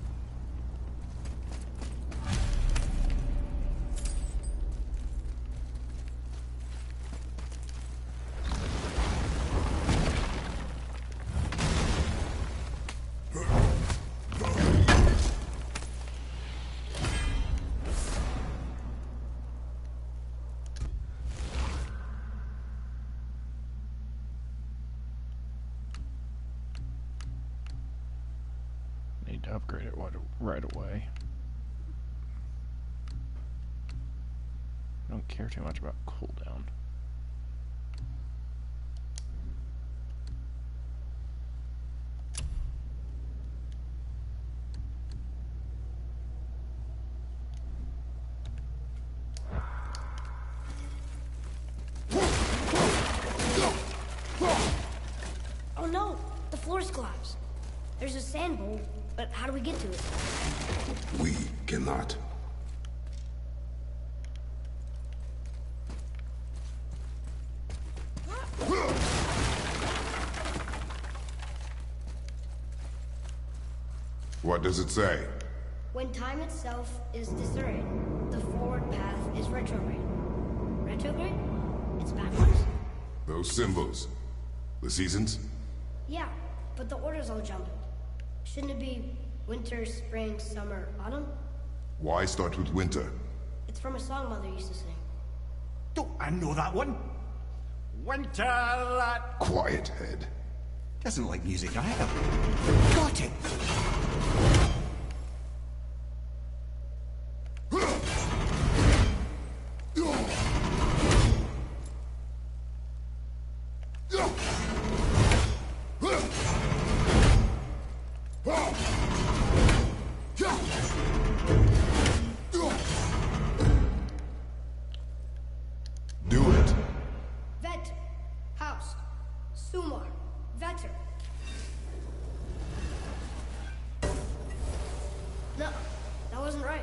Need to upgrade it right away. Don't care too much about cooldown. Oh no! The floor's collapsed. There's a sand bowl, but how do we get to it? We cannot. What does it say? When time itself is discerned, the forward path is retrograde. Retrograde? It's backwards. Those symbols. The seasons? Yeah, but the order's all jumbled. Shouldn't it be winter, spring, summer, autumn? Why start with winter? It's from a song Mother used to sing. Don't I know that one? Winter that... Quiet, head. Doesn't like music either. Got it! Do it. Vet, Haust, Sumar, Vetter. No, that wasn't right.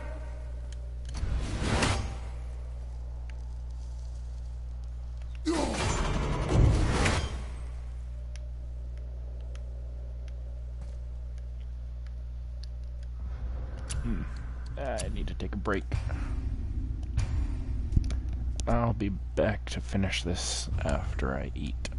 I need to take a break. I'll be back to finish this after I eat.